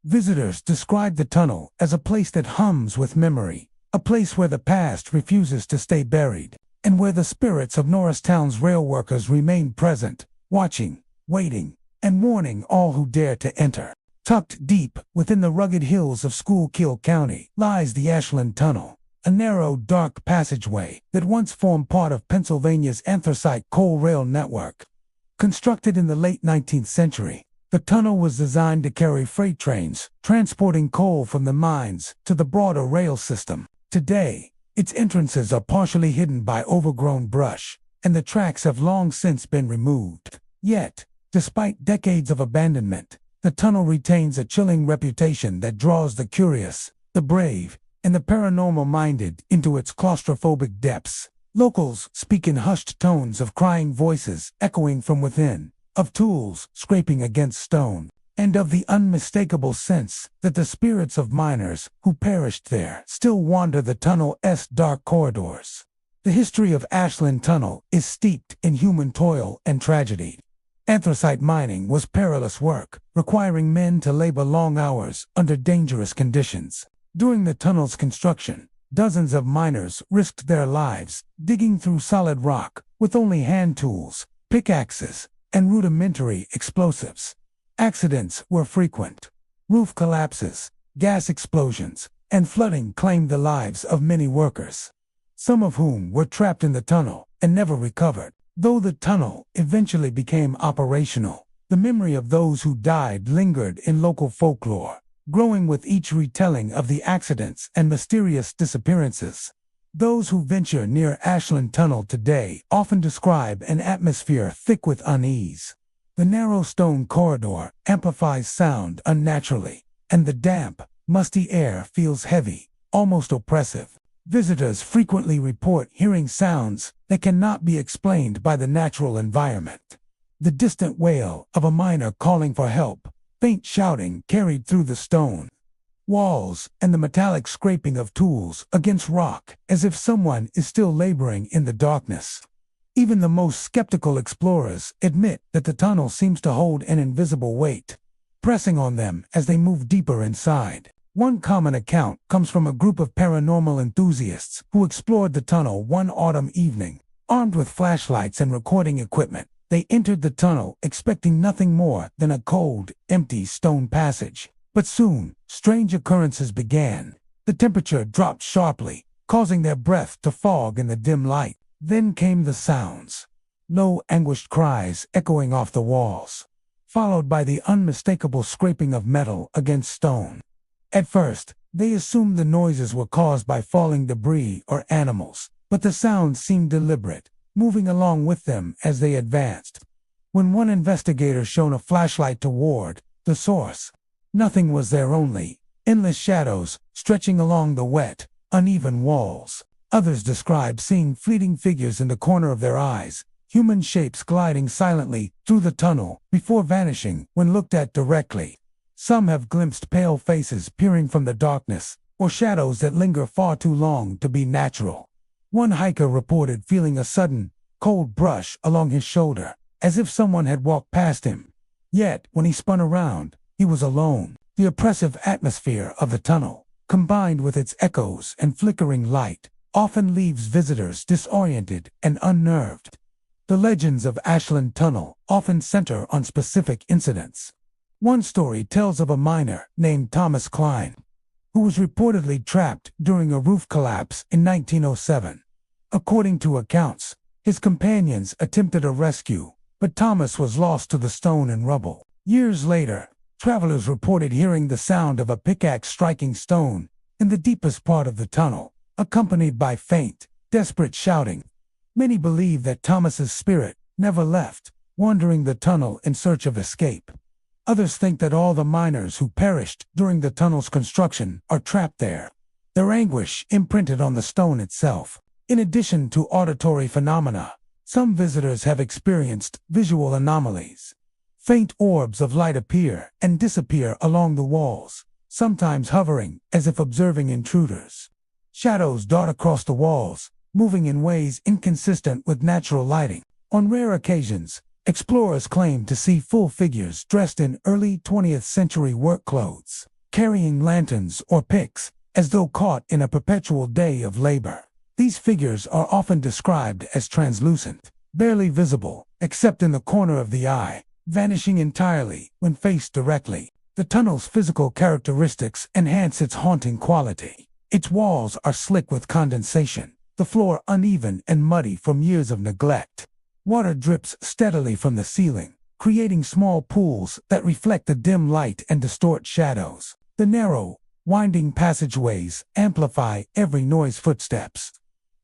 Visitors describe the tunnel as a place that hums with memory, a place where the past refuses to stay buried, and where the spirits of Norristown's rail workers remain present, watching, waiting, and warning all who dare to enter. Tucked deep within the rugged hills of Schuylkill County lies the Ashland Tunnel, a narrow, dark passageway that once formed part of Pennsylvania's anthracite coal rail network. Constructed in the late 19th century, the tunnel was designed to carry freight trains, transporting coal from the mines to the broader rail system. Today, its entrances are partially hidden by overgrown brush, and the tracks have long since been removed. Yet, despite decades of abandonment, the tunnel retains a chilling reputation that draws the curious, the brave, and the paranormal-minded into its claustrophobic depths. Locals speak in hushed tones of crying voices echoing from within, of tools scraping against stone, and of the unmistakable sense that the spirits of miners who perished there still wander the tunnel's dark corridors. The history of Ashland Tunnel is steeped in human toil and tragedy. Anthracite mining was perilous work, requiring men to labor long hours under dangerous conditions. During the tunnel's construction, dozens of miners risked their lives digging through solid rock with only hand tools, pickaxes, and rudimentary explosives. Accidents were frequent. Roof collapses, gas explosions, and flooding claimed the lives of many workers, some of whom were trapped in the tunnel and never recovered. Though the tunnel eventually became operational, the memory of those who died lingered in local folklore, growing with each retelling of the accidents and mysterious disappearances. Those who venture near Ashland Tunnel today often describe an atmosphere thick with unease. The narrow stone corridor amplifies sound unnaturally, and the damp, musty air feels heavy, almost oppressive. Visitors frequently report hearing sounds that cannot be explained by the natural environment. The distant wail of a miner calling for help, faint shouting carried through the stone walls, and the metallic scraping of tools against rock as if someone is still laboring in the darkness. Even the most skeptical explorers admit that the tunnel seems to hold an invisible weight, pressing on them as they move deeper inside. One common account comes from a group of paranormal enthusiasts who explored the tunnel one autumn evening. Armed with flashlights and recording equipment, they entered the tunnel expecting nothing more than a cold, empty stone passage. But soon, strange occurrences began. The temperature dropped sharply, causing their breath to fog in the dim light. Then came the sounds. Low, anguished cries echoing off the walls, followed by the unmistakable scraping of metal against stone. At first, they assumed the noises were caused by falling debris or animals, but the sounds seemed deliberate, moving along with them as they advanced. When one investigator shone a flashlight toward the source, nothing was there, only endless shadows stretching along the wet, uneven walls. Others described seeing fleeting figures in the corner of their eyes, human shapes gliding silently through the tunnel before vanishing when looked at directly. Some have glimpsed pale faces peering from the darkness, or shadows that linger far too long to be natural. One hiker reported feeling a sudden, cold brush along his shoulder, as if someone had walked past him. Yet, when he spun around, he was alone. The oppressive atmosphere of the tunnel, combined with its echoes and flickering light, often leaves visitors disoriented and unnerved. The legends of Ashland Tunnel often center on specific incidents. One story tells of a miner named Thomas Klein, who was reportedly trapped during a roof collapse in 1907. According to accounts, his companions attempted a rescue, but Thomas was lost to the stone and rubble. Years later, travelers reported hearing the sound of a pickaxe striking stone in the deepest part of the tunnel, accompanied by faint, desperate shouting. Many believe that Thomas's spirit never left, wandering the tunnel in search of escape. Others think that all the miners who perished during the tunnel's construction are trapped there, their anguish imprinted on the stone itself. In addition to auditory phenomena, some visitors have experienced visual anomalies. Faint orbs of light appear and disappear along the walls, sometimes hovering as if observing intruders. Shadows dart across the walls, moving in ways inconsistent with natural lighting. On rare occasions, explorers claim to see full figures dressed in early 20th century work clothes, carrying lanterns or picks, as though caught in a perpetual day of labor. These figures are often described as translucent, barely visible, except in the corner of the eye, vanishing entirely when faced directly. The tunnel's physical characteristics enhance its haunting quality. Its walls are slick with condensation, the floor uneven and muddy from years of neglect. Water drips steadily from the ceiling, creating small pools that reflect the dim light and distort shadows. The narrow, winding passageways amplify every noise footsteps.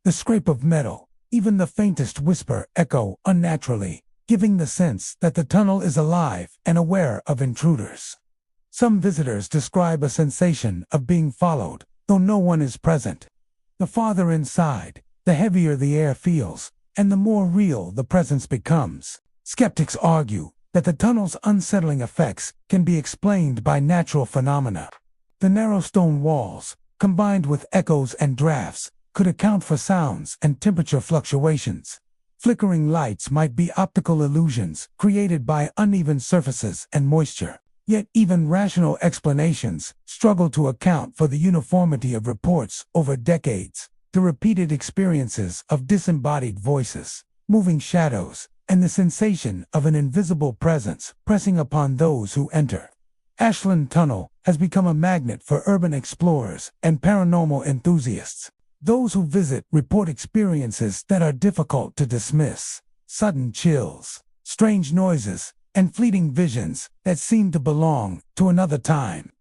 The scrape of metal, even the faintest whisper, echo unnaturally, giving the sense that the tunnel is alive and aware of intruders. Some visitors describe a sensation of being followed, though no one is present. The farther inside, the heavier the air feels, and the more real the presence becomes. Skeptics argue that the tunnel's unsettling effects can be explained by natural phenomena. The narrow stone walls, combined with echoes and drafts, could account for sounds and temperature fluctuations. Flickering lights might be optical illusions created by uneven surfaces and moisture. Yet even rational explanations struggle to account for the uniformity of reports over decades, the repeated experiences of disembodied voices, moving shadows, and the sensation of an invisible presence pressing upon those who enter. Ashland Tunnel has become a magnet for urban explorers and paranormal enthusiasts. Those who visit report experiences that are difficult to dismiss: sudden chills, strange noises, and fleeting visions that seem to belong to another time.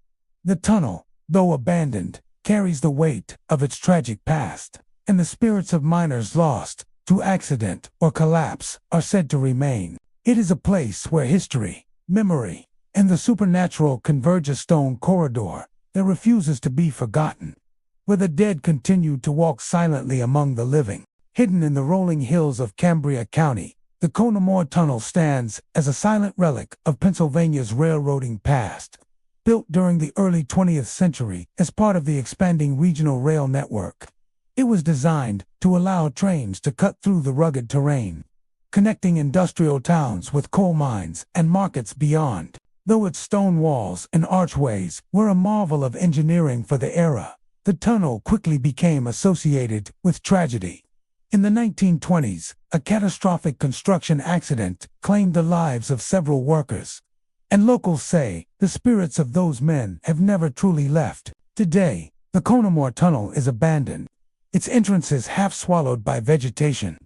The tunnel, though abandoned, carries the weight of its tragic past, and the spirits of miners lost to accident or collapse are said to remain. It is a place where history, memory, and the supernatural converge, a stone corridor that refuses to be forgotten, where the dead continue to walk silently among the living. Hidden in the rolling hills of Cambria County, the Connemore Tunnel stands as a silent relic of Pennsylvania's railroading past. Built during the early 20th century as part of the expanding regional rail network, it was designed to allow trains to cut through the rugged terrain, connecting industrial towns with coal mines and markets beyond. Though its stone walls and archways were a marvel of engineering for the era, the tunnel quickly became associated with tragedy. In the 1920s, a catastrophic construction accident claimed the lives of several workers, and locals say the spirits of those men have never truly left. Today, the Connemore Tunnel is abandoned, its entrances half swallowed by vegetation.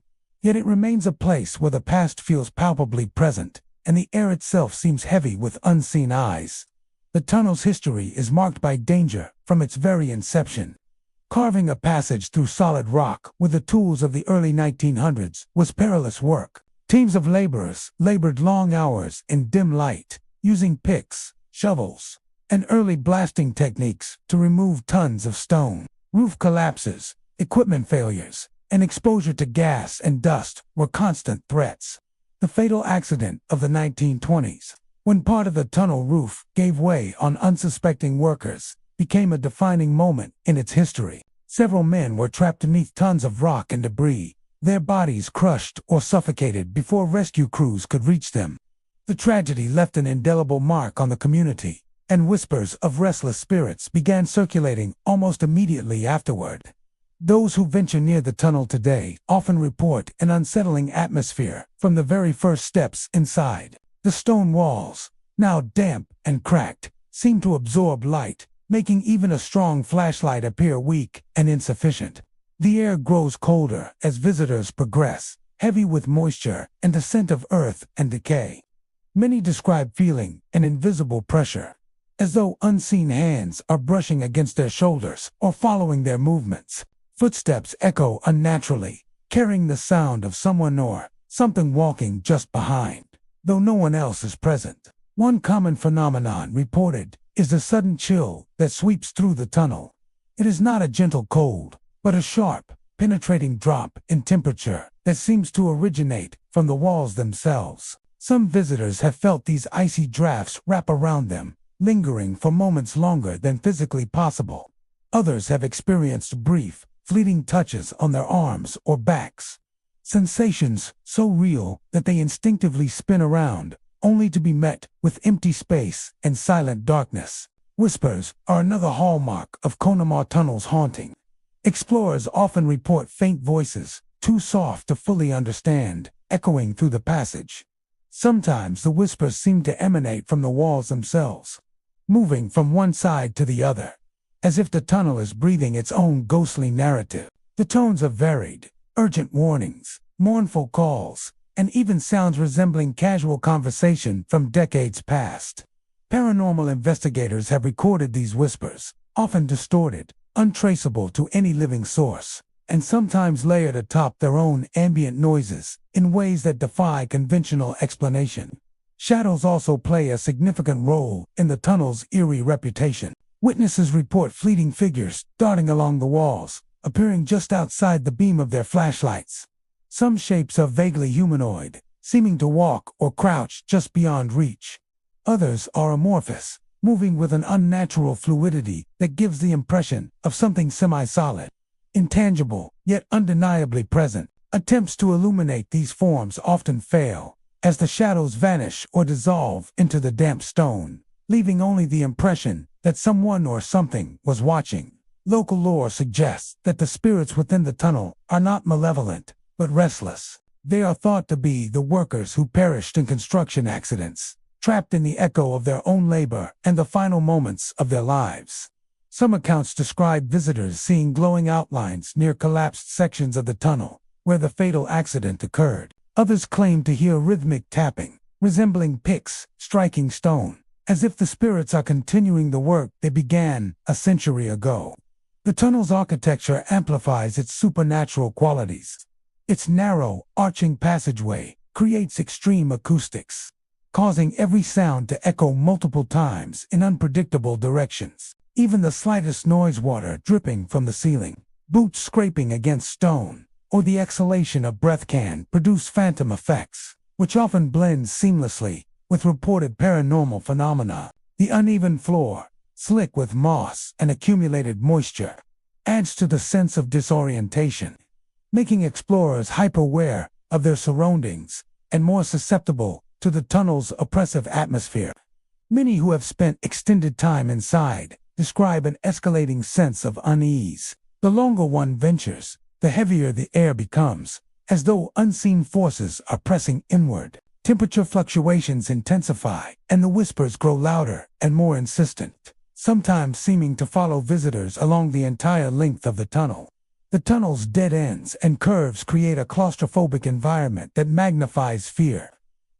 Yet it remains a place where the past feels palpably present, and the air itself seems heavy with unseen eyes. The tunnel's history is marked by danger from its very inception. Carving a passage through solid rock with the tools of the early 1900s was perilous work. Teams of laborers labored long hours in dim light, using picks, shovels, and early blasting techniques to remove tons of stone. Roof collapses, equipment failures, and exposure to gas and dust were constant threats. The fatal accident of the 1920s, when part of the tunnel roof gave way on unsuspecting workers, became a defining moment in its history. Several men were trapped beneath tons of rock and debris, their bodies crushed or suffocated before rescue crews could reach them. The tragedy left an indelible mark on the community, and whispers of restless spirits began circulating almost immediately afterward. Those who venture near the tunnel today often report an unsettling atmosphere from the very first steps inside. The stone walls, now damp and cracked, seem to absorb light, making even a strong flashlight appear weak and insufficient. The air grows colder as visitors progress, heavy with moisture and the scent of earth and decay. Many describe feeling an invisible pressure, as though unseen hands are brushing against their shoulders or following their movements. Footsteps echo unnaturally, carrying the sound of someone or something walking just behind, though no one else is present. One common phenomenon reported is the sudden chill that sweeps through the tunnel. It is not a gentle cold, but a sharp, penetrating drop in temperature that seems to originate from the walls themselves. Some visitors have felt these icy drafts wrap around them, lingering for moments longer than physically possible. Others have experienced brief, fleeting touches on their arms or backs. Sensations so real that they instinctively spin around, only to be met with empty space and silent darkness. Whispers are another hallmark of Connemore Tunnel's haunting. Explorers often report faint voices, too soft to fully understand, echoing through the passage. Sometimes the whispers seem to emanate from the walls themselves, moving from one side to the other, as if the tunnel is breathing its own ghostly narrative. The tones are varied: urgent warnings, mournful calls, and even sounds resembling casual conversation from decades past. Paranormal investigators have recorded these whispers, often distorted, untraceable to any living source, and sometimes layered atop their own ambient noises in ways that defy conventional explanation. Shadows also play a significant role in the tunnel's eerie reputation. Witnesses report fleeting figures darting along the walls, appearing just outside the beam of their flashlights. Some shapes are vaguely humanoid, seeming to walk or crouch just beyond reach. Others are amorphous, moving with an unnatural fluidity that gives the impression of something semi-solid. Intangible, yet undeniably present. Attempts to illuminate these forms often fail, as the shadows vanish or dissolve into the damp stone, leaving only the impression that someone or something was watching. Local lore suggests that the spirits within the tunnel are not malevolent, but restless. They are thought to be the workers who perished in construction accidents, trapped in the echo of their own labor and the final moments of their lives. Some accounts describe visitors seeing glowing outlines near collapsed sections of the tunnel, where the fatal accident occurred. Others claim to hear rhythmic tapping, resembling picks striking stone, as if the spirits are continuing the work they began a century ago. The tunnel's architecture amplifies its supernatural qualities. Its narrow, arching passageway creates extreme acoustics, causing every sound to echo multiple times in unpredictable directions. Even the slightest noise, water dripping from the ceiling, boots scraping against stone, or the exhalation of breath can produce phantom effects, which often blend seamlessly with reported paranormal phenomena. The uneven floor, slick with moss and accumulated moisture, adds to the sense of disorientation, making explorers hyper-aware of their surroundings and more susceptible to the tunnel's oppressive atmosphere. Many who have spent extended time inside describe an escalating sense of unease. The longer one ventures, the heavier the air becomes, as though unseen forces are pressing inward. Temperature fluctuations intensify, and the whispers grow louder and more insistent, sometimes seeming to follow visitors along the entire length of the tunnel. The tunnel's dead ends and curves create a claustrophobic environment that magnifies fear,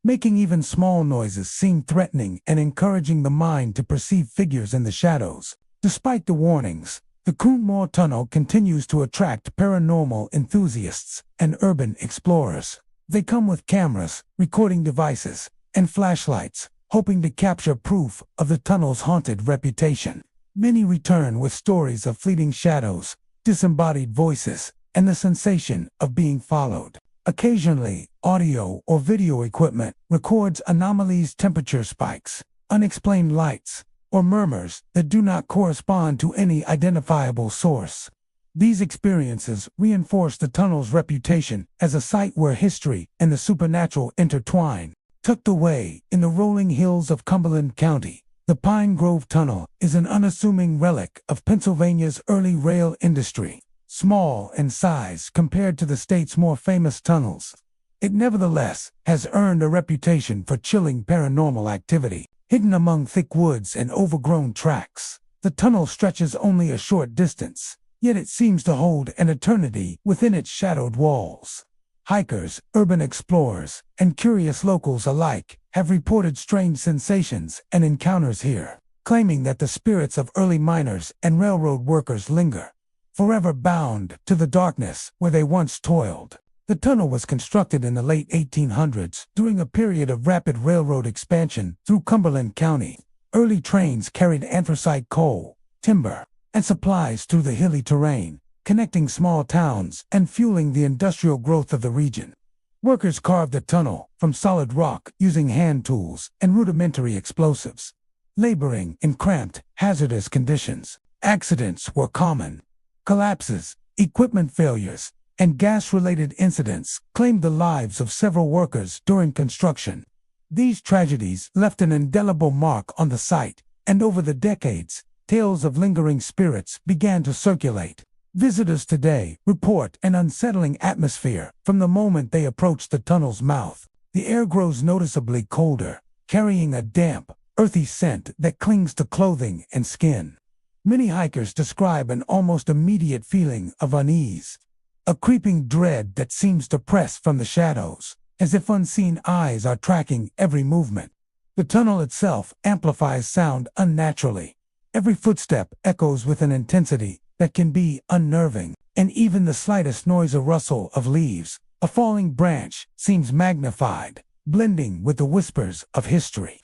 making even small noises seem threatening and encouraging the mind to perceive figures in the shadows. Despite the warnings, the Coonmore Tunnel continues to attract paranormal enthusiasts and urban explorers. They come with cameras, recording devices, and flashlights, hoping to capture proof of the tunnel's haunted reputation. Many return with stories of fleeting shadows, disembodied voices, and the sensation of being followed. Occasionally, audio or video equipment records anomalies, temperature spikes, unexplained lights, or murmurs that do not correspond to any identifiable source. These experiences reinforce the tunnel's reputation as a site where history and the supernatural intertwine. Tucked away in the rolling hills of Cumberland County, the Pine Grove Tunnel is an unassuming relic of Pennsylvania's early rail industry. Small in size compared to the state's more famous tunnels, it nevertheless has earned a reputation for chilling paranormal activity. Hidden among thick woods and overgrown tracks, the tunnel stretches only a short distance, yet it seems to hold an eternity within its shadowed walls. Hikers, urban explorers, and curious locals alike have reported strange sensations and encounters here, claiming that the spirits of early miners and railroad workers linger, forever bound to the darkness where they once toiled. The tunnel was constructed in the late 1800s during a period of rapid railroad expansion through Cumberland County. Early trains carried anthracite coal, timber, and supplies through the hilly terrain, connecting small towns and fueling the industrial growth of the region. Workers carved the tunnel from solid rock using hand tools and rudimentary explosives, laboring in cramped, hazardous conditions. Accidents were common. Collapses, equipment failures, and gas-related incidents claimed the lives of several workers during construction. These tragedies left an indelible mark on the site, and over the decades, tales of lingering spirits began to circulate. Visitors today report an unsettling atmosphere from the moment they approach the tunnel's mouth. The air grows noticeably colder, carrying a damp, earthy scent that clings to clothing and skin. Many hikers describe an almost immediate feeling of unease, a creeping dread that seems to press from the shadows, as if unseen eyes are tracking every movement. The tunnel itself amplifies sound unnaturally. Every footstep echoes with an intensity that can be unnerving, and even the slightest noise, a rustle of leaves, a falling branch, seems magnified, blending with the whispers of history.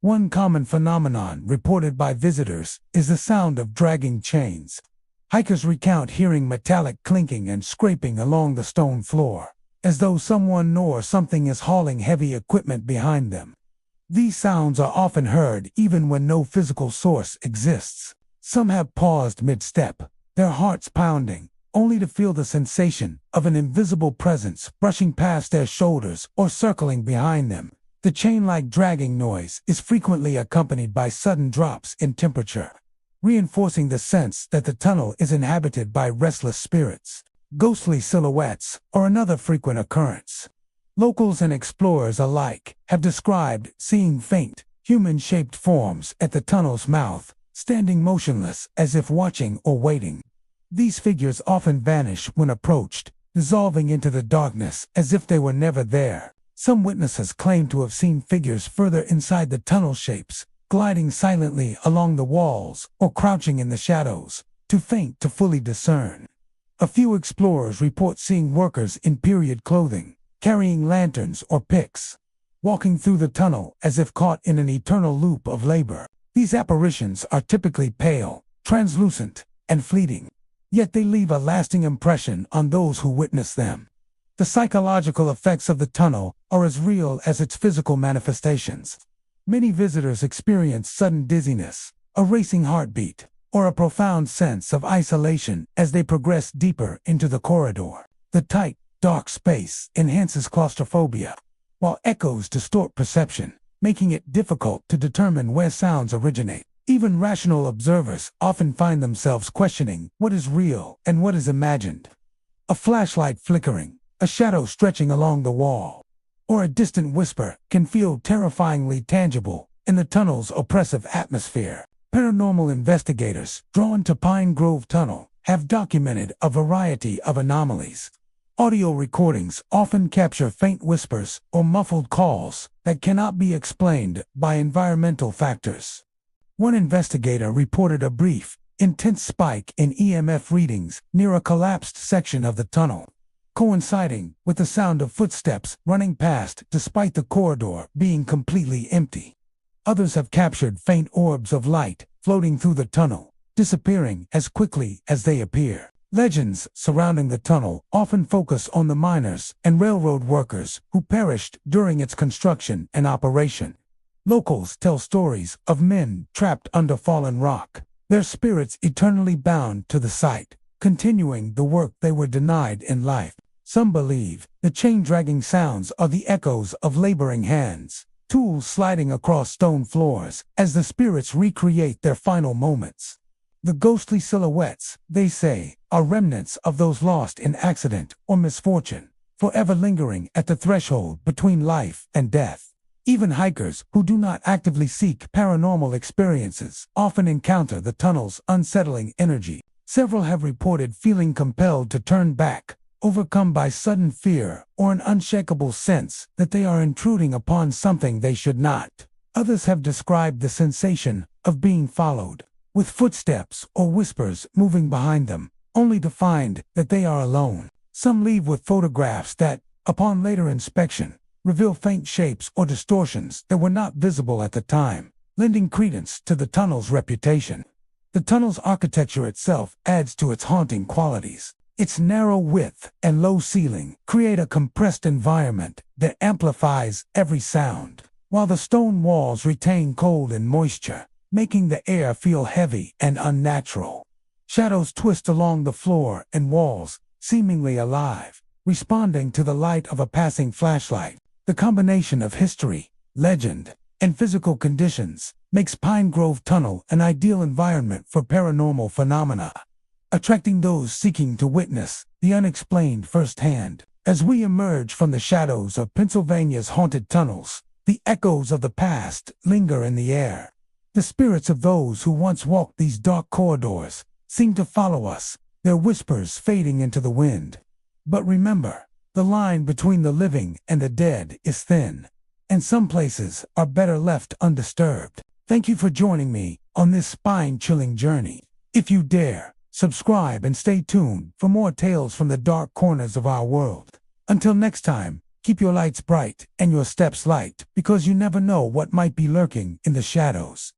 One common phenomenon reported by visitors is the sound of dragging chains. Hikers recount hearing metallic clinking and scraping along the stone floor, as though someone or something is hauling heavy equipment behind them. These sounds are often heard even when no physical source exists. Some have paused mid-step, their hearts pounding, only to feel the sensation of an invisible presence brushing past their shoulders or circling behind them. The chain-like dragging noise is frequently accompanied by sudden drops in temperature, reinforcing the sense that the tunnel is inhabited by restless spirits. Ghostly silhouettes are another frequent occurrence. Locals and explorers alike have described seeing faint, human-shaped forms at the tunnel's mouth, standing motionless as if watching or waiting. These figures often vanish when approached, dissolving into the darkness as if they were never there. Some witnesses claim to have seen figures further inside the tunnel shapes, gliding silently along the walls or crouching in the shadows, too faint to fully discern. A few explorers report seeing workers in period clothing, carrying lanterns or picks, walking through the tunnel as if caught in an eternal loop of labor. These apparitions are typically pale, translucent, and fleeting, yet they leave a lasting impression on those who witness them. The psychological effects of the tunnel are as real as its physical manifestations. Many visitors experience sudden dizziness, a racing heartbeat, or a profound sense of isolation as they progress deeper into the corridor. The tight, dark space enhances claustrophobia, while echoes distort perception, making it difficult to determine where sounds originate. Even rational observers often find themselves questioning what is real and what is imagined. A flashlight flickering, a shadow stretching along the wall, or a distant whisper can feel terrifyingly tangible in the tunnel's oppressive atmosphere. Paranormal investigators drawn to Pine Grove Tunnel have documented a variety of anomalies. Audio recordings often capture faint whispers or muffled calls that cannot be explained by environmental factors. One investigator reported a brief, intense spike in EMF readings near a collapsed section of the tunnel, coinciding with the sound of footsteps running past despite the corridor being completely empty. Others have captured faint orbs of light floating through the tunnel, disappearing as quickly as they appear. Legends surrounding the tunnel often focus on the miners and railroad workers who perished during its construction and operation. Locals tell stories of men trapped under fallen rock, their spirits eternally bound to the site, continuing the work they were denied in life. Some believe the chain-dragging sounds are the echoes of laboring hands, tools sliding across stone floors as the spirits recreate their final moments. The ghostly silhouettes, they say, are remnants of those lost in accident or misfortune, forever lingering at the threshold between life and death. Even hikers who do not actively seek paranormal experiences often encounter the tunnel's unsettling energy. Several have reported feeling compelled to turn back, overcome by sudden fear or an unshakable sense that they are intruding upon something they should not. Others have described the sensation of being followed, with footsteps or whispers moving behind them, only to find that they are alone. Some leave with photographs that, upon later inspection, reveal faint shapes or distortions that were not visible at the time, lending credence to the tunnel's reputation. The tunnel's architecture itself adds to its haunting qualities. Its narrow width and low ceiling create a compressed environment that amplifies every sound, while the stone walls retain cold and moisture, making the air feel heavy and unnatural. Shadows twist along the floor and walls, seemingly alive, responding to the light of a passing flashlight. The combination of history, legend, and physical conditions makes Pine Grove Tunnel an ideal environment for paranormal phenomena, attracting those seeking to witness the unexplained firsthand. As we emerge from the shadows of Pennsylvania's haunted tunnels, the echoes of the past linger in the air. The spirits of those who once walked these dark corridors seem to follow us, their whispers fading into the wind. But remember, the line between the living and the dead is thin, and some places are better left undisturbed. Thank you for joining me on this spine-chilling journey. If you dare, subscribe and stay tuned for more tales from the dark corners of our world. Until next time, Keep your lights bright and your steps light, because you never know what might be lurking in the shadows.